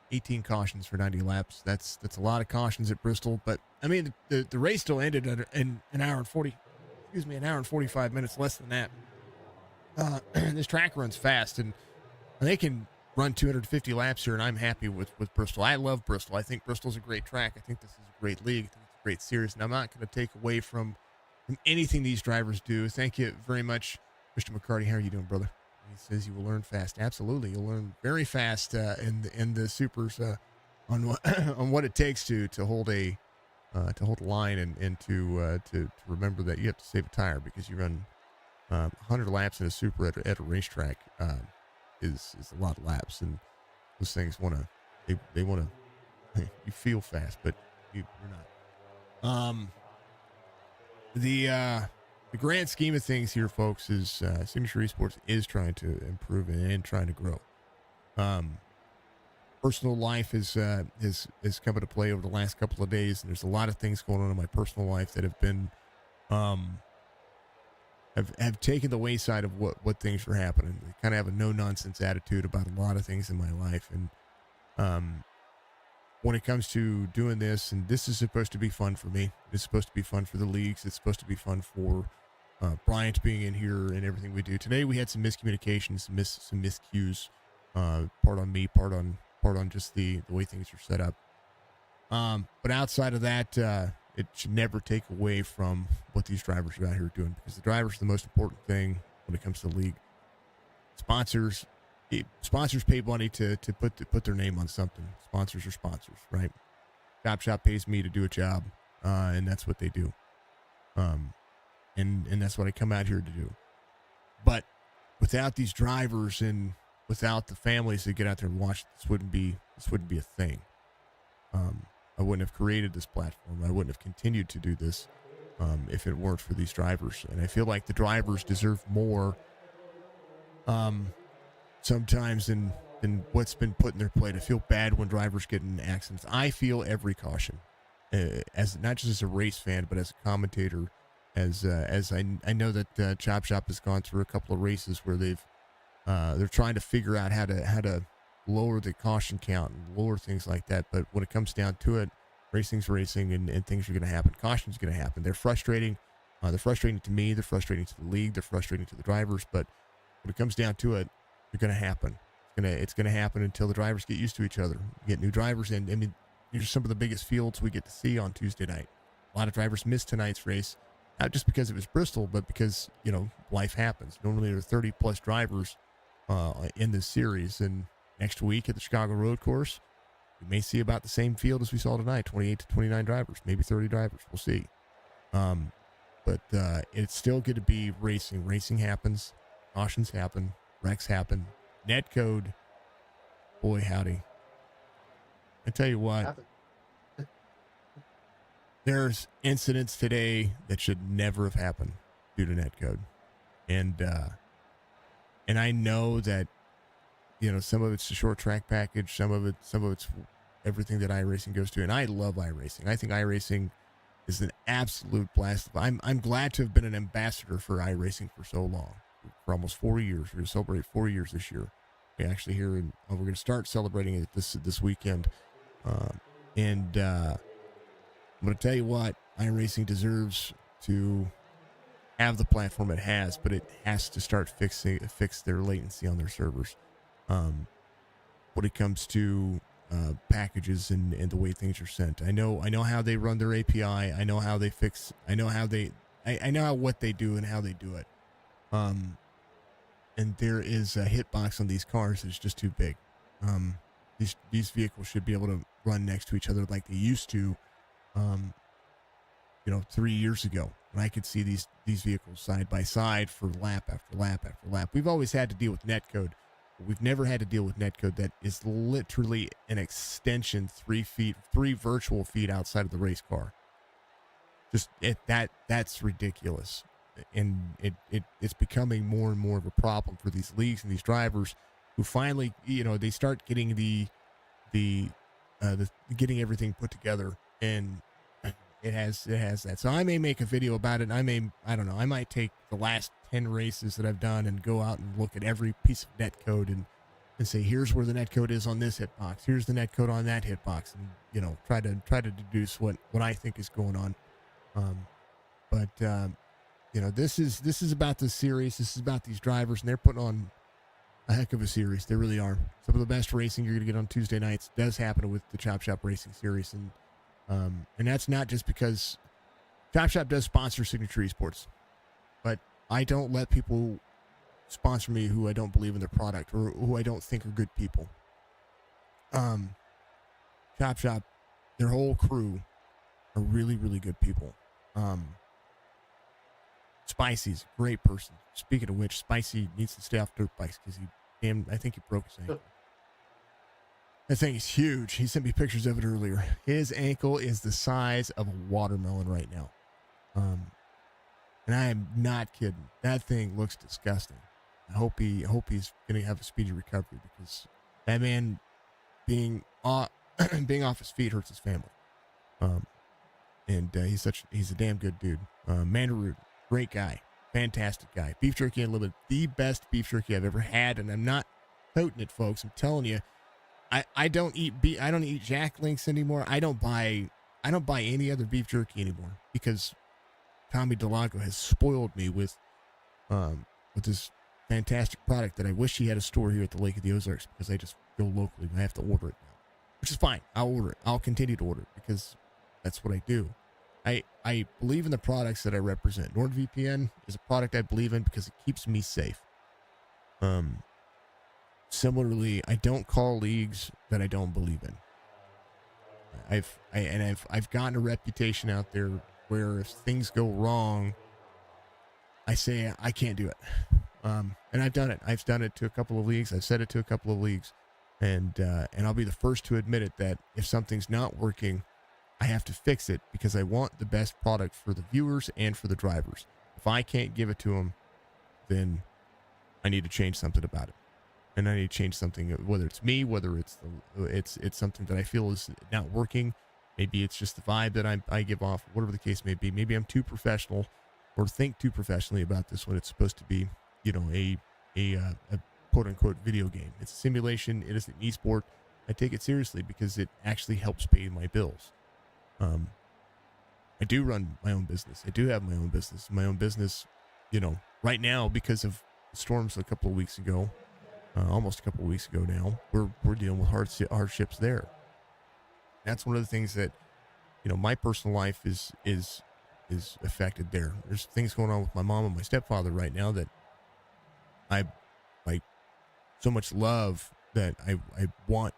18 cautions for 90 laps. That's a lot of cautions at Bristol, but I mean the race still ended in an hour and 45 minutes, less than that. This track runs fast, and they can run 250 laps here, and I'm happy with Bristol. I love Bristol. I think Bristol's a great track. I think this is a great league. I think it's a great series, and I'm not going to take away from anything these drivers do. Thank you very much, Mr. McCarty. How are you doing, brother? He says you will learn fast. Absolutely, you'll learn very fast in the supers on what it takes to hold a line and to remember that you have to save a tire because you run 100 laps in a super at a racetrack is a lot of laps, and those things they want to you feel fast, but you're not. The grand scheme of things here, folks, is Signature Esports is trying to improve and trying to grow. Personal life has come into play over the last couple of days, and there's a lot of things going on in my personal life that have been have taken the wayside of what things are happening. I kind of have a no-nonsense attitude about a lot of things in my life, and when it comes to doing this, and this is supposed to be fun for me. It's supposed to be fun for the leagues. It's supposed to be fun for Bryant being in here and everything we do. Today we had some miscommunications, some miscues, part on me, part on just the way things are set up. But outside of that, it should never take away from what these drivers are out here doing, because the drivers are the most important thing when it comes to the league. Sponsors pay money to put their name on something. Sponsors are sponsors, right? Chop Shop pays me to do a job, and that's what they do. And that's what I come out here to do. But without these drivers and without the families that get out there and watch, this wouldn't be a thing. I wouldn't have created this platform. I wouldn't have continued to do this if it weren't for these drivers. And I feel like the drivers deserve more sometimes than what's been put in their plate. I feel bad when drivers get in accidents. I feel every caution, as not just as a race fan, but as a commentator. As I know that Chop Shop has gone through a couple of races where they're trying to figure out how to lower the caution count and lower things like that. But when it comes down to it, racing's racing, and things are going to happen. Caution's going to happen. They're frustrating. They're frustrating to me. They're frustrating to the league. They're frustrating to the drivers. But when it comes down to it, they're going to happen. It's going to happen until the drivers get used to each other, get new drivers in. I mean, these are some of the biggest fields we get to see on Tuesday night. A lot of drivers missed tonight's race, not just because it was Bristol, but because, life happens. Normally there are 30 plus drivers in this series, and next week at the Chicago Road Course, we may see about the same field as we saw tonight, 28 to 29 drivers, maybe 30 drivers. We'll see. But it's still good to be racing. Racing happens. Cautions happen. Wrecks happen. Netcode, boy, howdy. I tell you what, there's incidents today that should never have happened due to netcode. And I know that, some of it's the short track package, some of it's everything that iRacing goes to. And I love iRacing. I think iRacing is an absolute blast. I'm glad to have been an ambassador for iRacing for so long, for almost 4 years. We're going to celebrate 4 years this year. We actually we're going to start celebrating it this weekend. I'm going to tell you what, iRacing deserves to have the platform it has, but it has to start fix their latency on their servers. When it comes to packages and the way things are sent, I know how they run their API. I know how they fix. I know what they do and how they do it. And there is a hitbox on these cars that's just too big. These vehicles should be able to run next to each other like they used to, 3 years ago, when I could see these vehicles side by side for lap after lap after lap. We've always had to deal with netcode. But we've never had to deal with netcode that is literally an extension 3 virtual feet outside of the race car. That's ridiculous. And it's becoming more and more of a problem for these leagues and these drivers who finally, they start getting getting everything put together, and it has that. So I may make a video about it. I might take the last 10 races that I've done and go out and look at every piece of netcode and say, here's where the netcode is on this hitbox. Here's the netcode on that hitbox, and try to deduce what I think is going on. This is about the series. This is about these drivers, and they're putting on a heck of a series. They really are. Some of the best racing you're going to get on Tuesday nights does happen with the Chop Shop Racing Series, and that's not just because Chop Shop does sponsor Signature Esports, but I don't let people sponsor me who I don't believe in their product or who I don't think are good people. Chop Shop, their whole crew are really, really good people. Spicy's a great person. Speaking of which, Spicy needs to stay off dirt bikes because I think he broke his ankle. That thing is huge. He sent me pictures of it earlier. His ankle is the size of a watermelon right now. And I am not kidding. That thing looks disgusting. I hope he's going to have a speedy recovery, because that man being off his feet hurts his family. He's a damn good dude. Mandaroon, great guy, fantastic guy. Beef Jerky Unlimited, the best beef jerky I've ever had, and I'm not toting it, folks. I'm telling you, I don't eat Jack Links anymore. I don't buy any other beef jerky anymore, because Tommy DeLago has spoiled me with this fantastic product that I wish he had a store here at the Lake of the Ozarks, because I just go locally and I have to order it now, which is fine. I'll order it. I'll continue to order it because that's what I do. I believe in the products that I represent. NordVPN is a product I believe in because it keeps me safe. Similarly, I don't call leagues that I don't believe in. I've gotten a reputation out there where if things go wrong, I say I can't do it. And I've done it. I've done it to a couple of leagues. I've said it to a couple of leagues, and I'll be the first to admit it, that if something's not working, I have to fix it, because I want the best product for the viewers and for the drivers. If I can't give it to them, then I need to change something about it. And I need to change something, whether it's me, whether it's something that I feel is not working. Maybe it's just the vibe that I give off, whatever the case may be. Maybe I'm too professional or think too professionally about this when it's supposed to be, a quote unquote video game. It's a simulation. It is an esport. I take it seriously because it actually helps pay my bills. I do run my own business. I do have my own business. My own business, right now, because of storms a couple of weeks ago, almost a couple of weeks ago now, we're dealing with hardships there. That's one of the things that, my personal life is affected there. There's things going on with my mom and my stepfather right now that I so much love that I want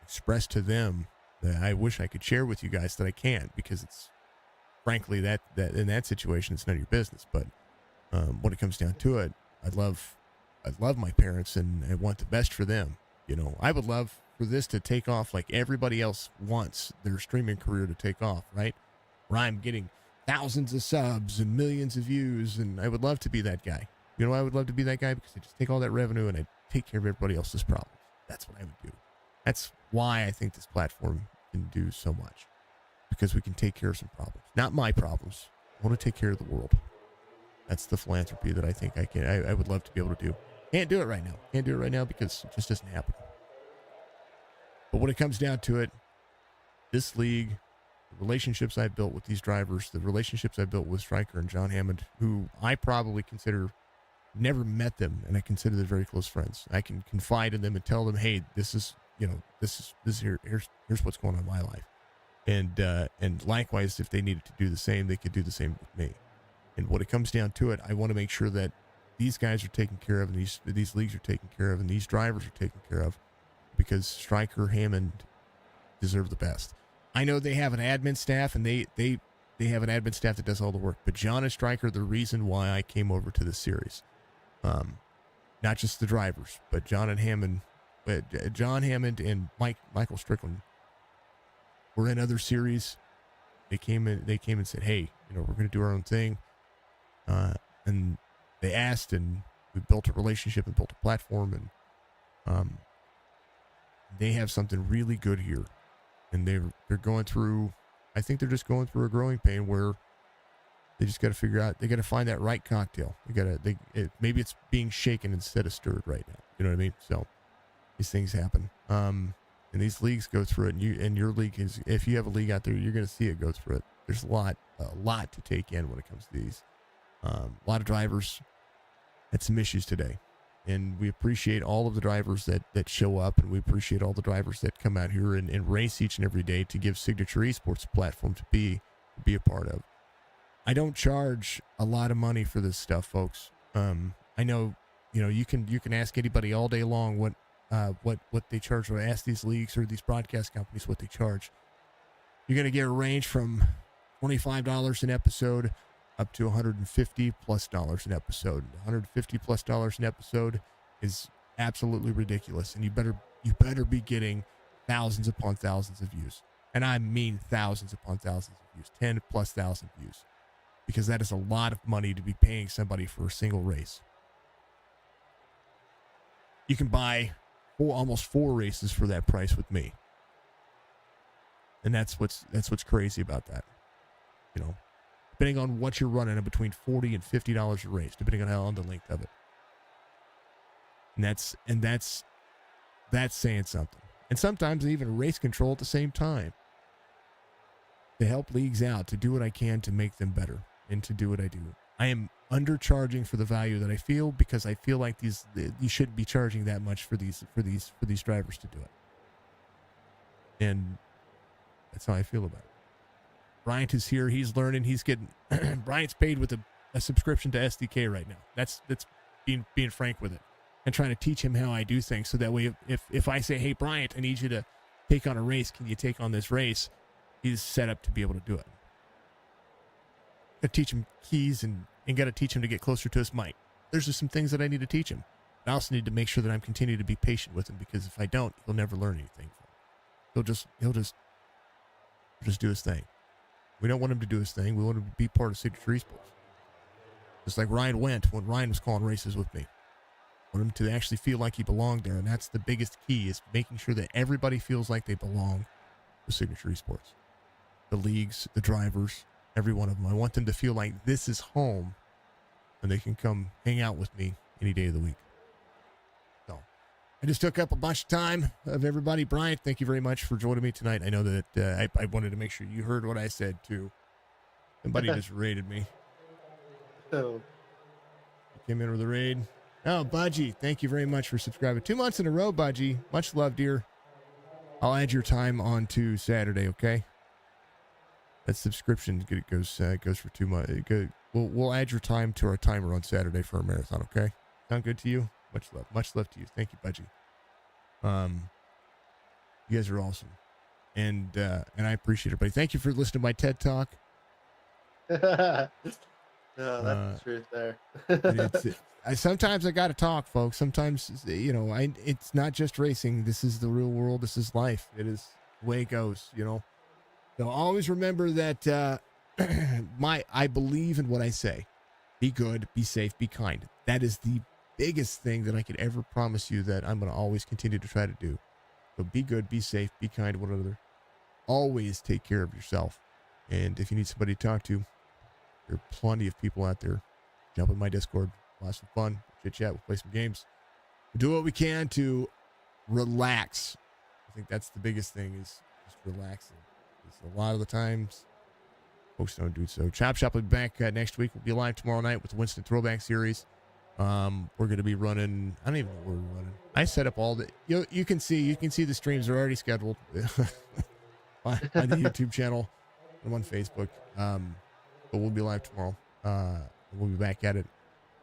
expressed to them that I wish I could share with you guys that I can't, because it's frankly that in that situation it's none of your business. But when it comes down to it, I love my parents and I want the best for them. You know, I would love for this to take off like everybody else wants their streaming career to take off, right? Where I'm getting thousands of subs and millions of views, and I would love to be that guy. You know, I would love to be that guy because I just take all that revenue and I take care of everybody else's problems. That's what I would do. That's why I think this platform can do so much, because we can take care of some problems. Not my problems. I want to take care of the world. That's the philanthropy that I think I would love to be able to do. Can't do it right now. Can't do it right now because it just doesn't happen. But when it comes down to it, this league, the relationships I've built with these drivers, the relationships I built with Stryker and John Hammond, who I probably consider, never met them, and I consider them very close friends. I can confide in them and tell them, hey, this is here's what's going on in my life. And likewise, if they needed to do the same, they could do the same with me. And when it comes down to it, I want to make sure that these guys are taken care of, and these leagues are taken care of, and these drivers are taken care of, because Stryker, Hammond deserve the best. I know they have an admin staff, and they have an admin staff that does all the work. But John and Stryker are the reason why I came over to this series. Not just the drivers, but John Hammond and Michael Strickland were in other series. They came and said, hey, you know, we're going to do our own thing. And they asked, and we built a relationship and built a platform, and they have something really good here. And they're going through, I think they're just going through a growing pain where they just got to figure out, they got to find that right cocktail. Maybe it's being shaken instead of stirred right now. You know what I mean? So these things happen. And these leagues go through it, and your league is, if you have a league out there, you're going to see it go through it. There's a lot to take in when it comes to these. A lot of drivers had some issues today, and we appreciate all of the drivers that show up, and we appreciate all the drivers that come out here and race each and every day to give Signature Esports a platform to be a part of. I don't charge a lot of money for this stuff, folks. I know, you know, you can ask anybody all day long what they charge, or ask these leagues or these broadcast companies what they charge. You're going to get a range from $25 an episode up to $150+ an episode. $150+ an episode is absolutely ridiculous, and you better be getting thousands upon thousands of views. And I mean thousands upon thousands of views, 10,000+ views, because that is a lot of money to be paying somebody for a single race. You can buy almost 4 races for that price with me. And that's what's crazy about that. You know, depending on what you're running, between $40 and $50 a race, depending on how long the length of it. And that's saying something. And sometimes even race control at the same time, to help leagues out, to do what I can to make them better and to do what I do. I am undercharging for the value that I feel, because I feel like you shouldn't be charging that much for these drivers to do it. And that's how I feel about it. Bryant is here. He's learning. He's getting Bryant's paid with a subscription to SDK right now. That's being frank with it, and trying to teach him how I do things, so that way if I say, hey Bryant, I need you to take on a race, can you take on this race, he's set up to be able to do it. Got to teach him keys and got to teach him to get closer to his mic. There's just some things that I need to teach him. I also need to make sure that I'm continuing to be patient with him, because if I don't, he'll never learn anything. He'll just do his thing. We don't want him to do his thing. We want him to be part of Signature Esports. Just like Ryan went when Ryan was calling races with me. I want him to actually feel like he belonged there, and that's the biggest key, is making sure that everybody feels like they belong to Signature Esports. The leagues, the drivers, every one of them. I want them to feel like this is home, and they can come hang out with me any day of the week. So I just took up a bunch of time of everybody. Bryant, thank you very much for joining me tonight. I know that I wanted to make sure you heard what I said too. Somebody just raided me. Oh. You came in with a raid. Oh, Budgie, thank you very much for subscribing. 2 months in a row, Budgie. Much love, dear. I'll add your time on to Saturday, okay? That subscription goes for 2 months. We'll add your time to our timer on Saturday for a marathon, okay? Sound good to you? Much love to you. Thank you, Budgie. You guys are awesome. And I appreciate everybody. Thank you for listening to my TED Talk. No, that's the truth there. Sometimes I got to talk, folks. Sometimes, it's not just racing. This is the real world. This is life. It is the way it goes, So always remember that I believe in what I say. Be good, be safe, be kind. That is the biggest thing that I could ever promise you that I'm going to always continue to try to do. So be good, be safe, be kind to one another. Always take care of yourself. And if you need somebody to talk to, there are plenty of people out there. Jump in my Discord. We'll have some fun. Chit chat. We'll play some games. We'll do what we can to relax. I think that's the biggest thing is just relaxing. Because a lot of the times, folks don't do so. Chop Shop will be back next week. We'll be live tomorrow night with the Winston Throwback Series. We're going to be running. I don't even know where we're running. I set up all the. You can see the streams are already scheduled on the YouTube channel and on Facebook. But we'll be live tomorrow. We'll be back at it.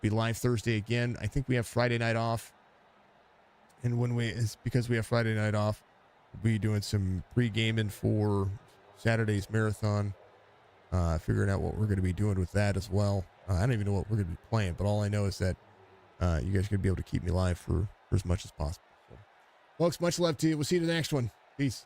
Be live Thursday again. I think we have Friday night off. And it's because we have Friday night off, we'll be doing some pre-gaming for Saturday's marathon. Figuring out what we're going to be doing with that as well. I don't even know what we're going to be playing, but all I know is that you guys are going to be able to keep me live for as much as possible. So, folks, much love to you. We'll see you in the next one. Peace.